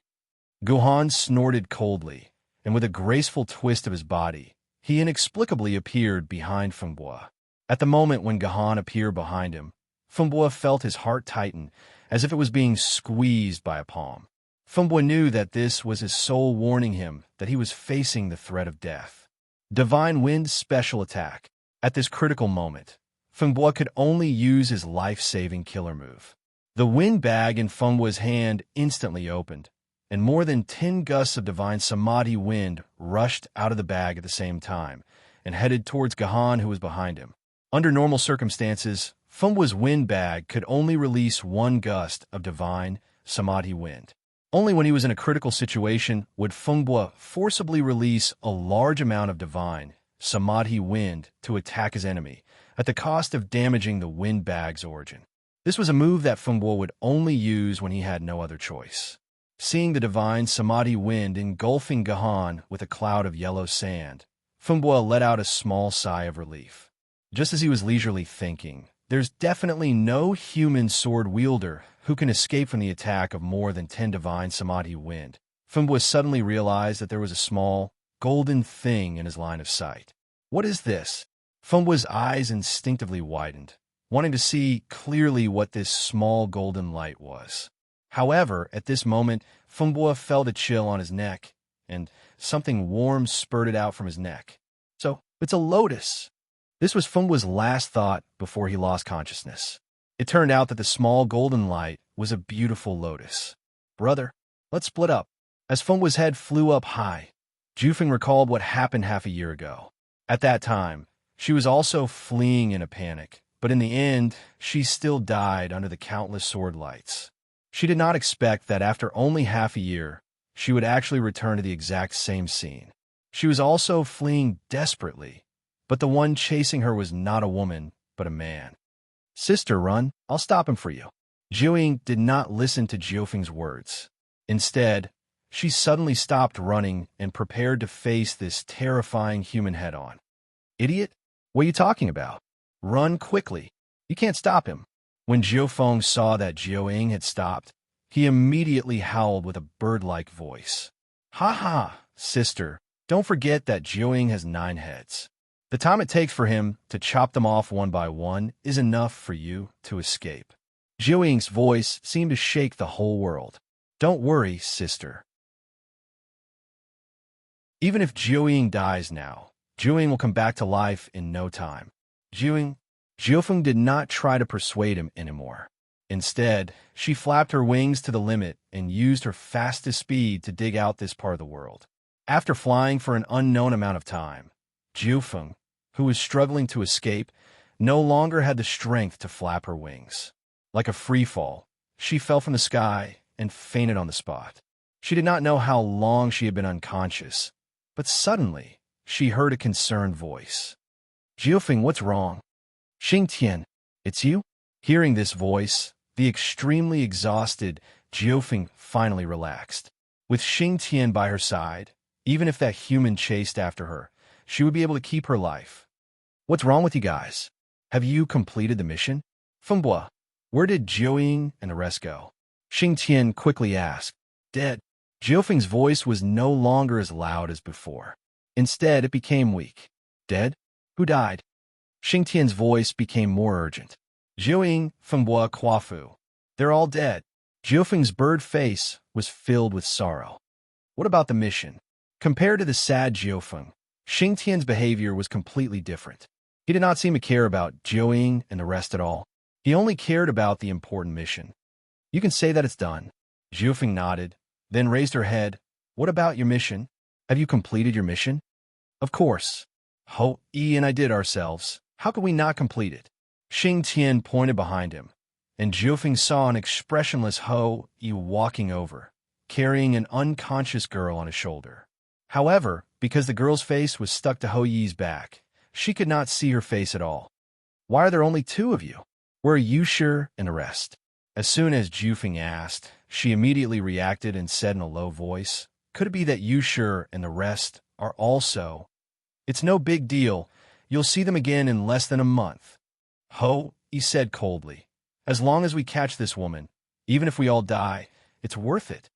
Gohan snorted coldly, and with a graceful twist of his body, he inexplicably appeared behind Fengbo. At the moment when Gohan appeared behind him, Fengbo felt his heart tighten, as if it was being squeezed by a palm. Fengbo knew that this was his soul warning him that he was facing the threat of death. Divine Wind Special Attack. At this critical moment, Fengbo could only use his life-saving killer move. The wind bag in Fengbo's hand instantly opened, and more than 10 gusts of divine samadhi wind rushed out of the bag at the same time and headed towards Gohan, who was behind him. Under normal circumstances, Fengbo's wind bag could only release 1 gust of divine samadhi wind. Only when he was in a critical situation would Fengbo forcibly release a large amount of divine samadhi wind to attack his enemy, at the cost of damaging the wind bag's origin. This was a move that Fengbo would only use when he had no other choice. Seeing the divine samadhi wind engulfing Gohan with a cloud of yellow sand, Fengbo let out a small sigh of relief. Just as he was leisurely thinking, there's definitely no human sword wielder who can escape from the attack of more than 10 divine samadhi wind, Fengbo suddenly realized that there was a small, golden thing in his line of sight. What is this? Fengbo's eyes instinctively widened, wanting to see clearly what this small golden light was. However, at this moment, Fengbo felt a chill on his neck, and something warm spurted out from his neck. So, it's a lotus. This was Fengbo's last thought before he lost consciousness. It turned out that the small golden light was a beautiful lotus. Brother, let's split up. As Fengbo's head flew up high, Jiufeng recalled what happened half a year ago. At that time, she was also fleeing in a panic, but in the end, she still died under the countless sword lights. She did not expect that after only half a year, she would actually return to the exact same scene. She was also fleeing desperately, but the one chasing her was not a woman, but a man. Sister, run. I'll stop him for you. Jiuying did not listen to Jiufeng's words. Instead, she suddenly stopped running and prepared to face this terrifying human head-on. Idiot? What are you talking about? Run quickly. You can't stop him. When Jiufeng saw that Jiuying had stopped, he immediately howled with a bird-like voice. Ha ha, sister, don't forget that Jiuying has 9 heads. The time it takes for him to chop them off one by one is enough for you to escape. Jiuying's voice seemed to shake the whole world. Don't worry, sister. Even if Jiuying dies now, Jiuying will come back to life in no time. Jiufeng did not try to persuade him anymore. Instead, she flapped her wings to the limit and used her fastest speed to dig out this part of the world. After flying for an unknown amount of time, Jiufeng, who was struggling to escape, no longer had the strength to flap her wings. Like a free fall, she fell from the sky and fainted on the spot. She did not know how long she had been unconscious, but suddenly, she heard a concerned voice. Jiufeng, what's wrong? Xingtian, it's you? Hearing this voice, the extremely exhausted Jiufeng finally relaxed. With Xingtian by her side, even if that human chased after her, she would be able to keep her life. What's wrong with you guys? Have you completed the mission? Fengbo, where did Jiuying and the rest go? Xingtian quickly asked. Dead. Jiufeng's voice was no longer as loud as before. Instead, it became weak. Dead? Who died? Xingtian's voice became more urgent. Jiuying, Fengbo, Quafu. They're all dead. Jiufeng's bird face was filled with sorrow. What about the mission? Compared to the sad Jiufeng, Xingtian's behavior was completely different. He did not seem to care about Jiuying and the rest at all. He only cared about the important mission. You can say that it's done. Jiufeng nodded, then raised her head. What about your mission? Have you completed your mission? Of course. Ho-E and I did ourselves. How could we not complete it? Xingtian pointed behind him, and Jiufeng saw an expressionless Ho-E walking over, carrying an unconscious girl on his shoulder. However, because the girl's face was stuck to Ho-Yi's back, she could not see her face at all. Why are there only 2 of you? Where are Yushi and the rest? As soon as Jiufeng asked, she immediately reacted and said in a low voice, Could it be that Yushur and the rest are also? It's no big deal. You'll see them again in less than a month. Ho, he said coldly. As long as we catch this woman, even if we all die, it's worth it.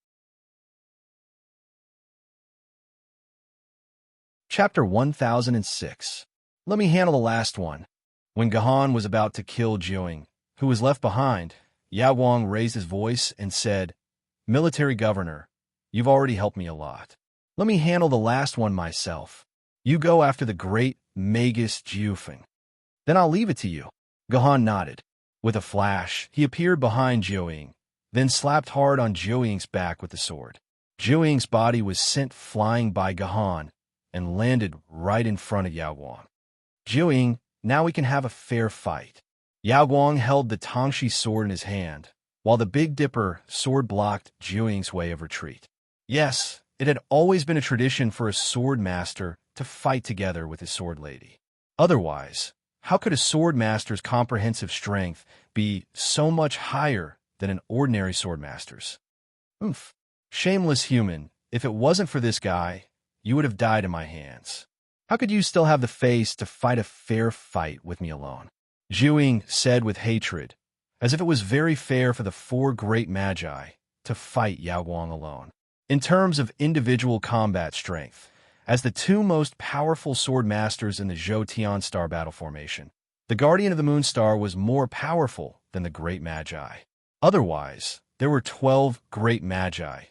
Chapter 1006. Let me handle the last one. When Gahan was about to kill Jiuing, who was left behind, Yao Guang raised his voice and said, Military Governor, you've already helped me a lot. Let me handle the last one myself. You go after the great Magus Jiufeng. Then I'll leave it to you. Gahan nodded. With a flash, he appeared behind Jiuing, then slapped hard on Jiuing's back with the sword. Jiuing's body was sent flying by Gahan and landed right in front of Yao Guang. Jiuing, now we can have a fair fight. Yao Guang held the Tongshi sword in his hand, while the Big Dipper sword blocked Jiuing's way of retreat. Yes, it had always been a tradition for a sword master to fight together with his sword lady. Otherwise, how could a sword master's comprehensive strength be so much higher than an ordinary sword master's? Oomph. Shameless human, if it wasn't for this guy, you would have died in my hands. How could you still have the face to fight a fair fight with me alone? Jiuing said with hatred, as if it was very fair for the four great magi to fight Yao Guang alone. In terms of individual combat strength, as the two most powerful sword masters in the Zhou Tian Star battle formation, the Guardian of the Moon Star was more powerful than the great magi. Otherwise, there were 12 great magi,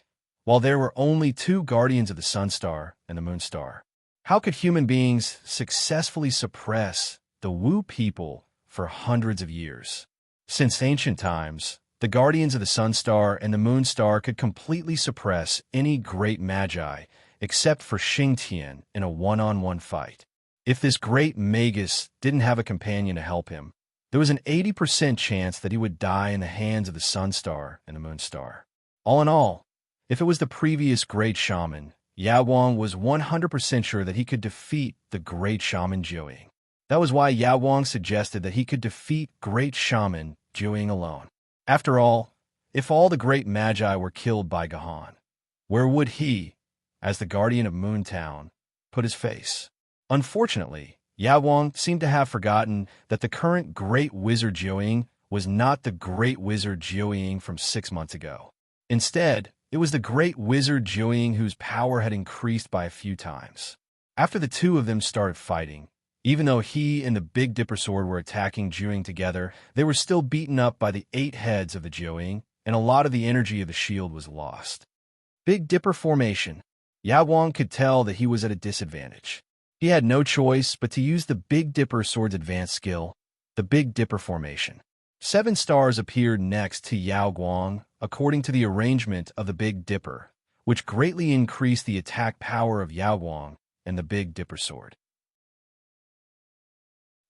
while there were only 2 Guardians of the Sun Star and the Moon Star. How could human beings successfully suppress the Wu people for hundreds of years? Since ancient times, the Guardians of the Sun Star and the Moon Star could completely suppress any great magi except for Xingtian in a one-on-one fight. If this great Magus didn't have a companion to help him, there was an 80% chance that he would die in the hands of the Sun Star and the Moon Star. All in all, if it was the previous great shaman, Yao Guang was 100% sure that he could defeat the great shaman Jiuing. That was why Yao Guang suggested that he could defeat great shaman Jiuing alone. After all, if all the great magi were killed by Gahan, where would he, as the guardian of Moontown, put his face? Unfortunately, Yao Guang seemed to have forgotten that the current great wizard Jiuing was not the great wizard Jiuing from 6 months ago. Instead, it was the great wizard Jiuing whose power had increased by a few times. After the two of them started fighting, even though he and the Big Dipper sword were attacking Jiuing together, they were still beaten up by the 8 heads of the Jiuing, and a lot of the energy of the shield was lost. Big Dipper formation. Yao Guang could tell that he was at a disadvantage. He had no choice but to use the Big Dipper sword's advanced skill, the Big Dipper formation. 7 stars appeared next to Yao Guang, according to the arrangement of the Big Dipper, which greatly increased the attack power of Yao Guang and the Big Dipper sword.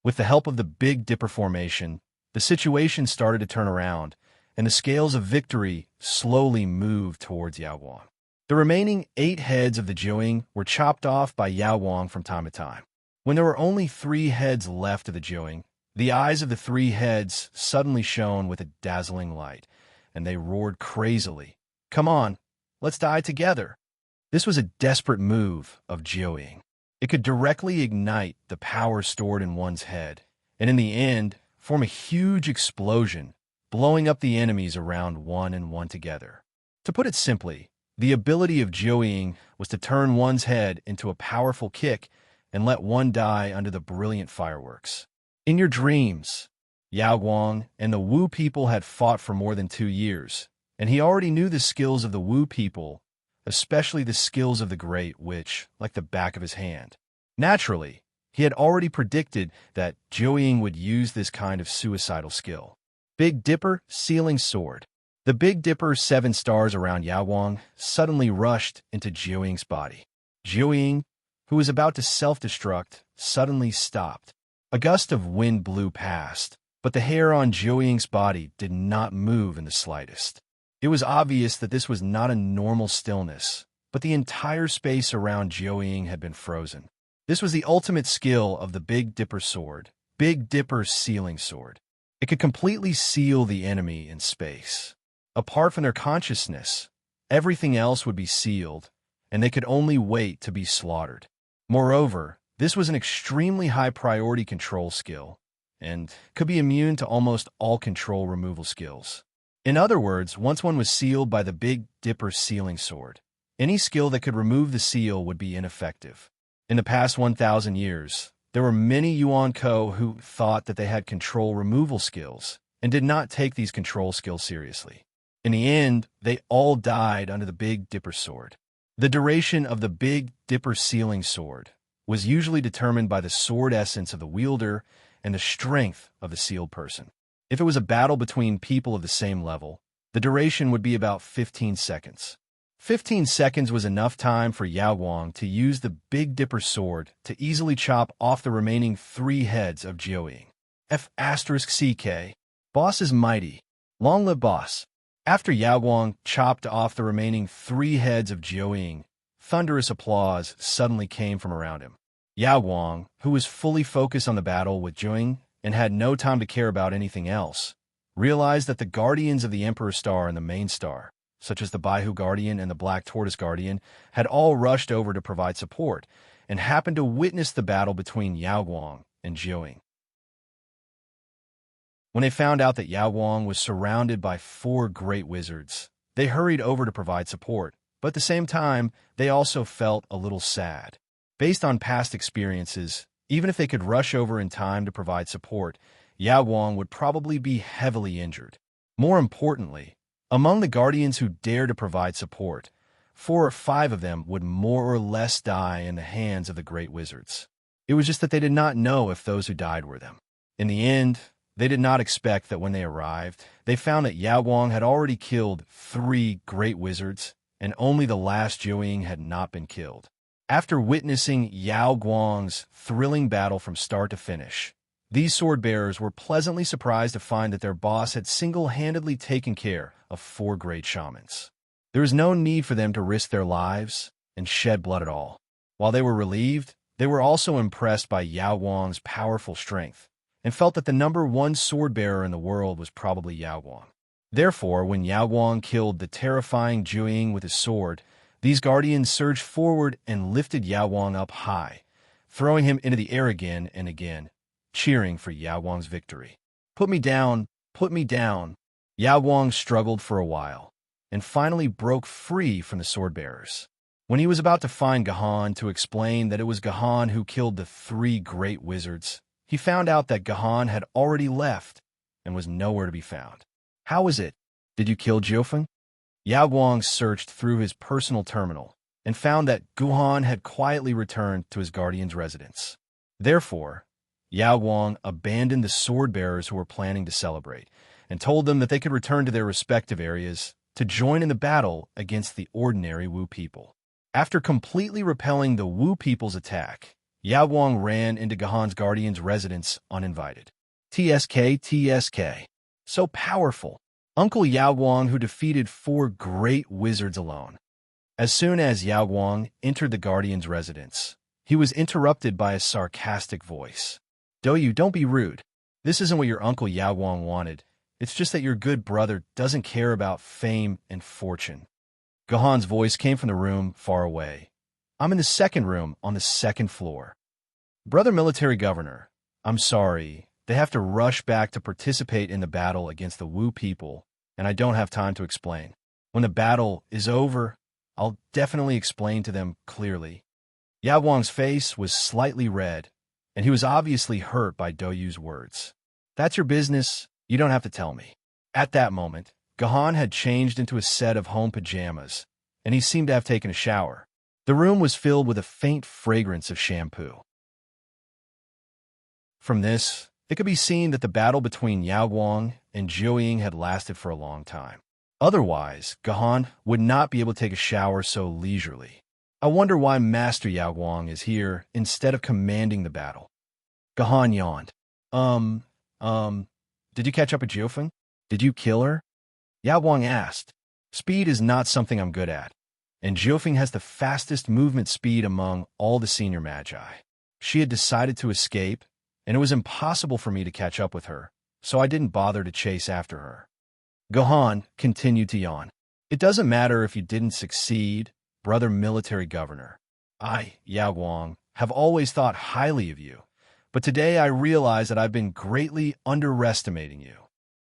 With the help of the Big Dipper formation, the situation started to turn around, and the scales of victory slowly moved towards Yao Guang. The remaining 8 heads of the Jiuing were chopped off by Yao Guang from time to time. When there were only 3 heads left of the Jiuing, the eyes of the 3 heads suddenly shone with a dazzling light, and they roared crazily, "Come on, let's die together." This was a desperate move of Jiuing. It could directly ignite the power stored in one's head, and in the end, form a huge explosion, blowing up the enemies around one and one together. To put it simply, the ability of Jiuing was to turn one's head into a powerful kick and let one die under the brilliant fireworks. In your dreams, Yao Guang and the Wu people had fought for more than 2 years, and he already knew the skills of the Wu people, especially the skills of the Great Witch, like the back of his hand. Naturally, he had already predicted that Jiuing would use this kind of suicidal skill. Big Dipper Sealing Sword. The Big Dipper 7 stars around Yao Guang suddenly rushed into Jiuing's body. Jiuing, who was about to self-destruct, suddenly stopped. A gust of wind blew past, but the hair on Jiuing's body did not move in the slightest. It was obvious that this was not a normal stillness, but the entire space around Jiuing had been frozen. This was the ultimate skill of the Big Dipper sword, Big Dipper Sealing Sword. It could completely seal the enemy in space. Apart from their consciousness, everything else would be sealed, and they could only wait to be slaughtered. Moreover, this was an extremely high-priority control skill, and could be immune to almost all control removal skills. In other words, once one was sealed by the Big Dipper's sealing sword, any skill that could remove the seal would be ineffective. In the past 1,000 years, there were many Yuan-ko who thought that they had control removal skills and did not take these control skills seriously. In the end, they all died under the Big Dipper sword. The duration of the Big Dipper sealing sword was usually determined by the sword essence of the wielder and the strength of the sealed person. If it was a battle between people of the same level, the duration would be about 15 seconds. 15 seconds was enough time for Yao Guang to use the Big Dipper sword to easily chop off the remaining 3 heads of Jiuying. F***CK. Boss is mighty. Long live boss. After Yao Guang chopped off the remaining 3 heads of Jiuying, thunderous applause suddenly came from around him. Yao Guang, who was fully focused on the battle with Jiuying and had no time to care about anything else, realized that the guardians of the Emperor Star and the Main Star, such as the Baihu Guardian and the Black Tortoise Guardian, had all rushed over to provide support and happened to witness the battle between Yao Guang and Jiuying. When they found out that Yao Guang was surrounded by 4 great wizards, they hurried over to provide support, but at the same time, they also felt a little sad. Based on past experiences, even if they could rush over in time to provide support, Yao Guang would probably be heavily injured. More importantly, among the guardians who dared to provide support, 4 or 5 of them would more or less die in the hands of the great wizards. It was just that they did not know if those who died were them. In the end, they did not expect that when they arrived, they found that Yao Guang had already killed 3 great wizards, and only the last Jiuying had not been killed. After witnessing Yao Guang's thrilling battle from start to finish, these sword-bearers were pleasantly surprised to find that their boss had single-handedly taken care of 4 great shamans. There was no need for them to risk their lives and shed blood at all. While they were relieved, they were also impressed by Yao Guang's powerful strength and felt that the number 1 sword-bearer in the world was probably Yao Guang. Therefore, when Yao Guang killed the terrifying Jiuying with his sword, these guardians surged forward and lifted Yao Guang up high, throwing him into the air again and again, cheering for Yao Guang's victory. "Put me down! Put me down!" Yao Guang struggled for a while, and finally broke free from the sword-bearers. When he was about to find Gahan to explain that it was Gahan who killed the 3 great wizards, he found out that Gahan had already left and was nowhere to be found. "How is it? Did you kill Jiufeng?" Yao Guang searched through his personal terminal and found that Guhan had quietly returned to his guardian's residence. Therefore, Yao Guang abandoned the sword-bearers who were planning to celebrate and told them that they could return to their respective areas to join in the battle against the ordinary Wu people. After completely repelling the Wu people's attack, Yao Guang ran into Gahan's guardian's residence uninvited. TSK. So powerful. Uncle Yao Guang, who defeated 4 great wizards alone. As soon as Yao Guang entered the guardian's residence, he was interrupted by a sarcastic voice. "Douyu, don't be rude. This isn't what your Uncle Yao Guang wanted. It's just that your good brother doesn't care about fame and fortune." Gahan's voice came from the room far away. "I'm in the 2nd room on the 2nd floor. Brother Military Governor, I'm sorry. They have to rush back to participate in the battle against the Wu people, and I don't have time to explain. When the battle is over, I'll definitely explain to them clearly." Yao Guang's face was slightly red, and he was obviously hurt by Douyu's words. "That's your business. You don't have to tell me." At that moment, Gahan had changed into a set of home pajamas, and he seemed to have taken a shower. The room was filled with a faint fragrance of shampoo. From this, it could be seen that the battle between Yao Guang and Jiuying had lasted for a long time. Otherwise, Gahan would not be able to take a shower so leisurely. I wonder why Master Yao Guang is here instead of commanding the battle. Gahan yawned. Did you catch up with Jiufeng? Did you kill her?" Yao Guang asked. "Speed is not something I'm good at, and Jiufeng has the fastest movement speed among all the senior magi. She had decided to escape, and it was impossible for me to catch up with her, so I didn't bother to chase after her." Gahan continued to yawn. "It doesn't matter if you didn't succeed, brother military governor. I, Yao Guang, have always thought highly of you, but today I realize that I've been greatly underestimating you."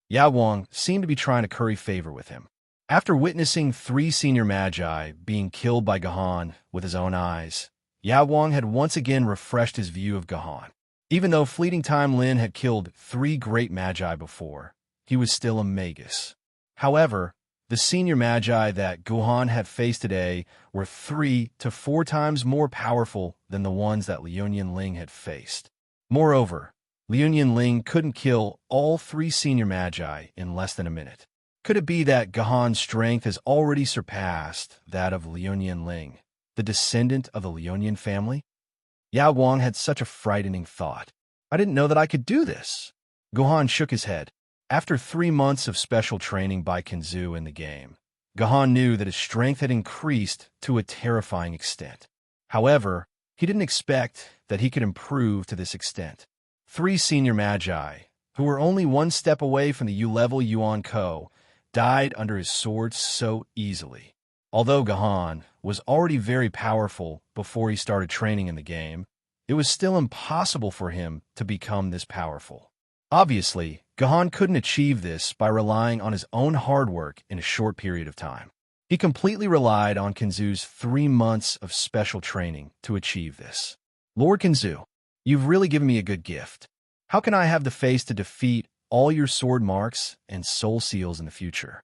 Yao Guang seemed to be trying to curry favor with him. After witnessing 3 senior magi being killed by Gahan with his own eyes, Yao Guang had once again refreshed his view of Gahan. Even though Fleeting Time Lin had killed 3 great magi before, he was still a magus. However, the senior magi that Gahan had faced today were 3 to 4 times more powerful than the ones that Liu Ling had faced. Moreover, Liu Ling couldn't kill all 3 senior magi in less than a minute. Could it be that Gahan's strength has already surpassed that of Liu Ling, the descendant of the Liu family? Yao Guang had such a frightening thought. I didn't know that I could do this. Gahan shook his head. After 3 months of special training by Kenzu in the game, Gahan knew that his strength had increased to a terrifying extent. However, he didn't expect that he could improve to this extent. 3 senior magi, who were only 1 step away from the U-level Yuan Ko, died under his sword so easily. Although Gahan was already very powerful before he started training in the game, it was still impossible for him to become this powerful. Obviously, Gahan couldn't achieve this by relying on his own hard work in a short period of time. He completely relied on Kenzu's 3 months of special training to achieve this. Lord Kenzu, you've really given me a good gift. How can I have the face to defeat all your sword marks and soul seals in the future?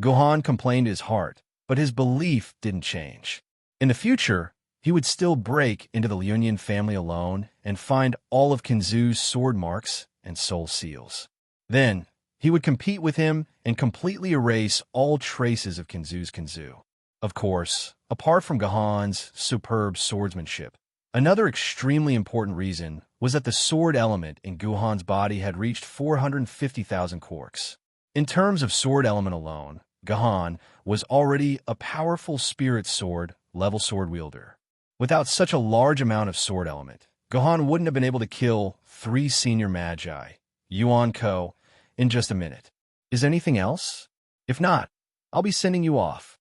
Gahan complained his heart, but his belief didn't change. In the future, he would still break into the Liu family alone and find all of Kenzu's sword marks and soul seals. Then, he would compete with him and completely erase all traces of Kenzu's Kenzu. Of course, apart from Gahan's superb swordsmanship, another extremely important reason was that the sword element in Gahan's body had reached 450,000 quarks. In terms of sword element alone, Gahan was already a powerful spirit sword level sword wielder. Without such a large amount of sword element, Gahan wouldn't have been able to kill 3 senior magi, Yuan Ko, in just a minute. Is anything else? If not, I'll be sending you off.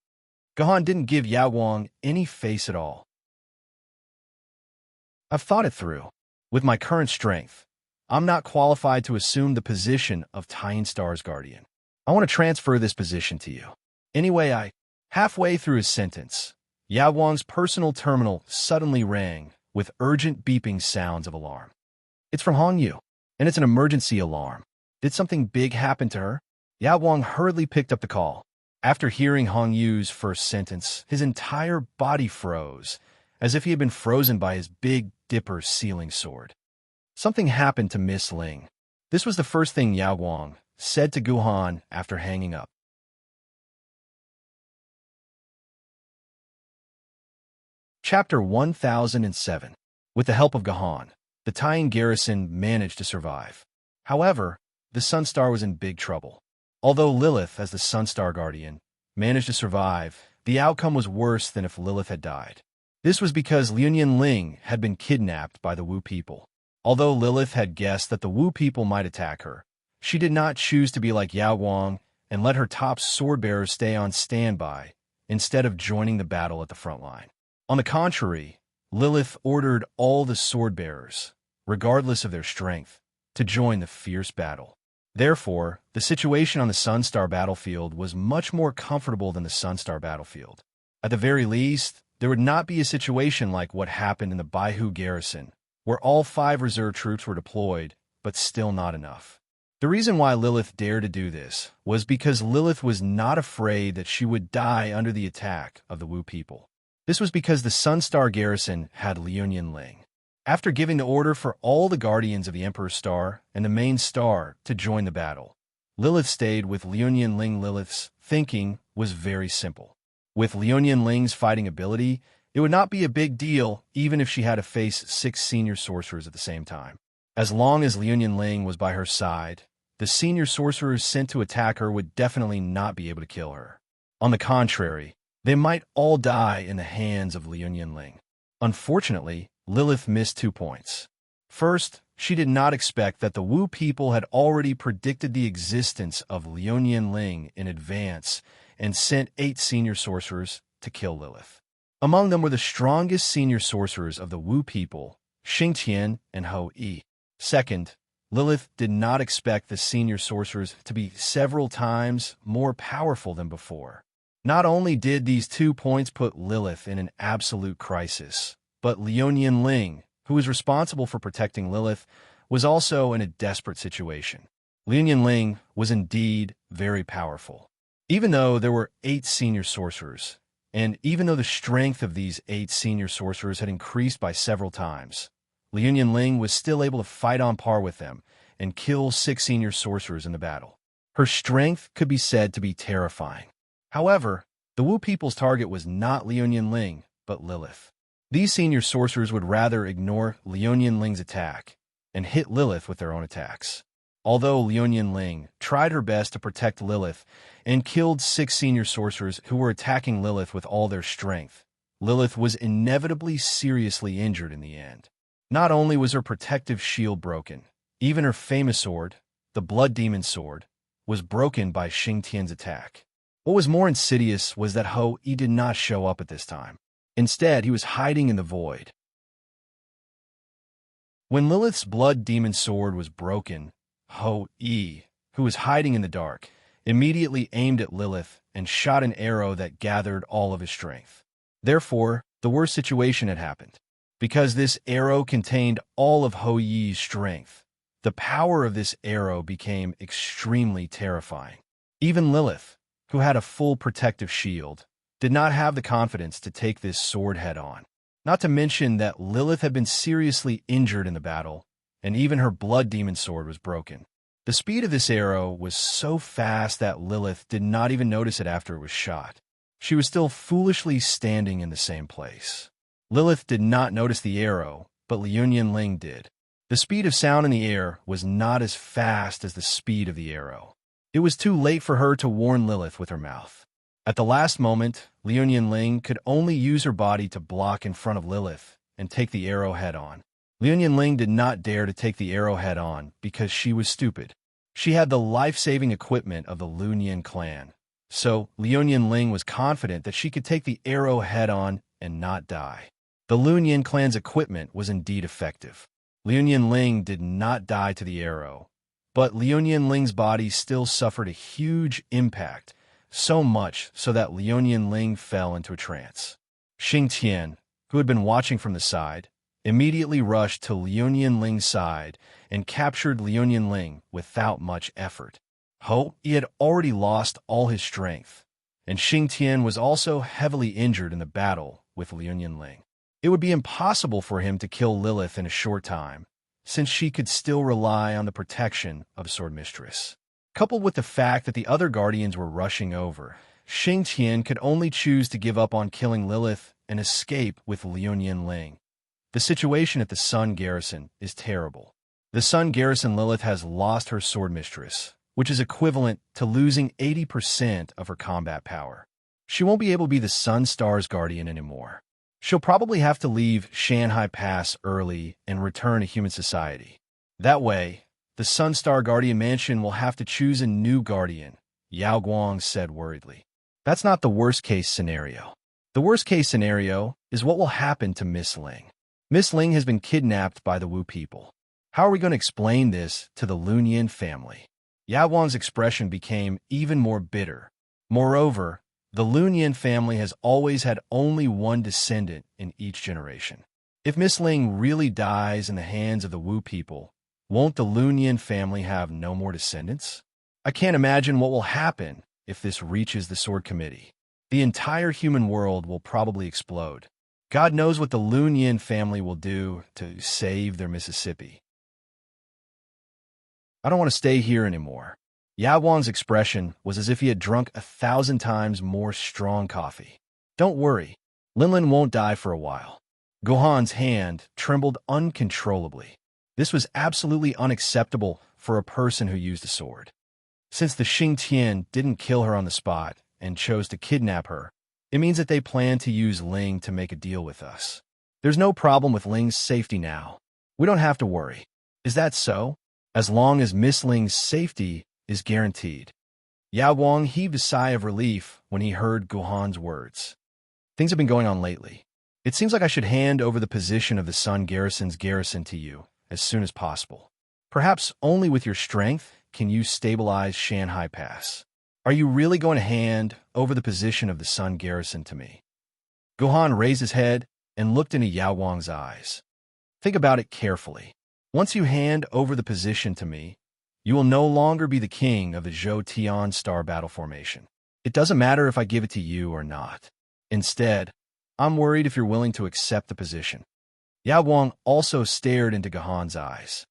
Gahan didn't give Yao Guang any face at all. I've thought it through. With my current strength, I'm not qualified to assume the position of Tying Star's guardian. I want to transfer this position to you. Anyway, halfway through his sentence, Yao Guang's personal terminal suddenly rang with urgent beeping sounds of alarm. It's from Hong Yu, and it's an emergency alarm. Did something big happen to her? Yao Guang hurriedly picked up the call. After hearing Hong Yu's first sentence, his entire body froze, as if he had been frozen by his Big Dipper sealing sword. Something happened to Miss Ling. This was the first thing Yao Guang said to Gahan after hanging up. Chapter 1007. With the help of Gahan, the Tying garrison managed to survive. However, the Sunstar was in big trouble. Although Lilith, as the Sunstar guardian, managed to survive, the outcome was worse than if Lilith had died. This was because Liu Ling had been kidnapped by the Wu people. Although Lilith had guessed that the Wu people might attack her, she did not choose to be like Yao Guang and let her top sword-bearers stay on standby instead of joining the battle at the front line. On the contrary, Lilith ordered all the sword-bearers, regardless of their strength, to join the fierce battle. Therefore, the situation on the Sunstar battlefield was much more comfortable than the Sunstar battlefield. At the very least, there would not be a situation like what happened in the Baihu garrison, where all 5 reserve troops were deployed, but still not enough. The reason why Lilith dared to do this was because Lilith was not afraid that she would die under the attack of the Wu people. This was because the Sunstar garrison had Liu Ling. After giving the order for all the guardians of the Emperor's Star and the main star to join the battle, Lilith stayed with Liu Ling. Lilith's thinking was very simple. With Liu Ling's fighting ability, it would not be a big deal even if she had to face 6 senior sorcerers at the same time. As long as Liu Ling was by her side, the senior sorcerers sent to attack her would definitely not be able to kill her. On the contrary, they might all die in the hands of Liu Ling. Unfortunately, Lilith missed 2 points. First, she did not expect that the Wu people had already predicted the existence of Liu Ling in advance and sent 8 senior sorcerers to kill Lilith. Among them were the strongest senior sorcerers of the Wu people, Xingtian and Hou Yi. Second, Lilith did not expect the senior sorcerers to be several times more powerful than before. Not only did these 2 points put Lilith in an absolute crisis, but Liuyan Ling, who was responsible for protecting Lilith, was also in a desperate situation. Liuyan Ling was indeed very powerful. Even though there were 8 senior sorcerers, and even though the strength of these 8 senior sorcerers had increased by several times, Liuyan Ling was still able to fight on par with them and kill 6 senior sorcerers in the battle. Her strength could be said to be terrifying. However, the Wu people's target was not Liuyan Ling, but Lilith. These senior sorcerers would rather ignore Liuyan Ling's attack and hit Lilith with their own attacks. Although Liuyan Ling tried her best to protect Lilith and killed 6 senior sorcerers who were attacking Lilith with all their strength, Lilith was inevitably seriously injured in the end. Not only was her protective shield broken, even her famous sword, the Blood Demon Sword, was broken by Xingtian's attack. What was more insidious was that Hou Yi did not show up at this time. Instead, he was hiding in the void. When Lilith's Blood Demon Sword was broken, Hou Yi, who was hiding in the dark, immediately aimed at Lilith and shot an arrow that gathered all of his strength. Therefore, the worst situation had happened. Because this arrow contained all of Hou Yi's strength, the power of this arrow became extremely terrifying. Even Lilith, who had a full protective shield, did not have the confidence to take this sword head-on. Not to mention that Lilith had been seriously injured in the battle, and even her Blood Demon Sword was broken. The speed of this arrow was so fast that Lilith did not even notice it after it was shot. She was still foolishly standing in the same place. Lilith did not notice the arrow, but Liuyan Ling did. The speed of sound in the air was not as fast as the speed of the arrow. It was too late for her to warn Lilith with her mouth. At the last moment, Liuyan Ling could only use her body to block in front of Lilith and take the arrow head-on. Liuyan Ling did not dare to take the arrow head-on because she was stupid. She had the life-saving equipment of the Lunyan clan, so Liuyan Ling was confident that she could take the arrow head-on and not die. The Lunyan clan's equipment was indeed effective. Liuyan Ling did not die to the arrow, but Liuyan Ling's body still suffered a huge impact, so much so that Liuyan Ling fell into a trance. Xingtian, who had been watching from the side, immediately rushed to Liuyan Ling's side and captured Liuyan Ling without much effort. Hou Yi had already lost all his strength, and Xingtian was also heavily injured in the battle with Liuyan Ling. It would be impossible for him to kill Lilith in a short time, since she could still rely on the protection of Sword Mistress. Coupled with the fact that the other guardians were rushing over, Xingtian could only choose to give up on killing Lilith and escape with Liuyan Ling. The situation at the Sun Garrison is terrible. The Sun Garrison Lilith has lost her Sword Mistress, which is equivalent to losing 80% of her combat power. She won't be able to be the Sun Star's guardian anymore. She'll probably have to leave Shanghai Pass early and return to human society. That way, the Sun Star Guardian Mansion will have to choose a new guardian, Yao Guang said worriedly. That's not the worst-case scenario. The worst-case scenario is what will happen to Miss Ling. Miss Ling has been kidnapped by the Wu people. How are we going to explain this to the Lunyan family? Yao Guang's expression became even more bitter. Moreover, the Lunyan family has always had only one descendant in each generation. If Miss Ling really dies in the hands of the Wu people, won't the Lunyan family have no more descendants? I can't imagine what will happen if this reaches the Sword Committee. The entire human world will probably explode. God knows what the Lunyan family will do to save their Mississippi. I don't want to stay here anymore. Yao Guang's expression was as if he had drunk 1,000 times more strong coffee. Don't worry, Linlin won't die for a while. Gohan's hand trembled uncontrollably. This was absolutely unacceptable for a person who used a sword. Since the Xingtian didn't kill her on the spot and chose to kidnap her, it means that they plan to use Ling to make a deal with us. There's no problem with Ling's safety now. We don't have to worry. Is that so? As long as Miss Ling's safety is guaranteed. Yao Guang heaved a sigh of relief when he heard Gohan's words. Things have been going on lately. It seems like I should hand over the position of the Sun Garrison's garrison to you as soon as possible. Perhaps only with your strength can you stabilize Shanghai Pass. Are you really going to hand over the position of the Sun Garrison to me? Gohan raised his head and looked into Yao Wang's eyes. Think about it carefully. Once you hand over the position to me, you will no longer be the king of the Zhou Tian Star Battle Formation. It doesn't matter if I give it to you or not. Instead, I'm worried if you're willing to accept the position. Yao Wang also stared into Gohan's eyes.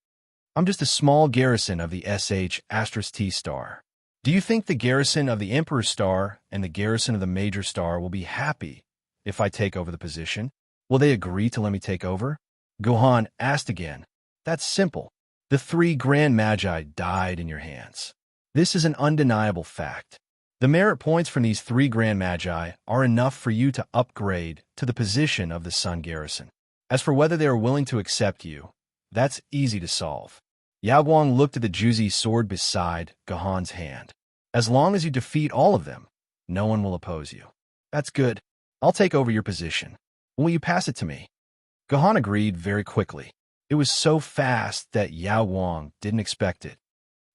I'm just a small garrison of the sh*T star. Do you think the garrison of the Emperor's Star and the garrison of the Major Star will be happy if I take over the position? Will they agree to let me take over? Gohan asked again. That's simple. The 3 Grand Magi died in your hands. This is an undeniable fact. The merit points from these 3 Grand Magi are enough for you to upgrade to the position of the Sun Garrison. As for whether they are willing to accept you, that's easy to solve. Yao Guang looked at the Juzi sword beside Gohan's hand. As long as you defeat all of them, no one will oppose you. That's good. I'll take over your position. Will you pass it to me? Gohan agreed very quickly. It was so fast that Yao Guang didn't expect it.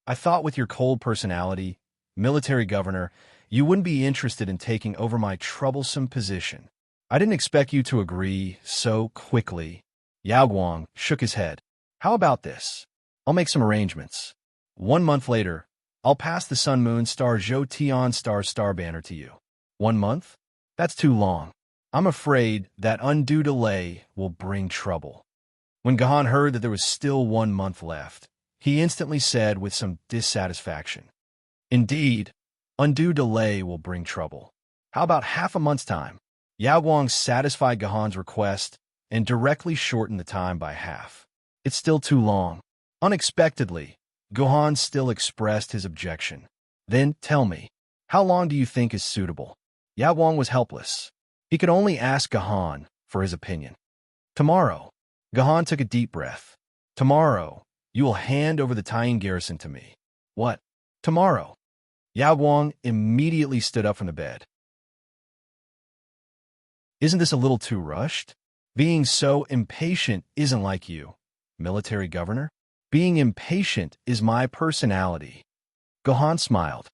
I thought with your cold personality, military governor, you wouldn't be interested in taking over my troublesome position. I didn't expect you to agree so quickly. Yao Guang shook his head. How about this? I'll make some arrangements. 1 month later, I'll pass the Sun Moon Star Zhou Tian Star Banner to you. 1 month? That's too long. I'm afraid that undue delay will bring trouble. When Gohan heard that there was still 1 month left, he instantly said with some dissatisfaction, Indeed, undue delay will bring trouble. How about half a month's time? Yao Guang satisfied Gohan's request and directly shortened the time by half. It's still too long. Unexpectedly, Gohan still expressed his objection. Then tell me, how long do you think is suitable? Yao Guang was helpless. He could only ask Gohan for his opinion. Tomorrow. Gohan took a deep breath. Tomorrow, you will hand over the Taiyin garrison to me. What? Tomorrow. Yao Guang immediately stood up from the bed. Isn't this a little too rushed? Being so impatient isn't like you, military governor. Being impatient is my personality. Gohan smiled.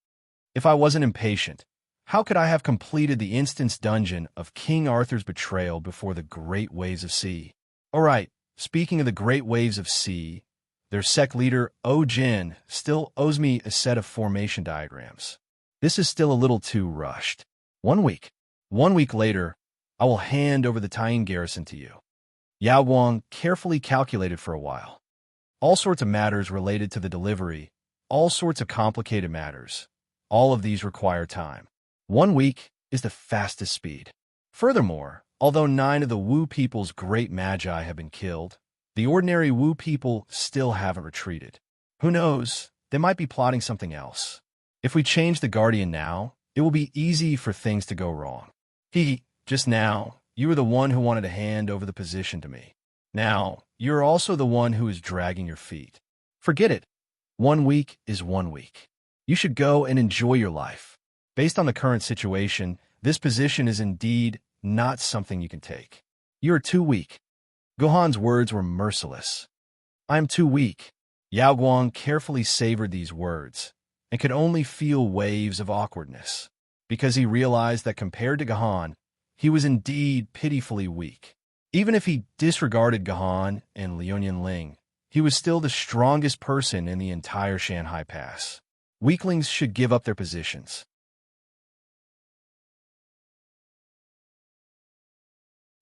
If I wasn't impatient, how could I have completed the instance dungeon of King Arthur's betrayal before the great waves of sea? All right, speaking of the great waves of sea, their sect leader, O-Jin, still owes me a set of formation diagrams. This is still a little too rushed. 1 week. 1 week later, I will hand over the Taiyin garrison to you. Yao Guang carefully calculated for a while. All sorts of matters related to the delivery, all sorts of complicated matters. All of these require time. 1 week is the fastest speed. Furthermore, although 9 of the Wu people's great magi have been killed, the ordinary Wu people still haven't retreated. Who knows, they might be plotting something else. If we change the Guardian now, it will be easy for things to go wrong. Just now, you were the one who wanted to hand over the position to me. Now, you're also the one who is dragging your feet. Forget it. 1 week is 1 week. You should go and enjoy your life. Based on the current situation, this position is indeed not something you can take. You are too weak. Gohan's words were merciless. I am too weak. Yao Guang carefully savored these words and could only feel waves of awkwardness, because he realized that compared to Gohan, he was indeed pitifully weak. Even if he disregarded Gohan and Liuyan Ling, he was still the strongest person in the entire Shanghai Pass. Weaklings should give up their positions.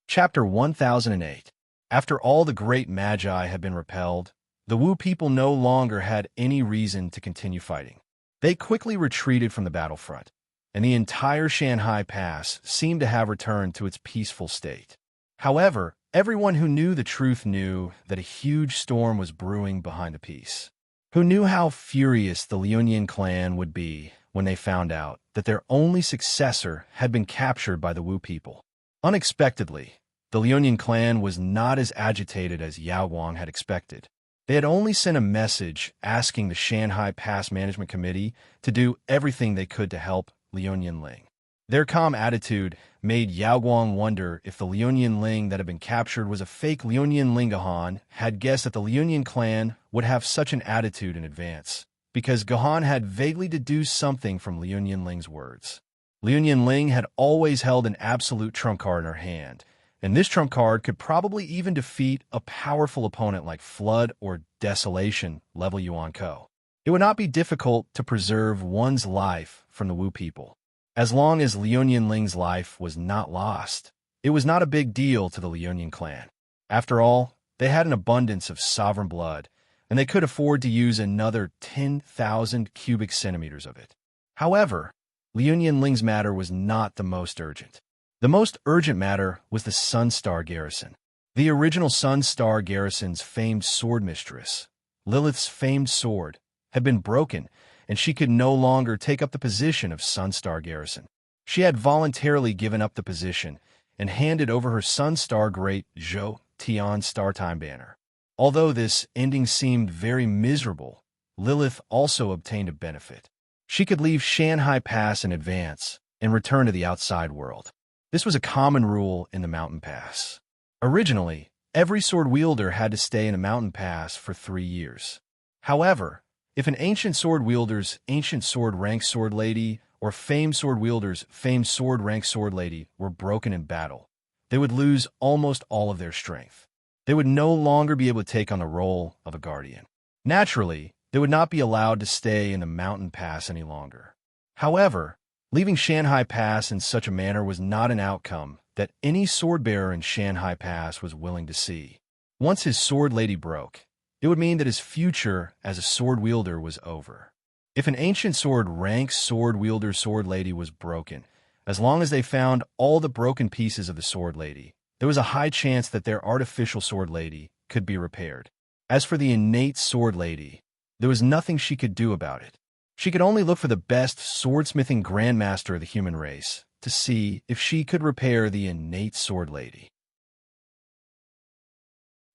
Chapter 1008. After all the great magi had been repelled, the Wu people no longer had any reason to continue fighting. They quickly retreated from the battlefront, and the entire Shanghai Pass seemed to have returned to its peaceful state. However, everyone who knew the truth knew that a huge storm was brewing behind the peace. Who knew how furious the Liuyan clan would be when they found out that their only successor had been captured by the Wu people. Unexpectedly, the Liuyan clan was not as agitated as Yao Guang had expected. They had only sent a message asking the Shanghai Pass Management Committee to do everything they could to help Liuyan Ling. Their calm attitude made Yao Guang wonder if the Liunian Ling that had been captured was a fake Liunian Ling. Gahan had guessed that the Liunian clan would have such an attitude in advance, because Gahan had vaguely deduced something from Liunian Ling's words. Liunian Ling had always held an absolute trump card in her hand, and this trump card could probably even defeat a powerful opponent like Flood or Desolation level Yuan Ko. It would not be difficult to preserve one's life from the Wu people. As long as Liunian Ling's life was not lost, it was not a big deal to the Liunian clan. After all, they had an abundance of sovereign blood, and they could afford to use another 10,000 cubic centimeters of it. However, Liunian Ling's matter was not the most urgent. The most urgent matter was the Sunstar Garrison. The original Sunstar Garrison's famed sword mistress, Lilith's famed sword, had been broken, and she could no longer take up the position of Sunstar Garrison. She had voluntarily given up the position and handed over her Sunstar Great Zhou Tian Startime banner. Although this ending seemed very miserable, Lilith also obtained a benefit. She could leave Shanhai Pass in advance and return to the outside world. This was a common rule in the Mountain Pass. Originally, every sword wielder had to stay in a Mountain Pass for 3 years. However, if an ancient sword wielder's ancient sword rank sword lady or famed sword wielder's famed sword rank sword lady were broken in battle, they would lose almost all of their strength. They would no longer be able to take on the role of a guardian. Naturally, they would not be allowed to stay in the Mountain Pass any longer. However, leaving Shanhai Pass in such a manner was not an outcome that any sword-bearer in Shanhai Pass was willing to see. Once his sword lady broke, it would mean that his future as a sword wielder was over. If an ancient sword rank sword wielder's sword lady was broken, as long as they found all the broken pieces of the sword lady, there was a high chance that their artificial sword lady could be repaired. As for the innate sword lady, there was nothing she could do about it. She could only look for the best swordsmithing grandmaster of the human race to see if she could repair the innate sword lady.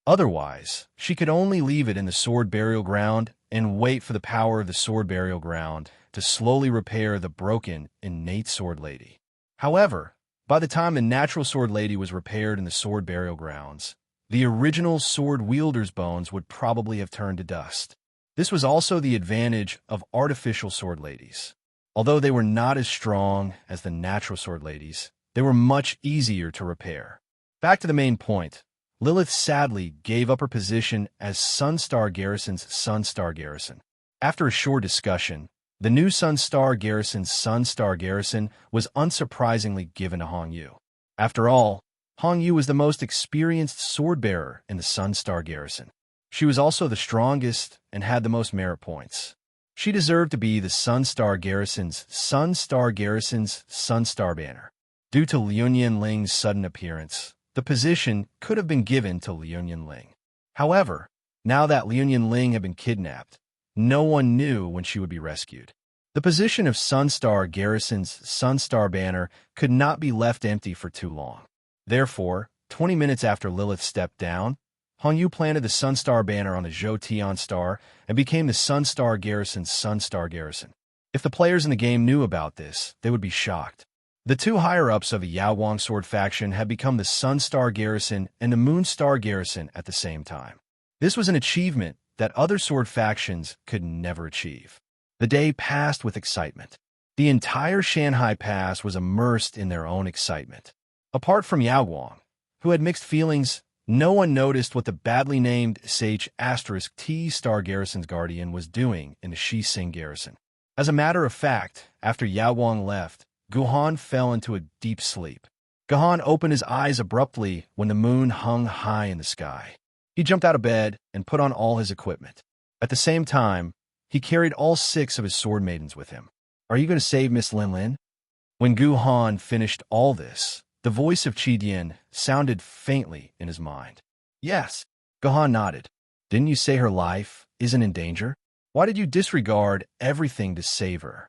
Otherwise, she could only leave it in the sword burial ground and wait for the power of the sword burial ground to slowly repair the broken innate sword lady. However, by the time the natural sword lady was repaired in the sword burial grounds, the original sword wielder's bones would probably have turned to dust. This was also the advantage of artificial sword ladies. Although they were not as strong as the natural sword ladies, they were much easier to repair. Back to the main point, Lilith sadly gave up her position as Sunstar Garrison's Sunstar Garrison. After a short discussion, the new Sunstar Garrison's Sunstar Garrison was unsurprisingly given to Hong Yu. After all, Hong Yu was the most experienced sword-bearer in the Sunstar Garrison. She was also the strongest and had the most merit points. She deserved to be the Sunstar Garrison's Sunstar banner. Due to Liunian Ling's sudden appearance, the position could have been given to Liunian Ling. However, now that Liunian Ling had been kidnapped, no one knew when she would be rescued. The position of Sunstar Garrison's Sunstar banner could not be left empty for too long. Therefore, 20 minutes after Lilith stepped down, Hong Yu planted the Sunstar banner on the Zhou Tian Star and became the Sunstar Garrison's Sunstar Garrison. If the players in the game knew about this, they would be shocked. The two higher-ups of the Yaowang Sword faction had become the Sunstar Garrison and the Moonstar Garrison at the same time. This was an achievement that other sword factions could never achieve. The day passed with excitement. The entire Shanhai Pass was immersed in their own excitement. Apart from Yaowang, who had mixed feelings, no one noticed what the badly named T Star Garrison's Guardian was doing in the Shi-Sing Garrison. As a matter of fact, after Yaowang left, Guhan fell into a deep sleep. Guhan opened his eyes abruptly when the moon hung high in the sky. He jumped out of bed and put on all his equipment. At the same time, he carried all 6 of his sword maidens with him. "Are you going to save Miss Lin Lin?" When Guhan finished all this, the voice of Qi Dian sounded faintly in his mind. "Yes." Guhan nodded. "Didn't you say her life isn't in danger? Why did you disregard everything to save her?"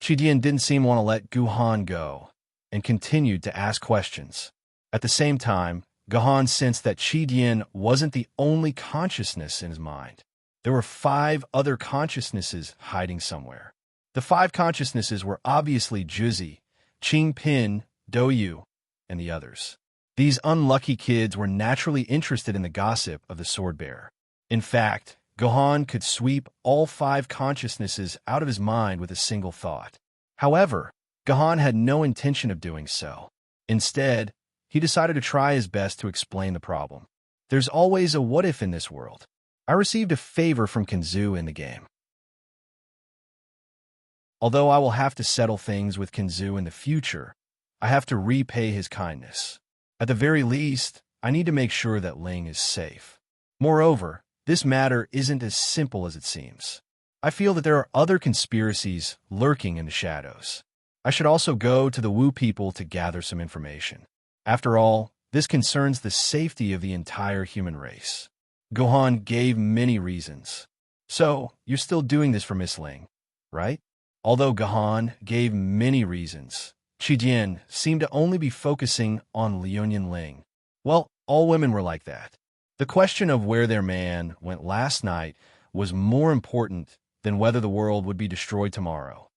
Qi Dian didn't seem to want to let Guhan go and continued to ask questions. At the same time, Guhan sensed that Qi Dian wasn't the only consciousness in his mind. There were 5 other consciousnesses hiding somewhere. The 5 consciousnesses were obviously Juzi, Qing Pin, Douyu, and the others. These unlucky kids were naturally interested in the gossip of the sword bearer. In fact, Gohan could sweep all 5 consciousnesses out of his mind with a single thought. However, Gohan had no intention of doing so. Instead, he decided to try his best to explain the problem. There's always a what-if in this world. I received a favor from Kenzu in the game. Although I will have to settle things with Kenzu in the future, I have to repay his kindness. At the very least, I need to make sure that Ling is safe. Moreover, this matter isn't as simple as it seems. I feel that there are other conspiracies lurking in the shadows. I should also go to the Wu people to gather some information. After all, this concerns the safety of the entire human race. Gohan gave many reasons. So, you're still doing this for Miss Ling, right? Although Gohan gave many reasons, Chidian seemed to only be focusing on Liuyan Ling. Well, all women were like that. The question of where their man went last night was more important than whether the world would be destroyed tomorrow.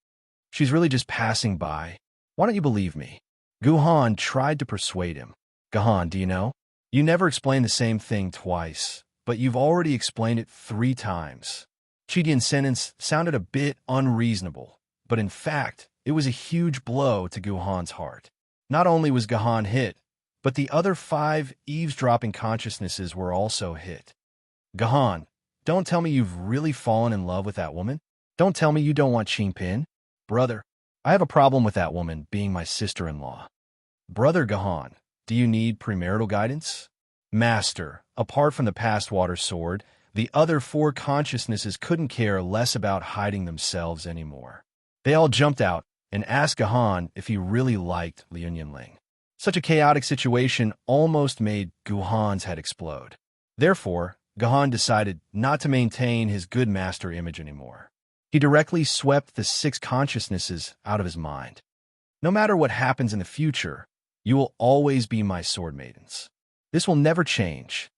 She's really just passing by. Why don't you believe me? Gohan tried to persuade him. Gohan, do you know? You never explained the same thing twice, but you've already explained it 3 times. Chidian's sentence sounded a bit unreasonable, but in fact, it was a huge blow to Gohan's heart. Not only was Gohan hit, but the other 5 eavesdropping consciousnesses were also hit. Gohan, don't tell me you've really fallen in love with that woman? Don't tell me you don't want Qing Pin? Brother, I have a problem with that woman being my sister-in-law. Brother Gohan, do you need premarital guidance? Master, apart from the past water sword, the other 4 consciousnesses couldn't care less about hiding themselves anymore. They all jumped out and asked Gohan if he really liked Liuyan Ling. Such a chaotic situation almost made Gohan's head explode. Therefore, Gohan decided not to maintain his good master image anymore. He directly swept the 6 consciousnesses out of his mind. No matter what happens in the future, you will always be my sword maidens. This will never change.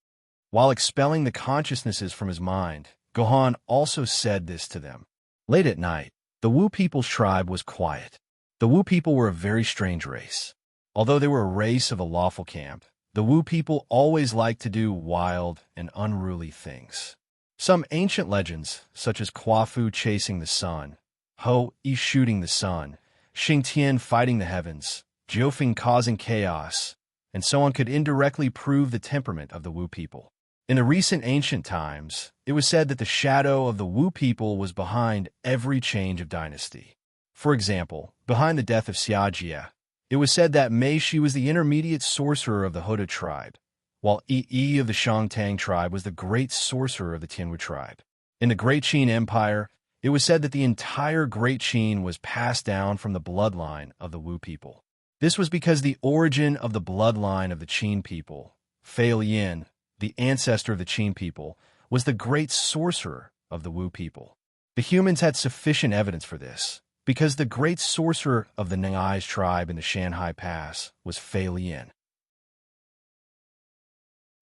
While expelling the consciousnesses from his mind, Gohan also said this to them. Late at night, the Wu people's tribe was quiet. The Wu people were a very strange race. Although they were a race of a lawful camp, the Wu people always liked to do wild and unruly things. Some ancient legends, such as Quafu chasing the sun, Ho Yi shooting the sun, Xingtian fighting the heavens, Jiufeng causing chaos, and so on, could indirectly prove the temperament of the Wu people. In the recent ancient times, it was said that the shadow of the Wu people was behind every change of dynasty. For example, behind the death of Xiajia, it was said that Mei Shi was the intermediate sorcerer of the Hoda tribe, while Yi of the Shangtang tribe was the great sorcerer of the Tianwu tribe. In the Great Qin Empire, it was said that the entire Great Qin was passed down from the bloodline of the Wu people. This was because the origin of the bloodline of the Qin people, Fei Lian, the ancestor of the Qin people, was the great sorcerer of the Wu people. The humans had sufficient evidence for this, because the great sorcerer of the Nengai's tribe in the Shanhai Pass was Fei Lian.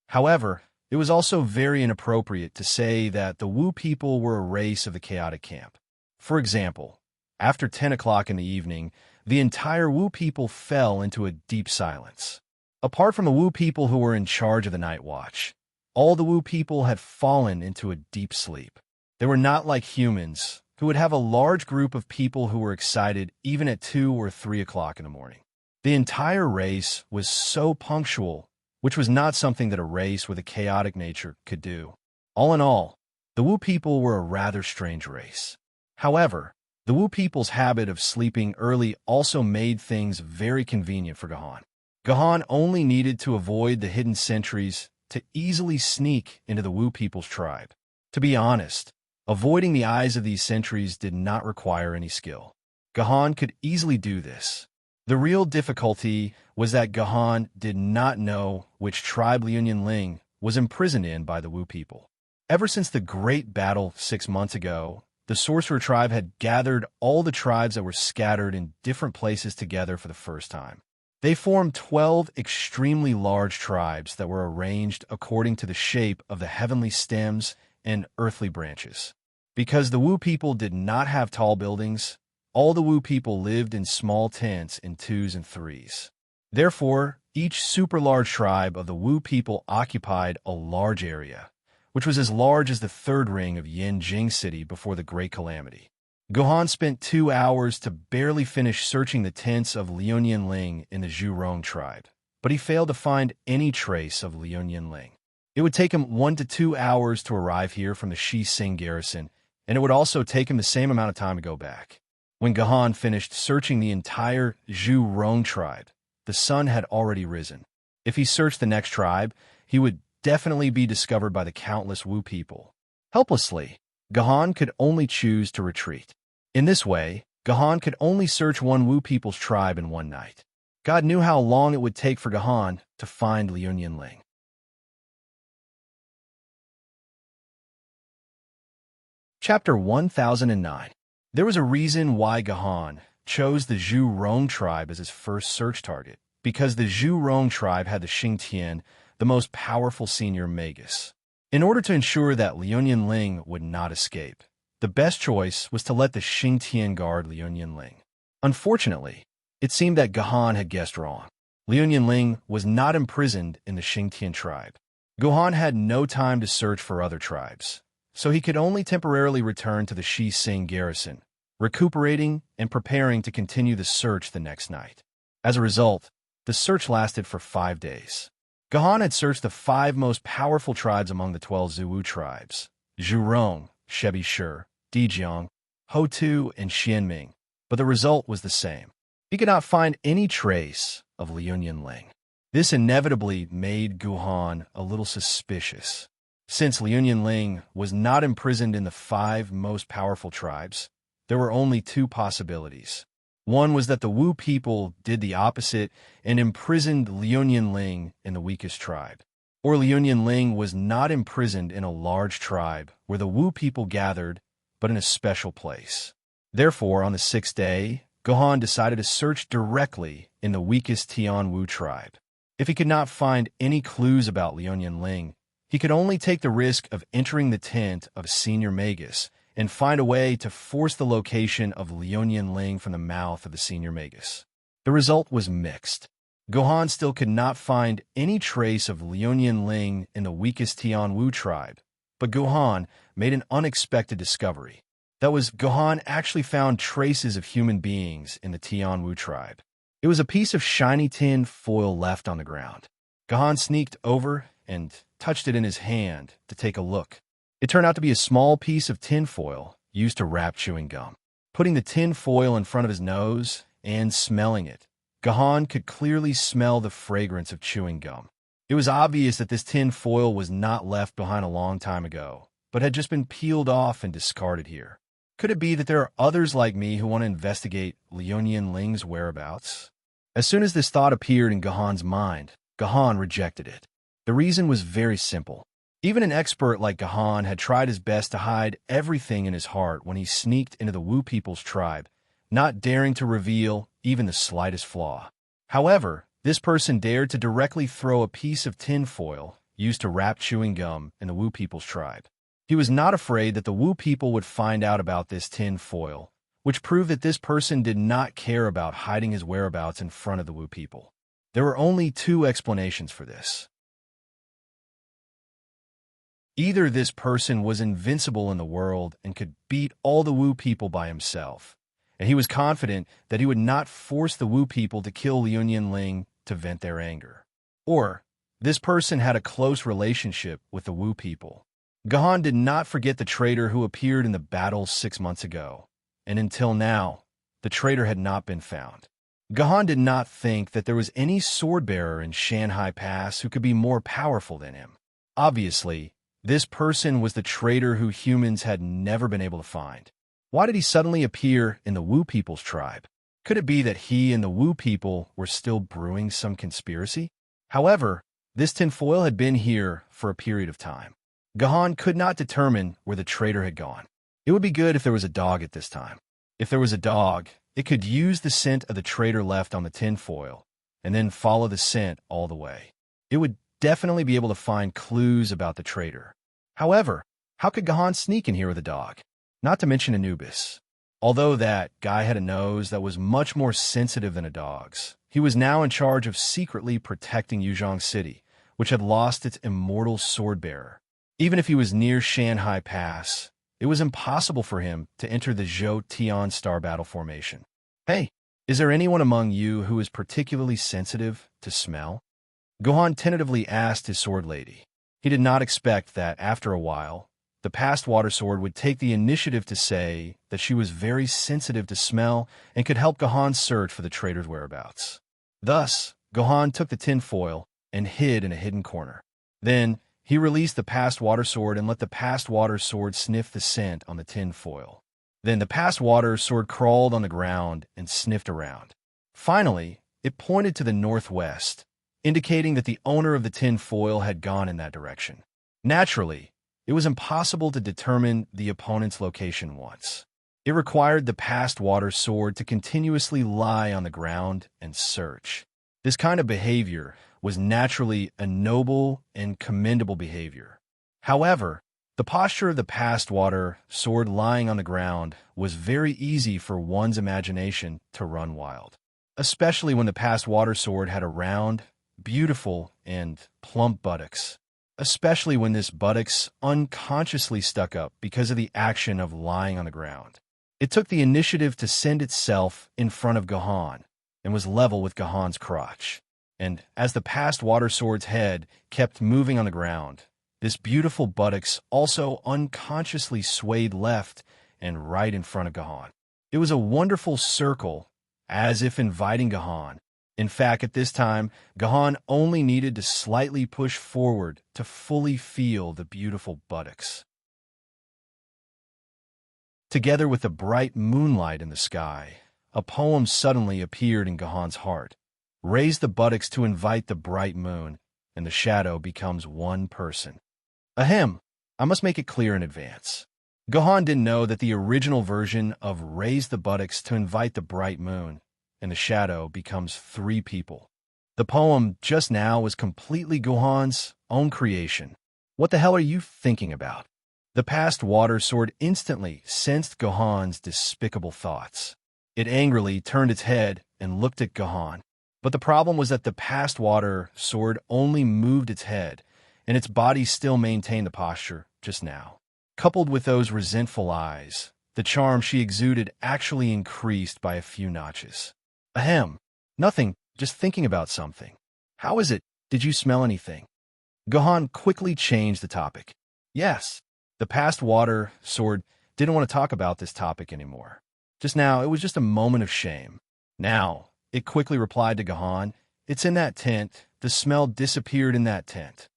However, it was also very inappropriate to say that the Wu people were a race of the chaotic camp. For example, after 10 o'clock in the evening, the entire Wu people fell into a deep silence. Apart from the Wu people who were in charge of the night watch, all the Wu people had fallen into a deep sleep. They were not like humans, who would have a large group of people who were excited even at 2 or 3 o'clock in the morning. The entire race was so punctual, which was not something that a race with a chaotic nature could do. All in all, the Wu people were a rather strange race. However, the Wu people's habit of sleeping early also made things very convenient for Gohan. Gohan only needed to avoid the hidden sentries to easily sneak into the Wu people's tribe. To be honest, avoiding the eyes of these sentries did not require any skill. Gohan could easily do this. The real difficulty was that Gohan did not know which tribe Liuyan Ling was imprisoned in by the Wu people. Ever since the great battle 6 months ago, the Sorcerer tribe had gathered all the tribes that were scattered in different places together for the first time. They formed 12 extremely large tribes that were arranged according to the shape of the heavenly stems and earthly branches. Because the Wu people did not have tall buildings, all the Wu people lived in small tents in twos and threes. Therefore, each super-large tribe of the Wu people occupied a large area, which was as large as the third ring of Yanjing City before the Great Calamity. Gohan spent 2 hours to barely finish searching the tents of Liu Ling in the Zhurong tribe, but he failed to find any trace of Liu Ling. It would take him 1 to 2 hours to arrive here from the Shi Sing garrison, and it would also take him the same amount of time to go back. When Gohan finished searching the entire Zhurong tribe, the sun had already risen. If he searched the next tribe, he would definitely be discovered by the countless Wu people. Helplessly, Gohan could only choose to retreat. In this way, Gohan could only search one Wu people's tribe in one night. God knew how long it would take for Gohan to find Liu Ling. Chapter 1009. There was a reason why Gohan chose the Zhurong tribe as his first search target, because the Zhurong tribe had the Xingtian, the most powerful senior magus. In order to ensure that Liu Ling would not escape, the best choice was to let the Xingtian guard Liu Ling. Unfortunately, it seemed that Gohan had guessed wrong. Liu Ling was not imprisoned in the Xingtian tribe. Gohan had no time to search for other tribes, so he could only temporarily return to the Shi Sing garrison, recuperating and preparing to continue the search the next night. As a result, the search lasted for 5 days. Gohan had searched the 5 most powerful tribes among the 12 Zhuwu tribes: Zhurong, Shebi Shi, Dijiang, Hotu, and Xianming, but the result was the same. He could not find any trace of Liu Ling. This inevitably made Gohan a little suspicious. Since Liu Ling was not imprisoned in the 5 most powerful tribes, there were only 2 possibilities. One was that the Wu people did the opposite and imprisoned Liu Ling in the weakest tribe, or Liu Ling was not imprisoned in a large tribe where the Wu people gathered, but in a special place. Therefore, on the 6th day, Gohan decided to search directly in the weakest Tian Wu tribe. If he could not find any clues about Liu Ling, he could only take the risk of entering the tent of a senior magus and find a way to force the location of Liu Ling from the mouth of the senior magus. The result was mixed. Gohan still could not find any trace of Liu Ling in the weakest Tian Wu tribe, but Gohan made an unexpected discovery. That was, Gohan actually found traces of human beings in the Tian Wu tribe. It was a piece of shiny tin foil left on the ground. Gohan sneaked over and touched it in his hand to take a look. It turned out to be a small piece of tin foil used to wrap chewing gum. Putting the tin foil in front of his nose and smelling it, Gohan could clearly smell the fragrance of chewing gum. It was obvious that this tin foil was not left behind a long time ago, but had just been peeled off and discarded here. Could it be that there are others like me who want to investigate Liu Ling's whereabouts? As soon as this thought appeared in Gohan's mind, Gohan rejected it. The reason was very simple. Even an expert like Gohan had tried his best to hide everything in his heart when he sneaked into the Wu people's tribe, not daring to reveal even the slightest flaw. However, this person dared to directly throw a piece of tin foil used to wrap chewing gum in the Wu people's tribe. He was not afraid that the Wu people would find out about this tin foil, which proved that this person did not care about hiding his whereabouts in front of the Wu people. There were only 2 explanations for this. Either this person was invincible in the world and could beat all the Wu people by himself, and he was confident that he would not force the Wu people to kill Liu Ling to vent their anger. Or, this person had a close relationship with the Wu people. Gohan did not forget the traitor who appeared in the battle 6 months ago, and until now, the traitor had not been found. Gohan did not think that there was any sword-bearer in Shanghai Pass who could be more powerful than him. Obviously, this person was the traitor who humans had never been able to find. Why did he suddenly appear in the Wu people's tribe? Could it be that he and the Wu people were still brewing some conspiracy? However, this tinfoil had been here for a period of time. Gohan could not determine where the traitor had gone. It would be good if there was a dog at this time. If there was a dog, it could use the scent of the traitor left on the tinfoil, and then follow the scent all the way. It would definitely be able to find clues about the traitor. However, how could Gohan sneak in here with a dog? Not to mention Anubis. Although that guy had a nose that was much more sensitive than a dog's, he was now in charge of secretly protecting Yuzhong City, which had lost its immortal sword-bearer. Even if he was near Shanhai Pass, it was impossible for him to enter the Zhou Tian Star Battle Formation. Hey, is there anyone among you who is particularly sensitive to smell? Gohan tentatively asked his sword lady. He did not expect that, after a while, the past water sword would take the initiative to say that she was very sensitive to smell and could help Gohan search for the traitor's whereabouts. Thus, Gohan took the tin foil and hid in a hidden corner. Then, he released the past water sword and let the past water sword sniff the scent on the tin foil. Then the past water sword crawled on the ground and sniffed around. Finally, it pointed to the northwest, indicating that the owner of the tin foil had gone in that direction. Naturally, it was impossible to determine the opponent's location once. It required the past water sword to continuously lie on the ground and search. This kind of behavior was naturally a noble and commendable behavior. However, the posture of the past water sword lying on the ground was very easy for one's imagination to run wild, especially when the past water sword had a round, beautiful, and plump buttocks, especially when this buttocks unconsciously stuck up because of the action of lying on the ground. It took the initiative to send itself in front of Gohan and was level with Gohan's crotch. And as the past water sword's head kept moving on the ground, this beautiful buttocks also unconsciously swayed left and right in front of Gohan. It was a wonderful circle, as if inviting Gohan. In fact, at this time, Gohan only needed to slightly push forward to fully feel the beautiful buttocks. Together with the bright moonlight in the sky, a poem suddenly appeared in Gohan's heart. Raise the buttocks to invite the bright moon, and the shadow becomes one person. Ahem, I must make it clear in advance. Gohan didn't know that the original version of Raise the buttocks to invite the bright moon, and the shadow becomes 3 people. The poem just now was completely Gohan's own creation. What the hell are you thinking about? The past water sword instantly sensed Gohan's despicable thoughts. It angrily turned its head and looked at Gohan. But the problem was that the past water sword only moved its head, and its body still maintained the posture just now. Coupled with those resentful eyes, the charm she exuded actually increased by a few notches. Ahem, nothing, just thinking about something. How is it? Did you smell anything? Gohan quickly changed the topic. Yes, the past water sword didn't want to talk about this topic anymore. Just now, it was just a moment of shame. Now, it quickly replied to Gohan, it's in that tent. The smell disappeared in that tent.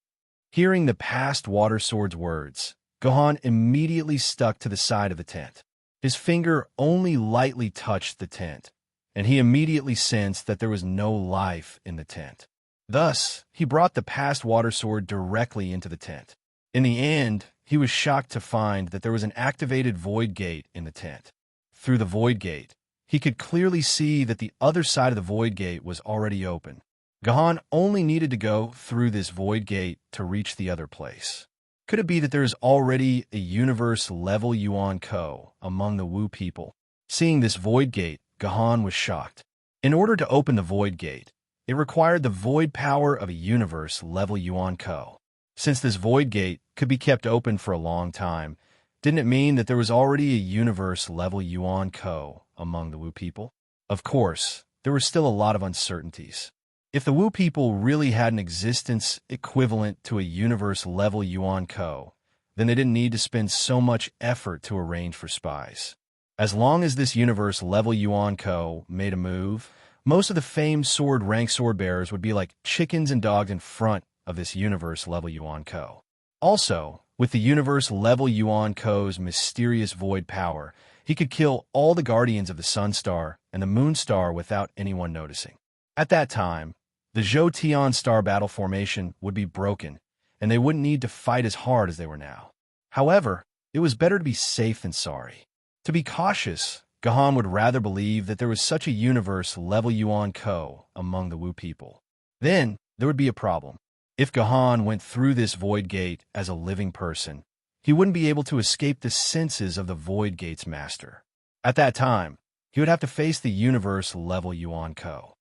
Hearing the past water sword's words, Gohan immediately stuck to the side of the tent. His finger only lightly touched the tent, and he immediately sensed that there was no life in the tent. Thus, he brought the past water sword directly into the tent. In the end, he was shocked to find that there was an activated void gate in the tent. Through the void gate, he could clearly see that the other side of the void gate was already open. Gohan only needed to go through this void gate to reach the other place. Could it be that there is already a universe-level Yuan Ko among the Wu people? Seeing this void gate, Gohan was shocked. In order to open the void gate, it required the void power of a universe-level Yuan Ko. Since this void gate could be kept open for a long time, didn't it mean that there was already a universe-level Yuan Ko among the Wu people? Of course, there were still a lot of uncertainties. If the Wu people really had an existence equivalent to a universe-level Yuan Ko, then they didn't need to spend so much effort to arrange for spies. As long as this universe-level Yuan Ko made a move, most of the famed sword-rank sword-bearers would be like chickens and dogs in front of this universe-level Yuan Ko. Also, with the universe-level Yuan Ko's mysterious void power, he could kill all the guardians of the Sun Star and the Moon Star without anyone noticing. At that time, the Zhou Tian Star Battle Formation would be broken, and they wouldn't need to fight as hard as they were now. However, it was better to be safe than sorry. To be cautious, Gohan would rather believe that there was such a universe-level Yuan Ko among the Wu people. Then, there would be a problem. If Gohan went through this void gate as a living person, he wouldn't be able to escape the senses of the void gate's master. At that time, he would have to face the universe-level Yuan Ko.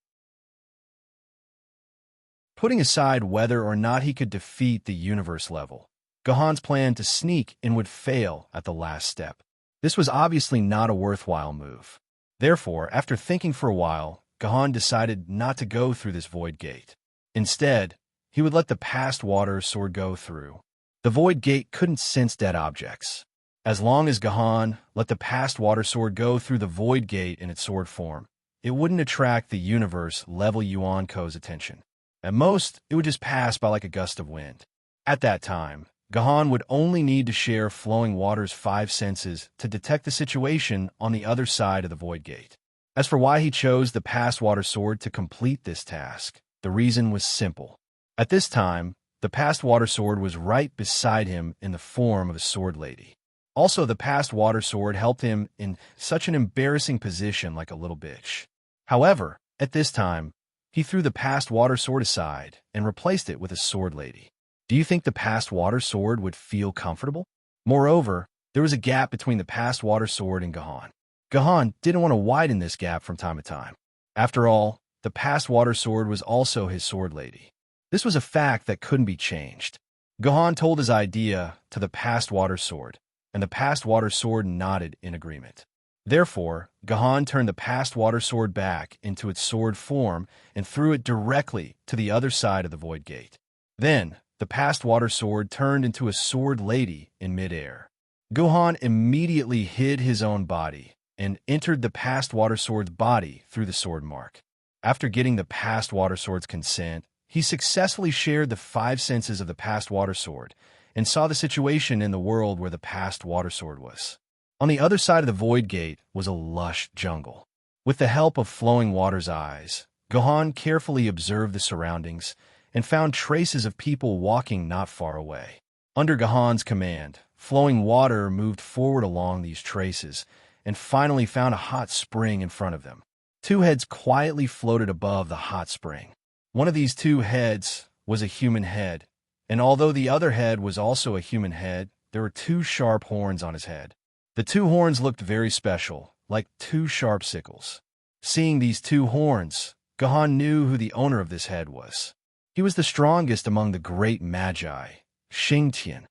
Putting aside whether or not he could defeat the universe level, Gohan's plan to sneak in would fail at the last step. This was obviously not a worthwhile move. Therefore, after thinking for a while, Gohan decided not to go through this void gate. Instead, he would let the past water sword go through. The void gate couldn't sense dead objects. As long as Gohan let the past water sword go through the void gate in its sword form, it wouldn't attract the universe-level Yuan Ko's attention. At most, it would just pass by like a gust of wind. At that time, Gohan would only need to share flowing water's 5 senses to detect the situation on the other side of the void gate. As for why he chose the past water sword to complete this task, the reason was simple. At this time, the past water sword was right beside him in the form of a sword lady. Also, the past water sword helped him in such an embarrassing position like a little bitch. However, at this time, he threw the past water sword aside and replaced it with a sword lady. Do you think the past water sword would feel comfortable? Moreover, there was a gap between the past water sword and Gohan. Gohan didn't want to widen this gap from time to time. After all, the past water sword was also his sword lady. This was a fact that couldn't be changed. Gohan told his idea to the past water sword, and the past water sword nodded in agreement. Therefore, Gohan turned the past water sword back into its sword form and threw it directly to the other side of the void gate. Then, the past water sword turned into a sword lady in midair. Gohan immediately hid his own body and entered the past water sword's body through the sword mark. After getting the past water sword's consent, he successfully shared the 5 senses of the past water sword and saw the situation in the world where the past water sword was. On the other side of the void gate was a lush jungle. With the help of flowing water's eyes, Gohan carefully observed the surroundings and found traces of people walking not far away. Under Gohan's command, flowing water moved forward along these traces and finally found a hot spring in front of them. 2 heads quietly floated above the hot spring. One of these 2 heads was a human head, and although the other head was also a human head, there were 2 sharp horns on his head. The 2 horns looked very special, like 2 sharp sickles. Seeing these 2 horns, Gohan knew who the owner of this head was. He was the strongest among the great magi, Xingtian.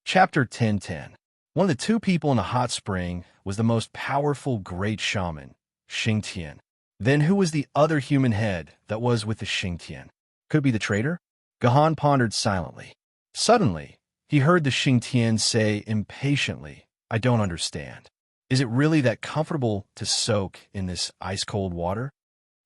Chapter 10:10. One of the 2 people in the hot spring was the most powerful great shaman, Xingtian. Then who was the other human head that was with the Xingtian? Could it be the traitor? Gohan pondered silently. Suddenly, he heard the Xingtian say impatiently, "I don't understand. Is it really that comfortable to soak in this ice-cold water?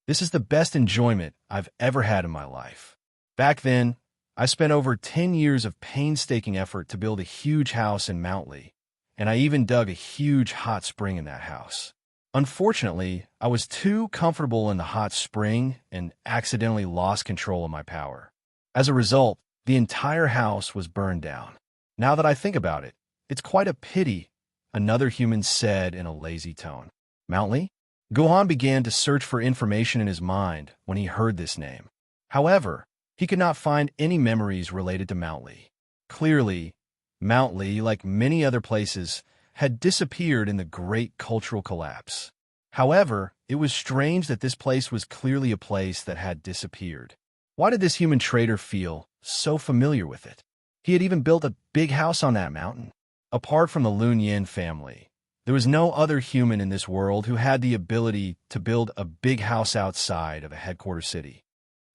This is the best enjoyment I've ever had in my life. Back then, I spent over 10 years of painstaking effort to build a huge house in Mount Lee, and I even dug a huge hot spring in that house. Unfortunately, I was too comfortable in the hot spring and accidentally lost control of my power. As a result, the entire house was burned down. Now that I think about it, it's quite a pity," another human said in a lazy tone. Mount Lee? Gohan began to search for information in his mind when he heard this name. However, he could not find any memories related to Mount Lee. Clearly, Mount Lee, like many other places, had disappeared in the great cultural collapse. However, it was strange that this place was clearly a place that had disappeared. Why did this human trader feel so familiar with it? He had even built a big house on that mountain. Apart from the Lun Yin family, there was no other human in this world who had the ability to build a big house outside of a headquarters city.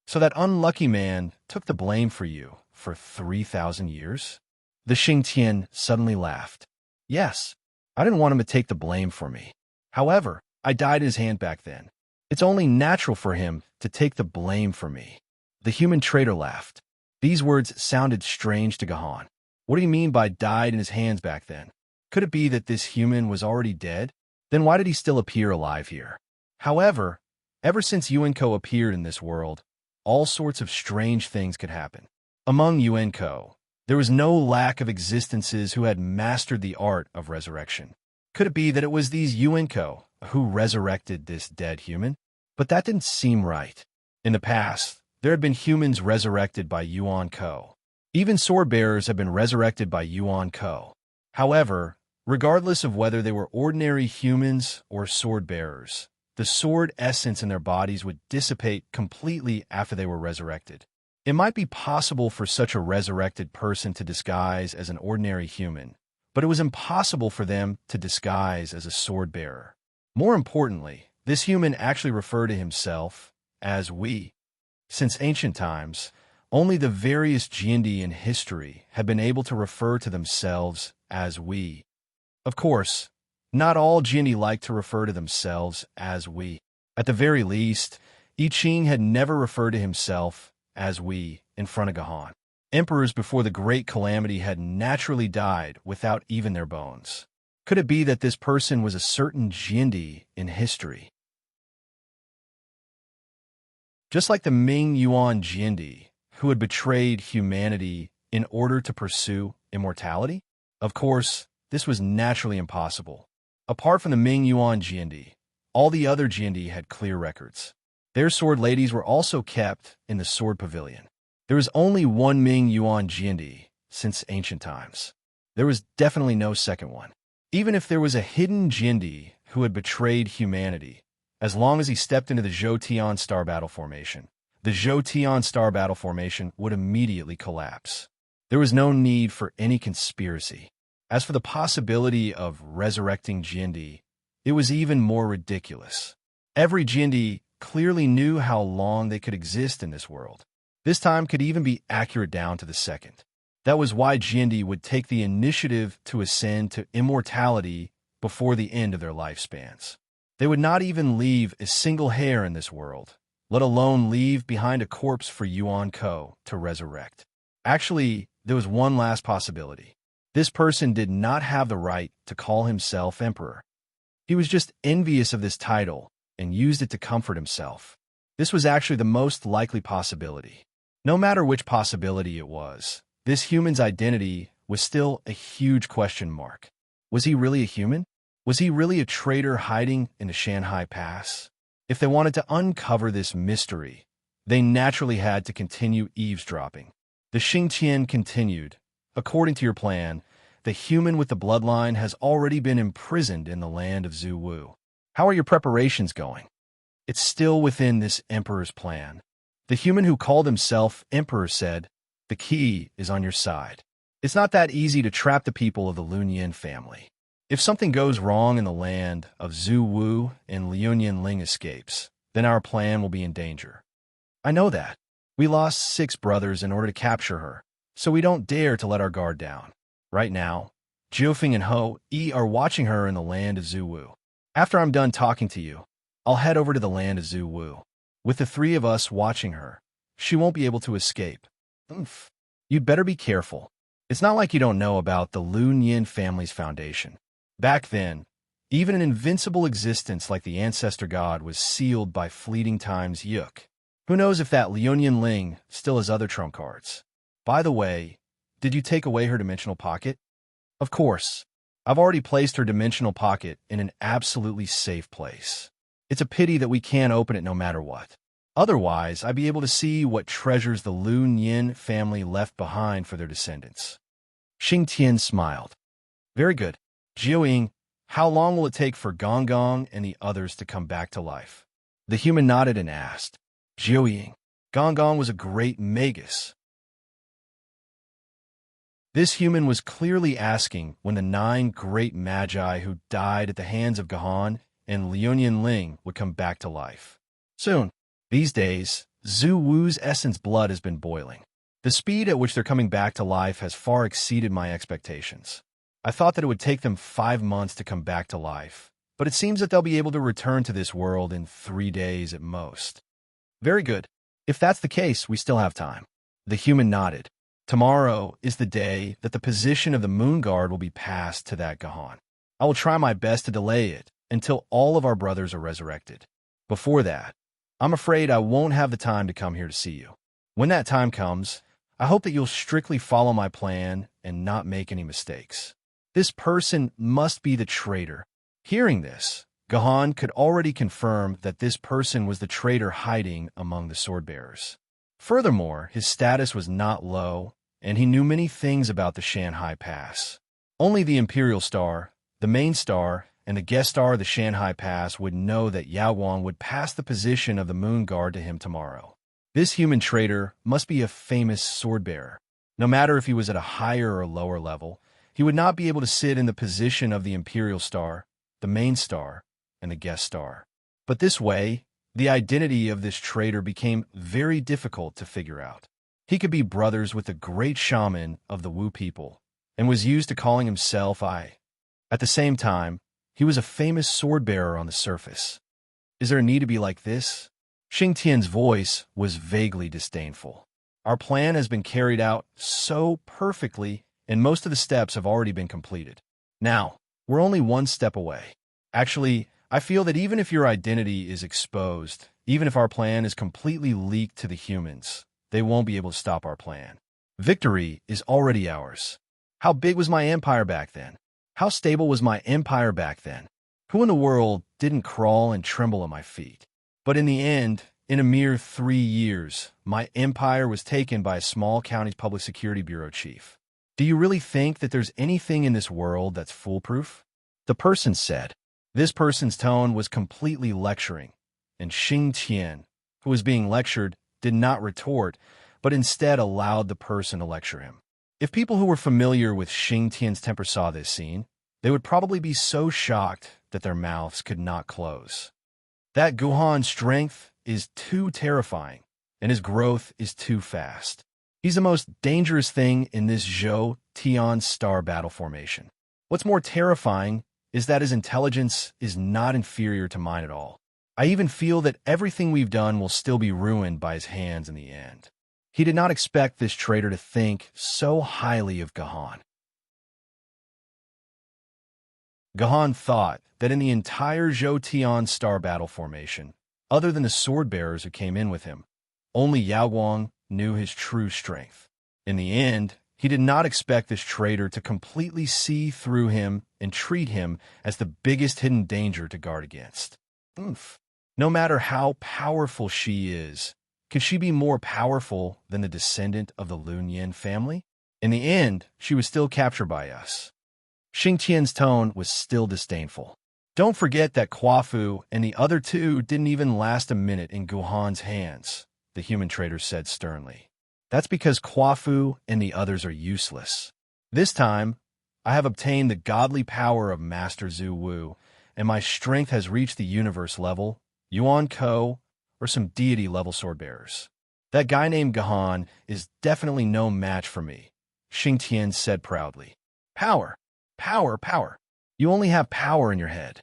So that unlucky man took the blame for you for 3,000 years? The Xingtian suddenly laughed. Yes, I didn't want him to take the blame for me. However, I died in his hand back then. It's only natural for him to take the blame for me. The human trader laughed. These words sounded strange to Gohan. What do you mean by died in his hands back then? Could it be that this human was already dead? Then why did he still appear alive here? However, ever since Yuenko appeared in this world, all sorts of strange things could happen. Among Yuenko, there was no lack of existences who had mastered the art of resurrection. Could it be that it was these Yuenko who resurrected this dead human? But that didn't seem right. In the past, there had been humans resurrected by Yuan Ko, Even sword-bearers have been resurrected by Yuan Ko. However, regardless of whether they were ordinary humans or sword-bearers, the sword essence in their bodies would dissipate completely after they were resurrected. It might be possible for such a resurrected person to disguise as an ordinary human, but it was impossible for them to disguise as a sword-bearer. More importantly, this human actually referred to himself as we. Since ancient times, only the various Jindy in history have been able to refer to themselves as we. Of course, not all Jindy like to refer to themselves as we. At the very least, I Ching had never referred to himself as we in front of Gahan. Emperors before the Great Calamity had naturally died without even their bones. Could it be that this person was a certain Jindy in history? Just like the Ming Yuan Jindy, who had betrayed humanity in order to pursue immortality? Of course, this was naturally impossible. Apart from the Ming Yuan Jindy, all the other Jindy had clear records. Their sword ladies were also kept in the sword pavilion. There was only one Ming Yuan Jindy since ancient times. There was definitely no second one. Even if there was a hidden Jindy who had betrayed humanity, as long as he stepped into the Zhou Star Battle Formation, the Zhou Star Battle Formation would immediately collapse. There was no need for any conspiracy. As for the possibility of resurrecting Jindy, it was even more ridiculous. Every Jindy clearly knew how long they could exist in this world. This time could even be accurate down to the second. That was why Jindy would take the initiative to ascend to immortality before the end of their lifespans. They would not even leave a single hair in this world, let alone leave behind a corpse for Yuan Ko to resurrect. Actually, there was one last possibility. This person did not have the right to call himself emperor. He was just envious of this title and used it to comfort himself. This was actually the most likely possibility. No matter which possibility it was, this human's identity was still a huge question mark. Was he really a human? Was he really a traitor hiding in the Shanghai Pass? If they wanted to uncover this mystery, they naturally had to continue eavesdropping. The Xingqian continued. According to your plan, the human with the bloodline has already been imprisoned in the land of Zhuwu. How are your preparations going? It's still within this emperor's plan. The human who called himself emperor said, the key is on your side. It's not that easy to trap the people of the Lunyan family. If something goes wrong in the land of Zhuwu and Liunian Ling escapes, then our plan will be in danger. I know that. We lost 6 brothers in order to capture her, so we don't dare to let our guard down. Right now, Jiufeng and Ho Yi are watching her in the land of Zhuwu. After I'm done talking to you, I'll head over to the land of Zhuwu. With the 3 of us watching her, she won't be able to escape. Oof. You'd better be careful. It's not like you don't know about the Lunyan family's foundation. Back then, even an invincible existence like the ancestor god was sealed by fleeting time's yuk. Who knows if that Liunian Ling still has other trump cards? By the way, did you take away her dimensional pocket? Of course. I've already placed her dimensional pocket in an absolutely safe place. It's a pity that we can't open it no matter what. Otherwise, I'd be able to see what treasures the Lunyan family left behind for their descendants. Xingtian smiled. Very good. Jiuying, how long will it take for Gong Gong and the others to come back to life? The human nodded and asked. Jiuying, Gong Gong was a great magus. This human was clearly asking when the 9 great magi who died at the hands of Gahan and Liunian Ling would come back to life. Soon. These days, Zhu Wu's essence blood has been boiling. The speed at which they're coming back to life has far exceeded my expectations. I thought that it would take them 5 months to come back to life, but it seems that they'll be able to return to this world in 3 days at most. Very good. If that's the case, we still have time. The human nodded. Tomorrow is the day that the position of the moon guard will be passed to that Gahan. I will try my best to delay it until all of our brothers are resurrected. Before that, I'm afraid I won't have the time to come here to see you. When that time comes, I hope that you'll strictly follow my plan and not make any mistakes. This person must be the traitor. Hearing this, Gahan could already confirm that this person was the traitor hiding among the sword-bearers. Furthermore, his status was not low, and he knew many things about the Shanghai Pass. Only the Imperial Star, the main star, and the guest star of the Shanghai Pass would know that Yao Guang would pass the position of the Moon Guard to him tomorrow. This human traitor must be a famous sword-bearer. No matter if he was at a higher or lower level, he would not be able to sit in the position of the Imperial Star, the main star, and the guest star. But this way, the identity of this traitor became very difficult to figure out. He could be brothers with the great shaman of the Wu people, and was used to calling himself I. At the same time, he was a famous sword-bearer on the surface. Is there a need to be like this? Xing Tian's voice was vaguely disdainful. Our plan has been carried out so perfectly, and most of the steps have already been completed. Now, we're only one step away. Actually, I feel that even if your identity is exposed, even if our plan is completely leaked to the humans, they won't be able to stop our plan. Victory is already ours. How big was my empire back then? How stable was my empire back then? Who in the world didn't crawl and tremble at my feet? But in the end, in a mere 3 years, my empire was taken by a small county's public security bureau chief. Do you really think that there's anything in this world that's foolproof? The person said. This person's tone was completely lecturing, and Xing Tian, who was being lectured, did not retort, but instead allowed the person to lecture him. If people who were familiar with Xing Tian's temper saw this scene, they would probably be so shocked that their mouths could not close. That Guhan's strength is too terrifying, and his growth is too fast. He's the most dangerous thing in this Zhou Tian star battle formation. What's more terrifying is that his intelligence is not inferior to mine at all. I even feel that everything we've done will still be ruined by his hands in the end. He did not expect this traitor to think so highly of Guhan. Guhan thought that in the entire Zhou Tian star battle formation, other than the sword-bearers who came in with him, only Yao Guang knew his true strength. In the end, he did not expect this traitor to completely see through him and treat him as the biggest hidden danger to guard against. No matter how powerful she is, can she be more powerful than the descendant of the Lun Yin family? In the end, she was still captured by us. Xing Tian's tone was still disdainful. Don't forget that Quafu and the other two didn't even last a minute in Guhan's hands, the human traitor said sternly. That's because Quafu and the others are useless. This time, I have obtained the godly power of Master Zhu Wu, and my strength has reached the universe level, Yuan Ko, or some deity-level sword-bearers. That guy named Guhan is definitely no match for me, Xing Tian said proudly. Power, power, power. You only have power in your head.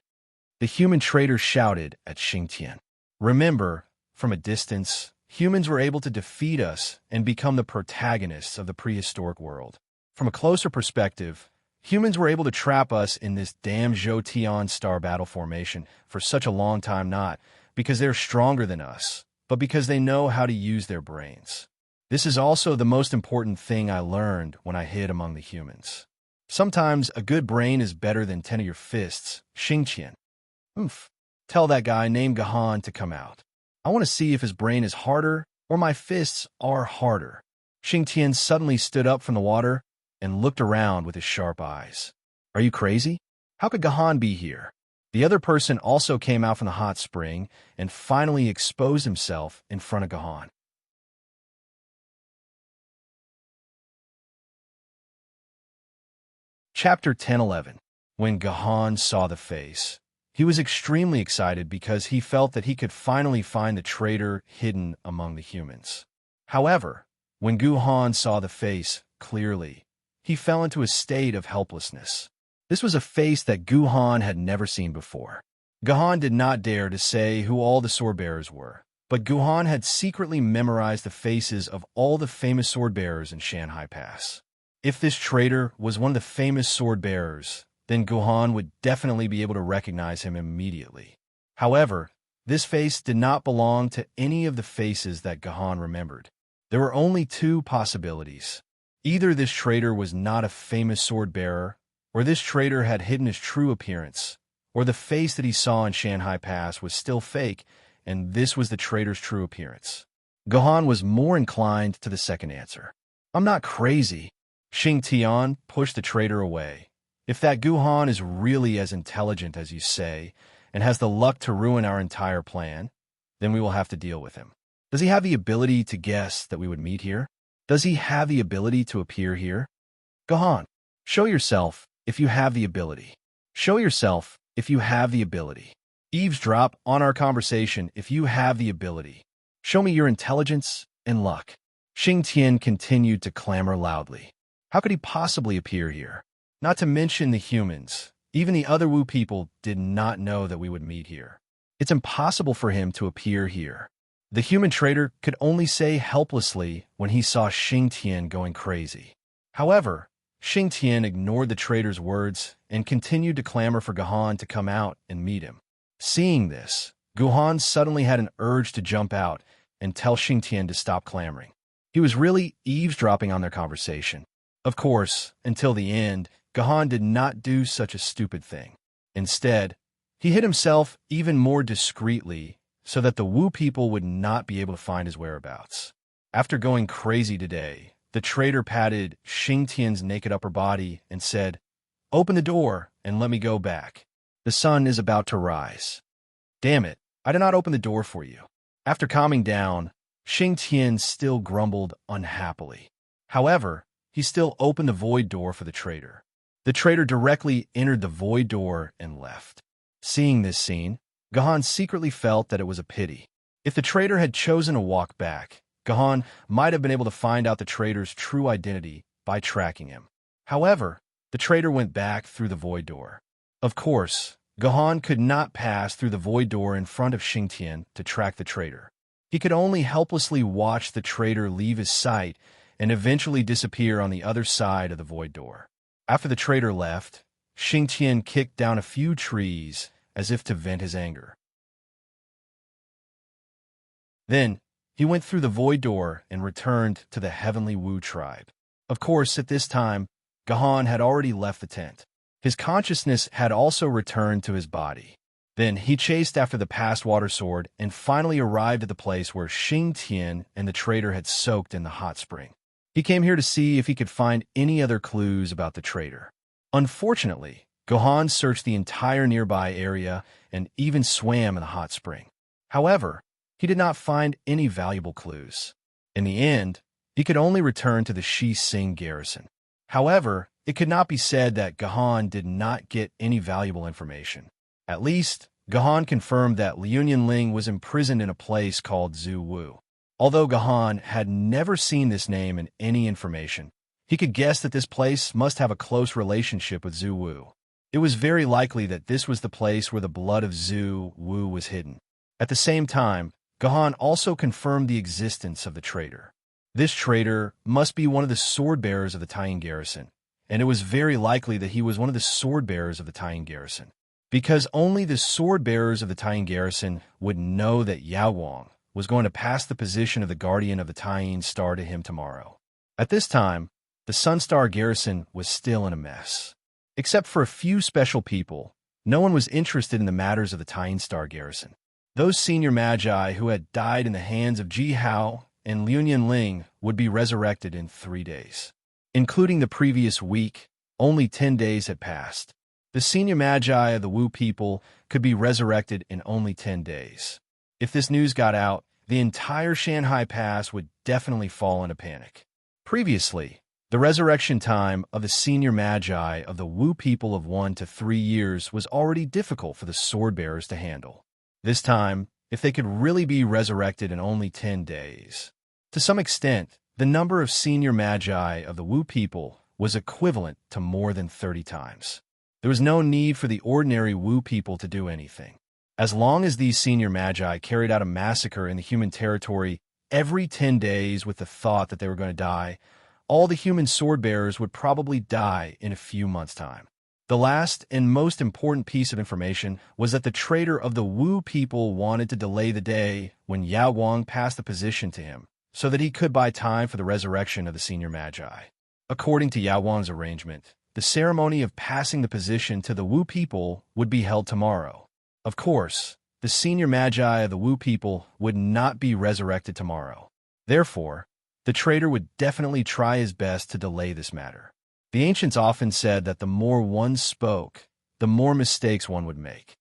The human traitor shouted at Xing Tian. Remember, from a distance, humans were able to defeat us and become the protagonists of the prehistoric world. From a closer perspective, humans were able to trap us in this damn Zhou Tian star battle formation for such a long time, not because they're stronger than us, but because they know how to use their brains. This is also the most important thing I learned when I hid among the humans. Sometimes a good brain is better than 10 of your fists, Xing Tian. Tell that guy named Guhan to come out. I want to see if his brain is harder or my fists are harder. Xing Tian suddenly stood up from the water and looked around with his sharp eyes. Are you crazy? How could Guhan be here? The other person also came out from the hot spring and finally exposed himself in front of Guhan. Chapter 10:11. When Guhan saw the face, he was extremely excited because he felt that he could finally find the traitor hidden among the humans. However, when Guhan saw the face clearly, he fell into a state of helplessness. This was a face that Guhan had never seen before. Guhan did not dare to say who all the sword-bearers were, but Guhan had secretly memorized the faces of all the famous sword-bearers in Shanghai Pass. If this traitor was one of the famous sword-bearers, then Guhan would definitely be able to recognize him immediately. However, this face did not belong to any of the faces that Guhan remembered. There were only two possibilities. Either this traitor was not a famous sword-bearer, or this traitor had hidden his true appearance, or the face that he saw in Shanghai Pass was still fake, and this was the traitor's true appearance. Guhan was more inclined to the second answer. I'm not crazy. Xing Tian pushed the traitor away. If that Guhan is really as intelligent as you say, and has the luck to ruin our entire plan, then we will have to deal with him. Does he have the ability to guess that we would meet here? Does he have the ability to appear here? Guhan, show yourself if you have the ability. Show yourself if you have the ability. Eavesdrop on our conversation if you have the ability. Show me your intelligence and luck. Xing Tian continued to clamor loudly. How could he possibly appear here? Not to mention the humans. Even the other Wu people did not know that we would meet here. It's impossible for him to appear here. The human traitor could only say helplessly when he saw Xing Tian going crazy. However, Xing Tian ignored the traitor's words and continued to clamor for Guhan to come out and meet him. Seeing this, Guhan suddenly had an urge to jump out and tell Xing Tian to stop clamoring. He was really eavesdropping on their conversation. Of course, until the end, Guhan did not do such a stupid thing. Instead, he hid himself even more discreetly so that the Wu people would not be able to find his whereabouts. After going crazy today, the traitor patted Xing Tian's naked upper body and said, "Open the door and let me go back. The sun is about to rise." "Damn it, I did not open the door for you." After calming down, Xing Tian still grumbled unhappily. However, he still opened the void door for the traitor. The traitor directly entered the void door and left. Seeing this scene, Guhan secretly felt that it was a pity. If the traitor had chosen to walk back, Guhan might have been able to find out the traitor's true identity by tracking him. However, the traitor went back through the void door. Of course, Guhan could not pass through the void door in front of Xing Tian to track the traitor. He could only helplessly watch the traitor leave his sight and eventually disappear on the other side of the void door. After the traitor left, Xing Tian kicked down a few trees as if to vent his anger. Then, he went through the void door and returned to the Heavenly Wu tribe. Of course, at this time, Guhan had already left the tent. His consciousness had also returned to his body. Then he chased after the past water sword and finally arrived at the place where Xing Tian and the traitor had soaked in the hot spring. He came here to see if he could find any other clues about the traitor. Unfortunately, Guhan searched the entire nearby area and even swam in the hot spring. However, he did not find any valuable clues. In the end, he could only return to the Shi Sing garrison. However, it could not be said that Guhan did not get any valuable information. At least, Guhan confirmed that Liu Ling was imprisoned in a place called Zhu Wu. Although Guhan had never seen this name in any information, he could guess that this place must have a close relationship with Zhu Wu. It was very likely that this was the place where the blood of Zhu Wu was hidden. At the same time, Guhan also confirmed the existence of the traitor. This traitor must be one of the sword-bearers of the Taiying garrison, and it was very likely that he was one of the sword-bearers of the Taiying garrison, because only the sword-bearers of the Taiying garrison would know that Yao Wang was going to pass the position of the guardian of the Taiying Star to him tomorrow. At this time, the Sunstar garrison was still in a mess. Except for a few special people, no one was interested in the matters of the Taiying Star garrison. Those senior magi who had died in the hands of Ji Hao and Liu Ling would be resurrected in 3 days. Including the previous week, only 10 days had passed. The senior magi of the Wu people could be resurrected in only 10 days. If this news got out, the entire Shanghai Pass would definitely fall into panic. Previously, the resurrection time of the senior magi of the Wu people of 1 to 3 years was already difficult for the sword-bearers to handle. This time, if they could really be resurrected in only 10 days. To some extent, the number of senior magi of the Wu people was equivalent to more than 30 times. There was no need for the ordinary Wu people to do anything. As long as these senior magi carried out a massacre in the human territory every 10 days with the thought that they were going to die, all the human sword-bearers would probably die in a few months' time. The last and most important piece of information was that the traitor of the Wu people wanted to delay the day when Yao Wang passed the position to him, so that he could buy time for the resurrection of the senior magi. According to Yao Wang's arrangement, the ceremony of passing the position to the Wu people would be held tomorrow. Of course, the senior magi of the Wu people would not be resurrected tomorrow. Therefore, the traitor would definitely try his best to delay this matter. The ancients often said that the more one spoke, the more mistakes one would make.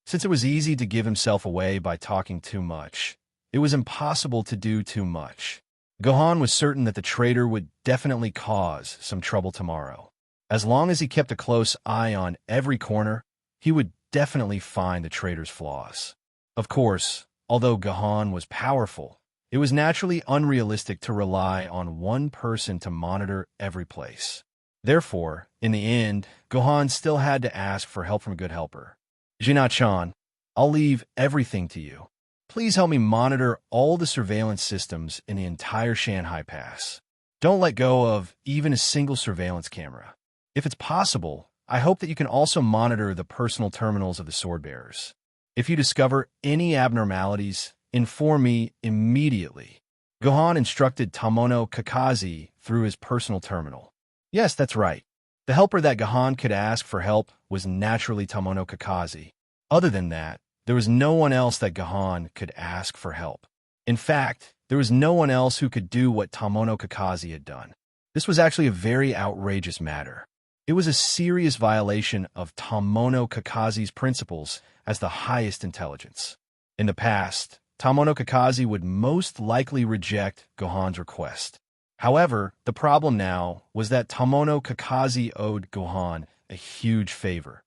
Since it was easy to give himself away by talking too much, it was impossible to do too much. Gohan was certain that the traitor would definitely cause some trouble tomorrow. As long as he kept a close eye on every corner, he would definitely find the traitor's flaws. Of course, although Gohan was powerful, it was naturally unrealistic to rely on one person to monitor every place. Therefore, in the end, Gohan still had to ask for help from a good helper. Jinna-chan, I'll leave everything to you. Please help me monitor all the surveillance systems in the entire Shanghai Pass. Don't let go of even a single surveillance camera. If it's possible, I hope that you can also monitor the personal terminals of the sword-bearers. If you discover any abnormalities, inform me immediately. Gohan instructed Tomono Kakashi through his personal terminal. Yes, that's right. The helper that Gohan could ask for help was naturally Tomono Kakashi. Other than that, there was no one else that Gohan could ask for help. In fact, there was no one else who could do what Tomono Kakashi had done. This was actually a very outrageous matter. It was a serious violation of Tomono Kakashi's principles as the highest intelligence. In the past, Tomono Kakashi would most likely reject Gohan's request. However, the problem now was that Tomono Kakashi owed Gohan a huge favor.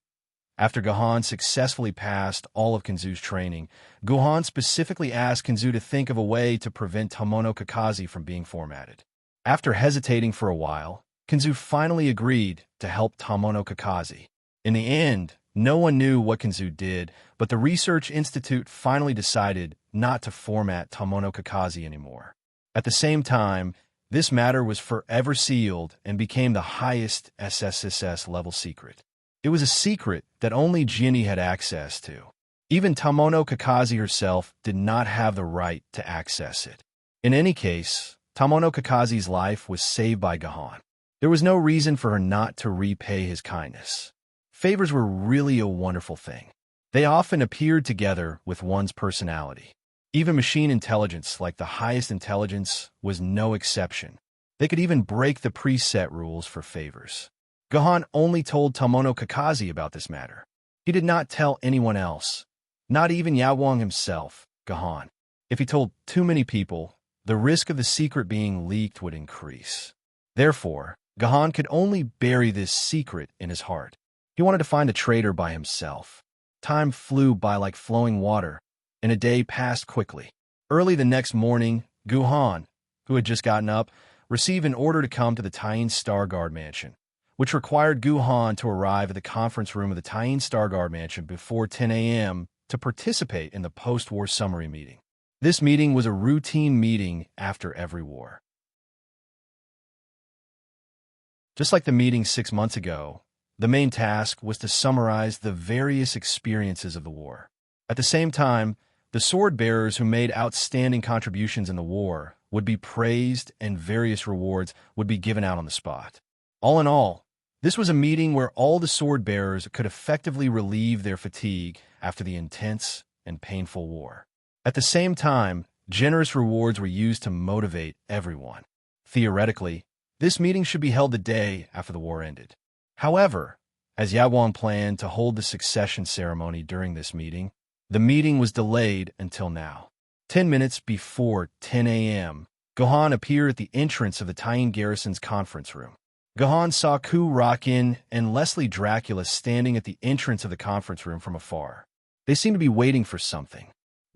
After Gohan successfully passed all of Kinzu's training, Gohan specifically asked Kinzu to think of a way to prevent Tomono Kakashi from being formatted. After hesitating for a while, Kinzu finally agreed to help Tomono Kakashi. In the end, no one knew what Kinzu did, but the Research Institute finally decided not to format Tomono Kakashi anymore. At the same time, this matter was forever sealed and became the highest SSSS level secret. It was a secret that only Ginny had access to. Even Tomono Kakashi herself did not have the right to access it. In any case, Tomono Kakashi's life was saved by Gohan. There was no reason for her not to repay his kindness. Favors were really a wonderful thing. They often appeared together with one's personality. Even machine intelligence, like the highest intelligence, was no exception. They could even break the preset rules for favors. Gohan only told Tomono Kakashi about this matter. He did not tell anyone else, not even Yaoguang himself, Gohan. If he told too many people, the risk of the secret being leaked would increase. Therefore, Gohan could only bury this secret in his heart. He wanted to find the traitor by himself. Time flew by like flowing water, and a day passed quickly. Early the next morning, Gohan, who had just gotten up, received an order to come to the Taiyin Star Guard Mansion, which required Gohan to arrive at the conference room of the Taiyin Star Guard Mansion before 10 a.m. to participate in the post-war summary meeting. This meeting was a routine meeting after every war. Just like the meeting 6 months ago, the main task was to summarize the various experiences of the war. At the same time, the sword-bearers who made outstanding contributions in the war would be praised and various rewards would be given out on the spot. All in all, this was a meeting where all the sword-bearers could effectively relieve their fatigue after the intense and painful war. At the same time, generous rewards were used to motivate everyone. Theoretically, this meeting should be held the day after the war ended. However, as Yaoguang planned to hold the succession ceremony during this meeting, the meeting was delayed until now. 10 minutes before 10 a.m., Gohan appeared at the entrance of the Taiyin Garrison's conference room. Gohan saw Ku Rakin and Leslie Dracula standing at the entrance of the conference room from afar. They seemed to be waiting for something.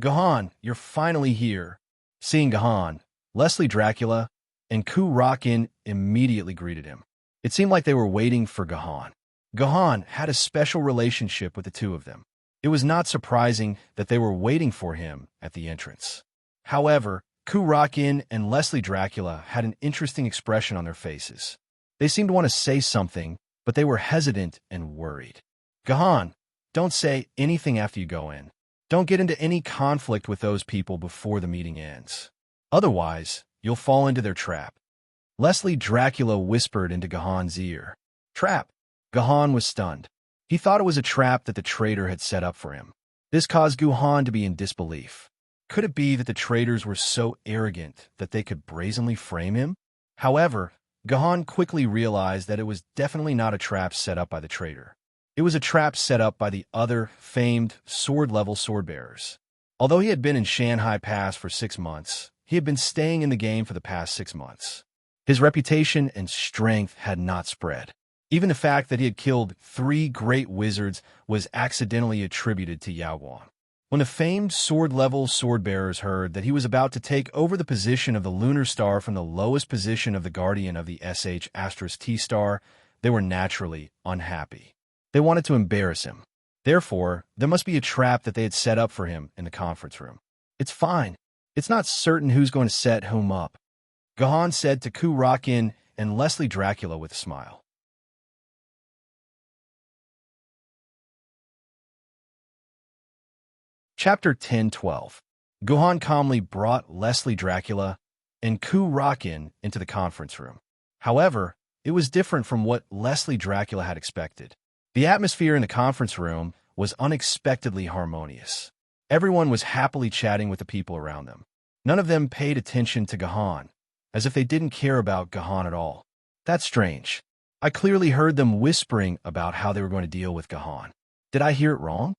Gohan, you're finally here. Seeing Gohan, Leslie Dracula and Ku Rakin immediately greeted him. It seemed like they were waiting for Gohan. Gohan had a special relationship with the two of them. It was not surprising that they were waiting for him at the entrance. However, Ku Rakin and Leslie Dracula had an interesting expression on their faces. They seemed to want to say something, but they were hesitant and worried. Gohan, don't say anything after you go in. Don't get into any conflict with those people before the meeting ends. Otherwise, you'll fall into their trap. Leslie Dracula whispered into Gohan's ear. Trap? Gohan was stunned. He thought it was a trap that the traitor had set up for him. This caused Gohan to be in disbelief. Could it be that the traitors were so arrogant that they could brazenly frame him? However, Gahan quickly realized that it was definitely not a trap set up by the traitor. It was a trap set up by the other famed sword-level sword-bearers. Although he had been in Shanghai Pass for 6 months, he had been staying in the game for the past 6 months. His reputation and strength had not spread. Even the fact that he had killed 3 great wizards was accidentally attributed to Yao Guang. When the famed sword-level sword-bearers heard that he was about to take over the position of the lunar star from the lowest position of the guardian of the sh*T star, they were naturally unhappy. They wanted to embarrass him. Therefore, there must be a trap that they had set up for him in the conference room. It's fine. It's not certain who's going to set whom up, Gahan said to Ku Rakin and Leslie Dracula with a smile. Chapter 10-12. Gahan calmly brought Leslie Dracula and Ku Rakin into the conference room. However, it was different from what Leslie Dracula had expected. The atmosphere in the conference room was unexpectedly harmonious. Everyone was happily chatting with the people around them. None of them paid attention to Gahan, as if they didn't care about Gahan at all. That's strange. I clearly heard them whispering about how they were going to deal with Gahan. Did I hear it wrong?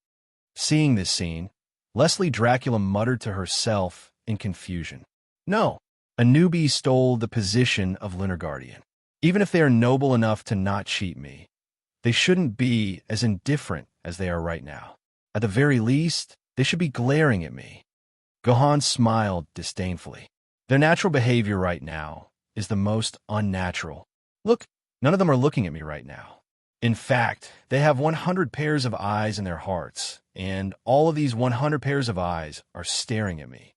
Seeing this scene, Leslie Dracula muttered to herself in confusion. No, a newbie stole the position of Lunar Guardian. Even if they are noble enough to not cheat me, they shouldn't be as indifferent as they are right now. At the very least, they should be glaring at me. Gahan smiled disdainfully. Their natural behavior right now is the most unnatural. Look, none of them are looking at me right now. In fact, they have 100 pairs of eyes in their hearts, and all of these 100 pairs of eyes are staring at me.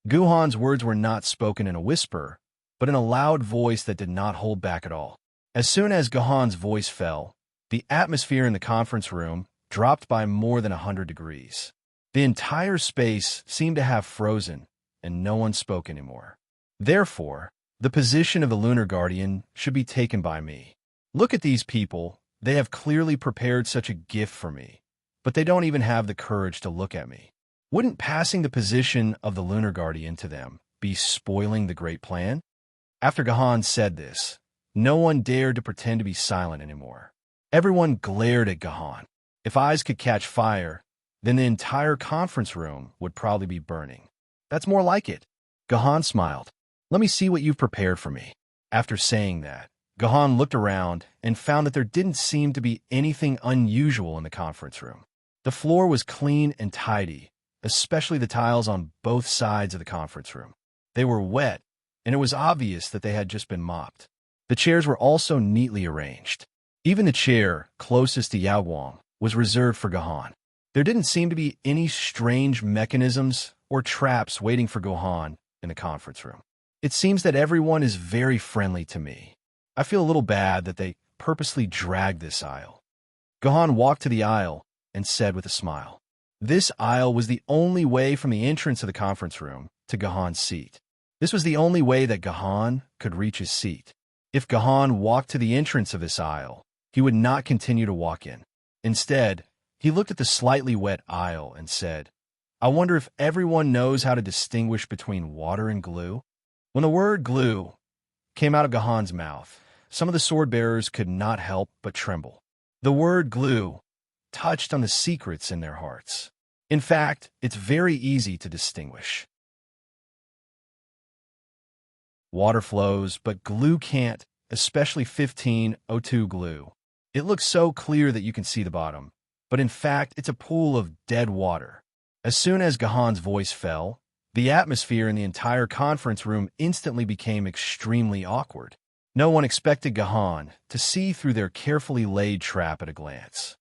Gahan's words were not spoken in a whisper, but in a loud voice that did not hold back at all. As soon as Gahan's voice fell, the atmosphere in the conference room dropped by more than 100 degrees. The entire space seemed to have frozen, and no one spoke anymore. Therefore, the position of the Lunar Guardian should be taken by me. Look at these people. They have clearly prepared such a gift for me, but they don't even have the courage to look at me. Wouldn't passing the position of the Lunar Guardian to them be spoiling the great plan? After Gahan said this, no one dared to pretend to be silent anymore. Everyone glared at Gahan. If eyes could catch fire, then the entire conference room would probably be burning. That's more like it. Gahan smiled. Let me see what you've prepared for me. After saying that, Gahan looked around and found that there didn't seem to be anything unusual in the conference room. The floor was clean and tidy, especially the tiles on both sides of the conference room. They were wet, and it was obvious that they had just been mopped. The chairs were also neatly arranged. Even the chair closest to Yao Guang was reserved for Gahan. There didn't seem to be any strange mechanisms or traps waiting for Gahan in the conference room. It seems that everyone is very friendly to me. I feel a little bad that they purposely dragged this aisle. Gahan walked to the aisle and said with a smile. This aisle was the only way from the entrance of the conference room to Gahan's seat. This was the only way that Gahan could reach his seat. If Gahan walked to the entrance of this aisle, he would not continue to walk in. Instead, he looked at the slightly wet aisle and said, I wonder if everyone knows how to distinguish between water and glue? When the word glue came out of Gahan's mouth, some of the sword-bearers could not help but tremble. The word glue touched on the secrets in their hearts. In fact, it's very easy to distinguish. Water flows, but glue can't, especially 1502 glue. It looks so clear that you can see the bottom, but in fact, it's a pool of dead water. As soon as Gahan's voice fell, the atmosphere in the entire conference room instantly became extremely awkward. No one expected Gahan to see through their carefully laid trap at a glance.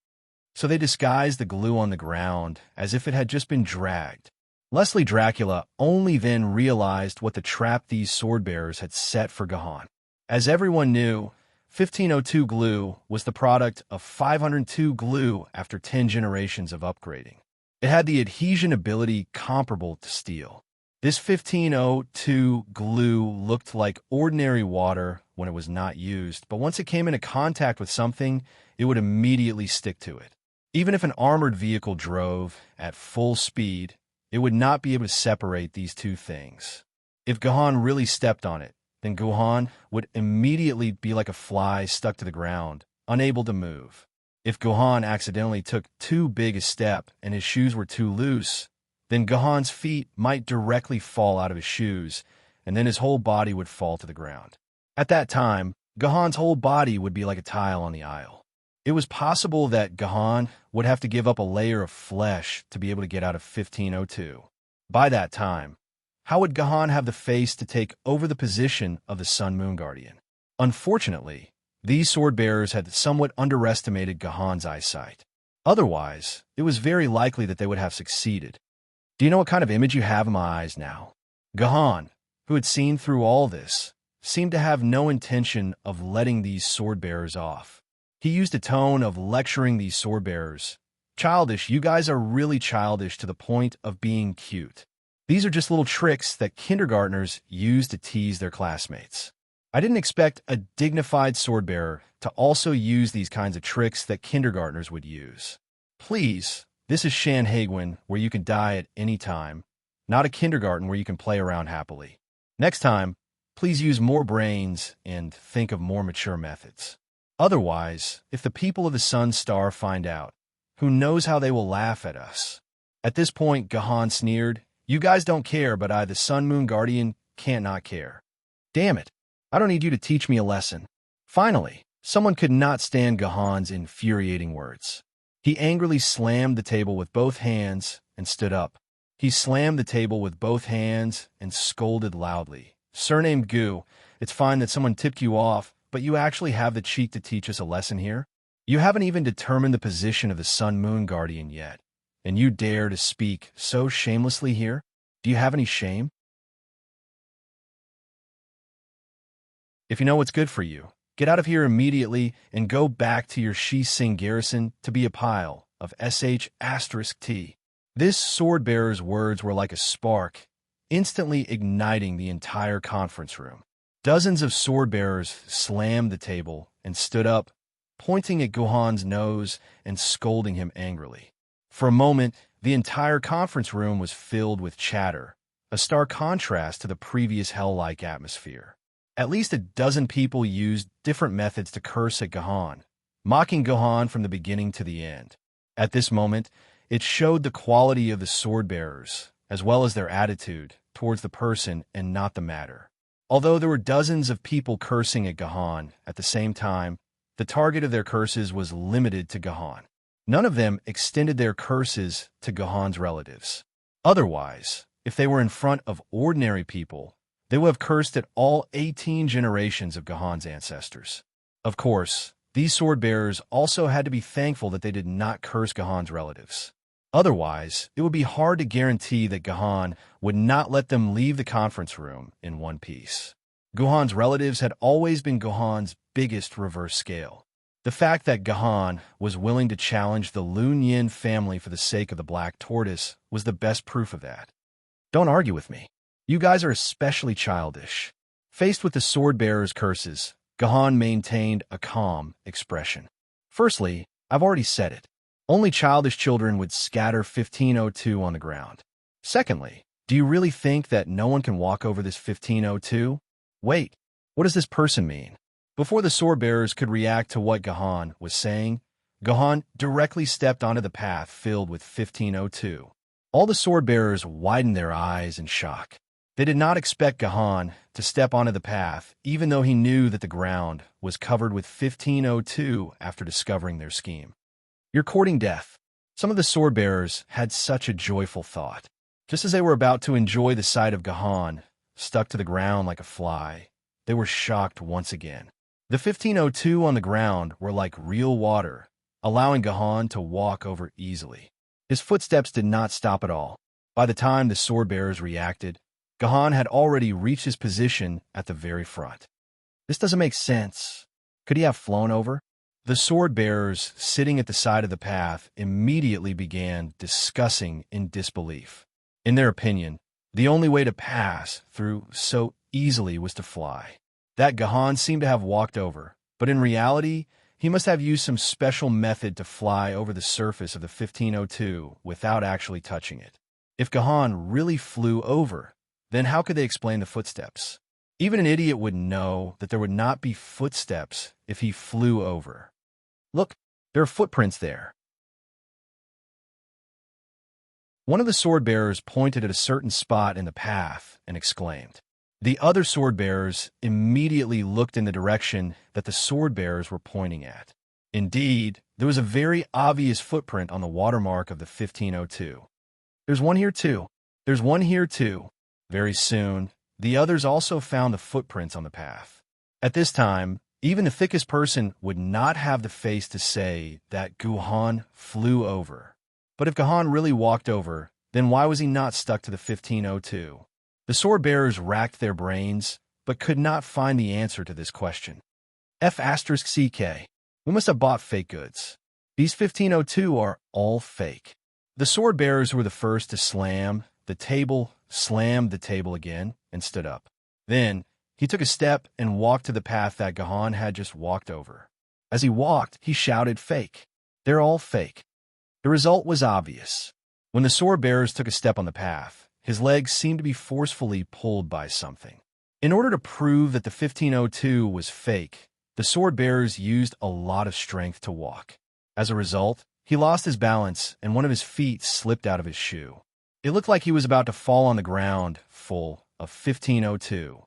So they disguised the glue on the ground as if it had just been dragged. Leslie Dracula only then realized what the trap these sword-bearers had set for Gahan. As everyone knew, 1502 glue was the product of 502 glue after 10 generations of upgrading. It had the adhesion ability comparable to steel. This 1502 glue looked like ordinary water when it was not used, but once it came into contact with something, it would immediately stick to it. Even if an armored vehicle drove at full speed, it would not be able to separate these two things. If Gahan really stepped on it, then Gahan would immediately be like a fly stuck to the ground, unable to move. If Gahan accidentally took too big a step and his shoes were too loose, then Gahan's feet might directly fall out of his shoes, and then his whole body would fall to the ground. At that time, Gahan's whole body would be like a tile on the aisle. It was possible that Gahan would have to give up a layer of flesh to be able to get out of 1502. By that time, how would Gahan have the face to take over the position of the Sun Moon Guardian? Unfortunately, these sword-bearers had somewhat underestimated Gahan's eyesight. Otherwise, it was very likely that they would have succeeded. Do you know what kind of image you have in my eyes now? Gahan, who had seen through all this, seemed to have no intention of letting these sword-bearers off. He used a tone of lecturing these sword-bearers. Childish, you guys are really childish to the point of being cute. These are just little tricks that kindergartners use to tease their classmates. I didn't expect a dignified sword-bearer to also use these kinds of tricks that kindergartners would use. Please, this is Shanhagen, where you can die at any time, not a kindergarten where you can play around happily. Next time, please use more brains and think of more mature methods. Otherwise, if the people of the Sun Star find out, who knows how they will laugh at us? At this point, Gahan sneered, "You guys don't care, but I, the Sun Moon Guardian, can't not care. Damn it, I don't need you to teach me a lesson." Finally, someone could not stand Gahan's infuriating words. He angrily slammed the table with both hands and stood up. He slammed the table with both hands and scolded loudly. "Surnamed Gu, it's fine that someone tipped you off, but you actually have the cheek to teach us a lesson here? You haven't even determined the position of the Sun Moon Guardian yet, and you dare to speak so shamelessly here? Do you have any shame? If you know what's good for you, get out of here immediately and go back to your Shi Sing garrison to be a pile of sh*t. This sword-bearer's words were like a spark, instantly igniting the entire conference room. Dozens of sword-bearers slammed the table and stood up, pointing at Gahan's nose and scolding him angrily. For a moment, the entire conference room was filled with chatter, a stark contrast to the previous hell-like atmosphere. At least a dozen people used different methods to curse at Gahan, mocking Gahan from the beginning to the end. At this moment, it showed the quality of the sword-bearers, as well as their attitude towards the person and not the matter. Although there were dozens of people cursing at Gahan at the same time, the target of their curses was limited to Gahan. None of them extended their curses to Gahan's relatives. Otherwise, if they were in front of ordinary people, they would have cursed at all 18 generations of Gahan's ancestors. Of course, these sword-bearers also had to be thankful that they did not curse Gahan's relatives. Otherwise, it would be hard to guarantee that Gahan would not let them leave the conference room in one piece. Gahan's relatives had always been Gahan's biggest reverse scale. The fact that Gahan was willing to challenge the Lun Yin family for the sake of the Black Tortoise was the best proof of that. Don't argue with me. You guys are especially childish. Faced with the sword-bearer's curses, Gahan maintained a calm expression. Firstly, I've already said it. Only childish children would scatter 1502 on the ground. Secondly, do you really think that no one can walk over this 1502? Wait, what does this person mean? Before the sword-bearers could react to what Gahan was saying, Gahan directly stepped onto the path filled with 1502. All the sword-bearers widened their eyes in shock. They did not expect Gahan to step onto the path, even though he knew that the ground was covered with 1502 after discovering their scheme. You're courting death. Some of the sword-bearers had such a joyful thought. Just as they were about to enjoy the sight of Gahan, stuck to the ground like a fly, they were shocked once again. The 1502 on the ground were like real water, allowing Gahan to walk over easily. His footsteps did not stop at all. By the time the sword-bearers reacted, Gahan had already reached his position at the very front. This doesn't make sense. Could he have flown over? The sword-bearers sitting at the side of the path immediately began discussing in disbelief. In their opinion, the only way to pass through so easily was to fly. That Gahan seemed to have walked over, but in reality, he must have used some special method to fly over the surface of the 1502 without actually touching it. If Gahan really flew over, then how could they explain the footsteps? Even an idiot would know that there would not be footsteps if he flew over. Look, there are footprints there. One of the sword-bearers pointed at a certain spot in the path and exclaimed. The other sword-bearers immediately looked in the direction that the sword-bearers were pointing at. Indeed, there was a very obvious footprint on the watermark of the 1502. There's one here too. There's one here too. Very soon, the others also found the footprints on the path. At this time, even the thickest person would not have the face to say that Gahan flew over. But if Gahan really walked over, then why was he not stuck to the 1502? The sword-bearers racked their brains, but could not find the answer to this question. F***CK. We must have bought fake goods. These 1502 are all fake. The sword-bearers were the first to slammed the table again, and stood up. Then, he took a step and walked to the path that Gahan had just walked over. As he walked, he shouted, "Fake! They're all fake!" The result was obvious. When the sword-bearers took a step on the path, his legs seemed to be forcefully pulled by something. In order to prove that the 1502 was fake, the sword-bearers used a lot of strength to walk. As a result, he lost his balance and one of his feet slipped out of his shoe. It looked like he was about to fall on the ground full of 1502.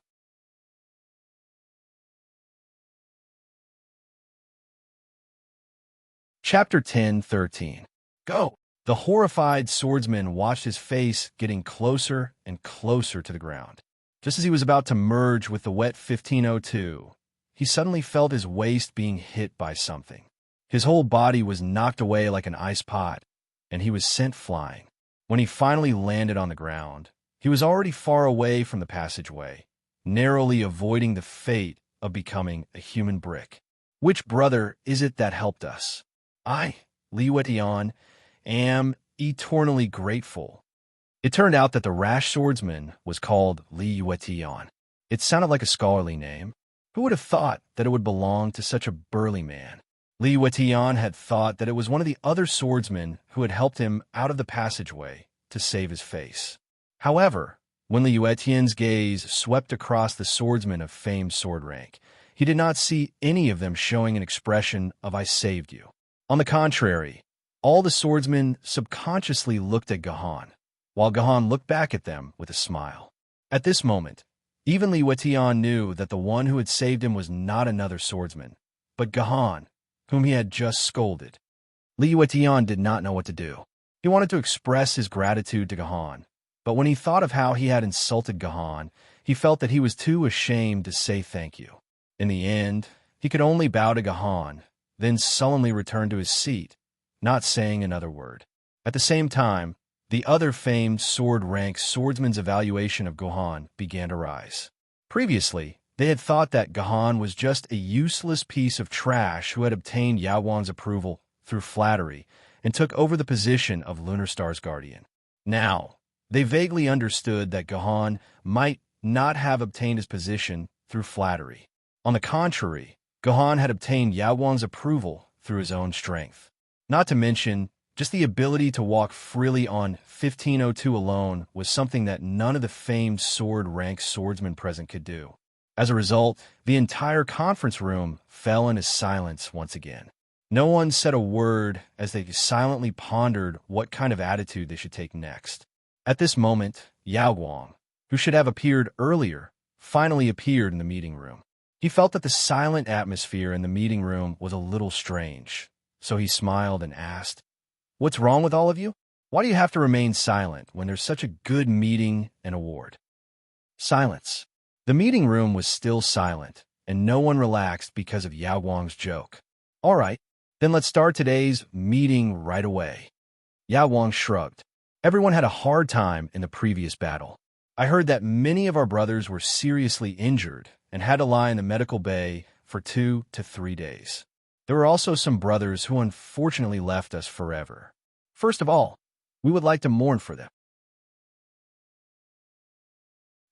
Chapter 10:13. Go! The horrified swordsman watched his face getting closer and closer to the ground. Just as he was about to merge with the wet 1502, he suddenly felt his waist being hit by something. His whole body was knocked away like an ice pot, and he was sent flying. When he finally landed on the ground, he was already far away from the passageway, narrowly avoiding the fate of becoming a human brick. Which brother is it that helped us? I, Li Yuetian, am eternally grateful. It turned out that the rash swordsman was called Li Yuetian. It sounded like a scholarly name. Who would have thought that it would belong to such a burly man? Li Yuetian had thought that it was one of the other swordsmen who had helped him out of the passageway to save his face. However, when Li Yuetian's gaze swept across the swordsmen of famed sword rank, he did not see any of them showing an expression of "I saved you." On the contrary, all the swordsmen subconsciously looked at Gahan, while Gahan looked back at them with a smile. At this moment, even Li Yuetian knew that the one who had saved him was not another swordsman, but Gahan, whom he had just scolded. Li Yuetian did not know what to do. He wanted to express his gratitude to Gahan, but when he thought of how he had insulted Gahan, he felt that he was too ashamed to say thank you. In the end, he could only bow to Gahan, then sullenly return to his seat, not saying another word. At the same time, the other famed sword rank swordsman's evaluation of Gahan began to rise. Previously, they had thought that Gahan was just a useless piece of trash who had obtained Yao Guang's approval through flattery and took over the position of Lunar Star's guardian. Now, they vaguely understood that Gahan might not have obtained his position through flattery. On the contrary, Gahan had obtained Yao Guang's approval through his own strength. Not to mention, just the ability to walk freely on 1502 alone was something that none of the famed sword-rank swordsmen present could do. As a result, the entire conference room fell into silence once again. No one said a word as they silently pondered what kind of attitude they should take next. At this moment, Yao Guang, who should have appeared earlier, finally appeared in the meeting room. He felt that the silent atmosphere in the meeting room was a little strange, so he smiled and asked, "What's wrong with all of you? Why do you have to remain silent when there's such a good meeting and award?" Silence. The meeting room was still silent, and no one relaxed because of Yao Guang's joke. "All right, then let's start today's meeting right away." Yao Guang shrugged. Everyone had a hard time in the previous battle. I heard that many of our brothers were seriously injured and had to lie in the medical bay for 2 to 3 days. There were also some brothers who unfortunately left us forever. First of all, we would like to mourn for them.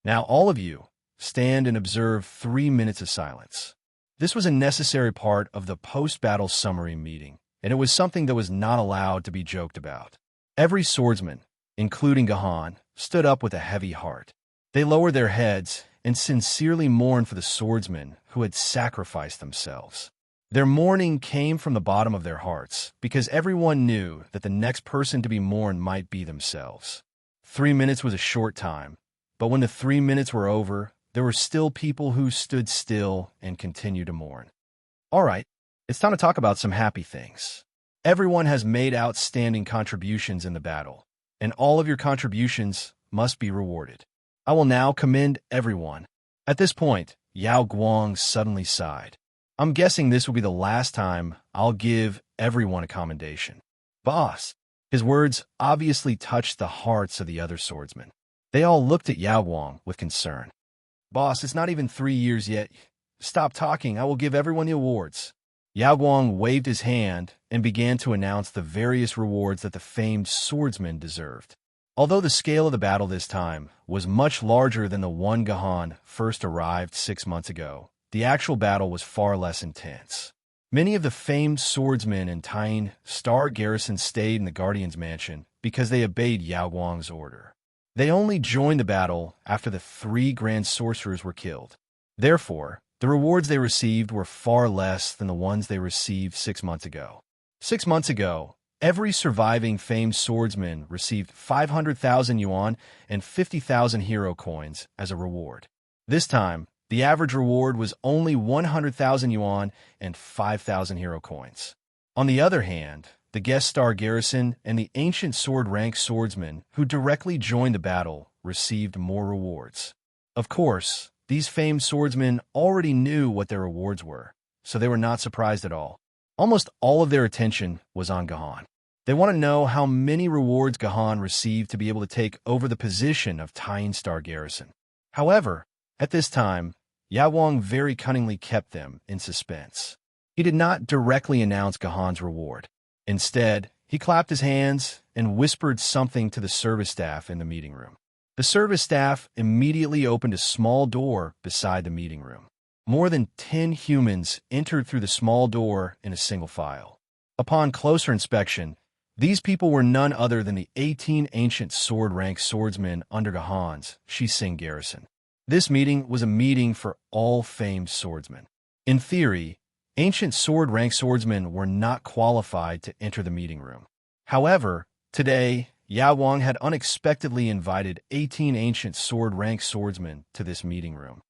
Now all of you, stand and observe 3 minutes of silence. This was a necessary part of the post-battle summary meeting, and it was something that was not allowed to be joked about. Every swordsman, including Gahan, stood up with a heavy heart. They lowered their heads and sincerely mourned for the swordsmen who had sacrificed themselves. Their mourning came from the bottom of their hearts, because everyone knew that the next person to be mourned might be themselves. 3 minutes was a short time, but when the 3 minutes were over, there were still people who stood still and continued to mourn. All right, it's time to talk about some happy things. Everyone has made outstanding contributions in the battle, and all of your contributions must be rewarded. I will now commend everyone. At this point, Yao Guang suddenly sighed. I'm guessing this will be the last time I'll give everyone a commendation. Boss. His words obviously touched the hearts of the other swordsmen. They all looked at Yao Guang with concern. Boss, it's not even 3 years yet. Stop talking, I will give everyone the awards. Yao Guang waved his hand and began to announce the various rewards that the famed swordsmen deserved. Although the scale of the battle this time was much larger than the one Gahan first arrived 6 months ago, the actual battle was far less intense. Many of the famed swordsmen in Tyne Star Garrison stayed in the Guardian's mansion because they obeyed Yao Guang's order. They only joined the battle after the 3 grand sorcerers were killed. Therefore, the rewards they received were far less than the ones they received 6 months ago. 6 months ago, every surviving famed swordsman received 500,000 yuan and 50,000 hero coins as a reward. This time, the average reward was only 100,000 yuan and 5,000 hero coins. On the other hand, the guest star garrison and the ancient sword rank swordsmen who directly joined the battle received more rewards. Of course, these famed swordsmen already knew what their rewards were, so they were not surprised at all. Almost all of their attention was on Gahan. They want to know how many rewards Gahan received to be able to take over the position of Tyne Star Garrison. However, at this time, Yao Guang very cunningly kept them in suspense. He did not directly announce Gahan's reward. Instead, he clapped his hands and whispered something to the service staff in the meeting room. The service staff immediately opened a small door beside the meeting room. More than 10 humans entered through the small door in a single file. Upon closer inspection, these people were none other than the 18 ancient sword rank swordsmen under Gahan's Shising garrison. This meeting was a meeting for all famed swordsmen. In theory, ancient sword rank swordsmen were not qualified to enter the meeting room. However, today, Yao Guang had unexpectedly invited 18 ancient sword rank swordsmen to this meeting room.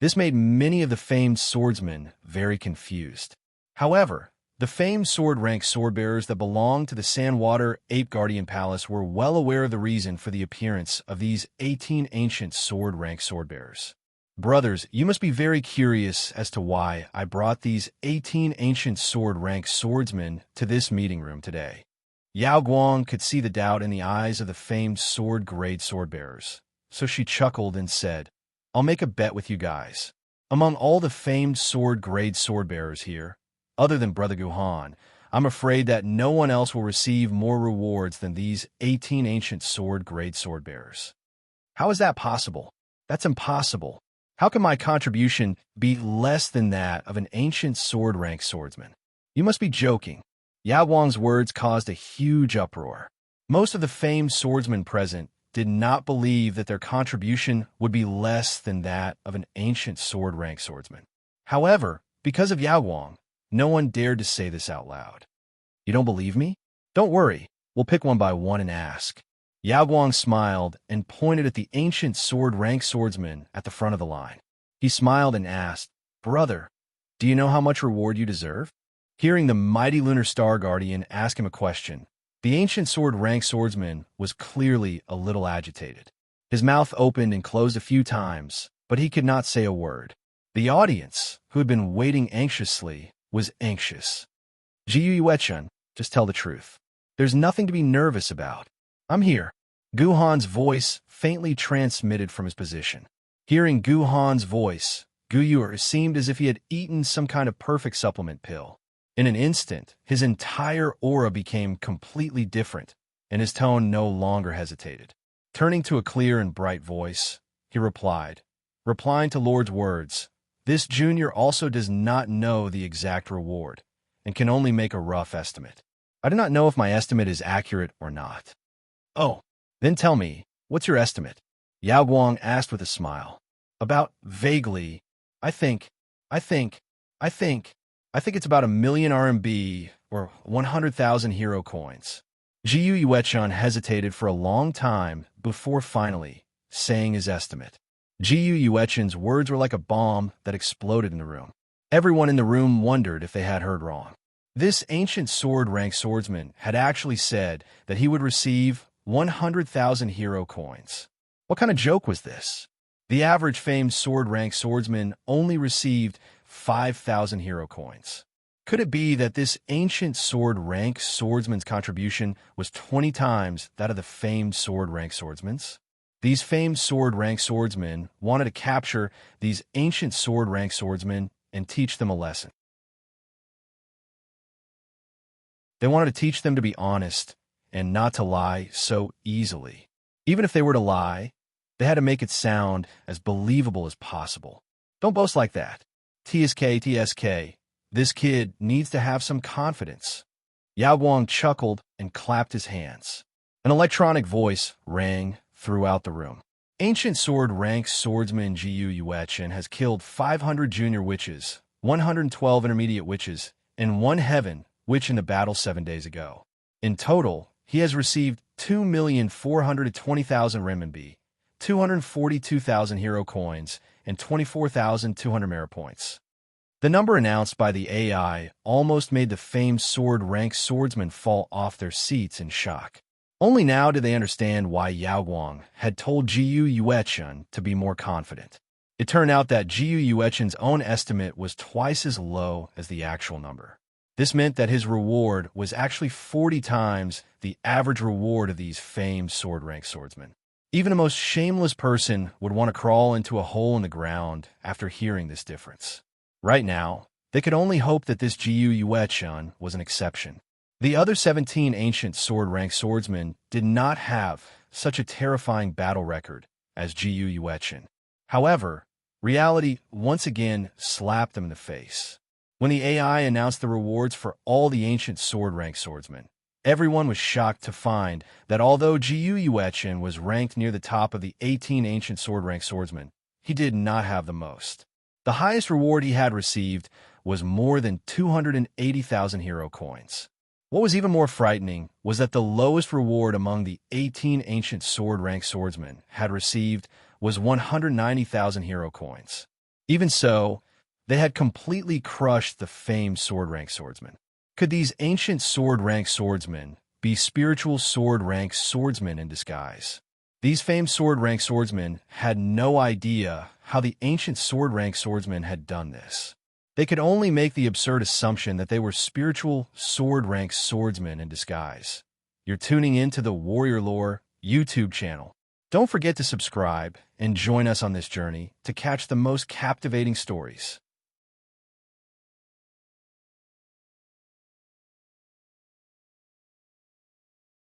This made many of the famed swordsmen very confused. However, the famed sword rank swordbearers that belonged to the Sandwater Ape Guardian Palace were well aware of the reason for the appearance of these 18 ancient sword rank swordbearers. Brothers, you must be very curious as to why I brought these 18 ancient sword rank swordsmen to this meeting room today. Yao Guang could see the doubt in the eyes of the famed sword grade swordbearers, so she chuckled and said, I'll make a bet with you guys. Among all the famed sword grade swordbearers here, other than Brother Guhan, I'm afraid that no one else will receive more rewards than these 18 ancient sword grade swordbearers. How is that possible? That's impossible. How can my contribution be less than that of an ancient sword rank swordsman? You must be joking. Yao Guang's words caused a huge uproar. Most of the famed swordsmen present did not believe that their contribution would be less than that of an ancient sword rank swordsman. However, because of Yao Guang, no one dared to say this out loud. You don't believe me? Don't worry, we'll pick one by one and ask. Yao Guang smiled and pointed at the ancient sword rank swordsman at the front of the line. He smiled and asked, Brother, do you know how much reward you deserve? Hearing the mighty Lunar Star Guardian ask him a question, the ancient sword rank swordsman was clearly a little agitated. His mouth opened and closed a few times, but he could not say a word. The audience, who had been waiting anxiously, was anxious. Jiyu Yuechun, just tell the truth. There's nothing to be nervous about. I'm here. Guhan's voice faintly transmitted from his position. Hearing Guhan's voice, Guyur seemed as if he had eaten some kind of perfect supplement pill. In an instant, his entire aura became completely different, and his tone no longer hesitated. Turning to a clear and bright voice, he replied, replying to Lord's words, this junior also does not know the exact reward, and can only make a rough estimate. I do not know if my estimate is accurate or not. Oh, then tell me, what's your estimate? Yao Guang asked with a smile. About vaguely. I think, I think, I think, I think it's about 1,000,000 RMB or 100,000 hero coins. Jiu Yuechun hesitated for a long time before finally saying his estimate. Jiu Yuechun's words were like a bomb that exploded in the room. Everyone in the room wondered if they had heard wrong. This ancient sword-rank swordsman had actually said that he would receive 100,000 hero coins. What kind of joke was this? The average famed sword-rank swordsman only received 5,000 hero coins. Could it be that this ancient sword-rank swordsman's contribution was 20 times that of the famed sword-rank swordsman's? These famed sword-rank swordsmen wanted to capture these ancient sword-rank swordsmen and teach them a lesson. They wanted to teach them to be honest and not to lie so easily. Even if they were to lie, they had to make it sound as believable as possible. Don't boast like that. TSK. This kid needs to have some confidence. Yao Guang chuckled and clapped his hands. An electronic voice rang throughout the room. Ancient sword-rank swordsman Jiu Yuechun has killed 500 junior witches, 112 intermediate witches, and 1 heaven witch in the battle 7 days ago. In total, he has received 2,420,000 renminbi, 242,000 hero coins, and 24,200 merit points. The number announced by the AI almost made the famed sword-rank swordsmen fall off their seats in shock. Only now did they understand why Yao Guang had told Jiu Yuechun to be more confident. It turned out that Jiu Yuechun's own estimate was twice as low as the actual number. This meant that his reward was actually 40 times the average reward of these famed sword-rank swordsmen. Even a most shameless person would want to crawl into a hole in the ground after hearing this difference. Right now, they could only hope that this Jiu Yuechun was an exception. The other 17 ancient sword-rank swordsmen did not have such a terrifying battle record as Jiu Yuechun. However, reality once again slapped them in the face. When the AI announced the rewards for all the ancient sword-rank swordsmen, everyone was shocked to find that although Jiu Yuechun was ranked near the top of the 18 ancient sword-rank swordsmen, he did not have the most. The highest reward he had received was more than 280,000 hero coins. What was even more frightening was that the lowest reward among the 18 ancient sword-rank swordsmen had received was 190,000 hero coins. Even so, they had completely crushed the famed sword-rank swordsmen. Could these ancient sword-rank swordsmen be spiritual sword-rank swordsmen in disguise? These famed sword-rank swordsmen had no idea how the ancient sword-rank swordsmen had done this. They could only make the absurd assumption that they were spiritual sword-rank swordsmen in disguise. You're tuning in to the Warrior Lore YouTube channel. Don't forget to subscribe and join us on this journey to catch the most captivating stories.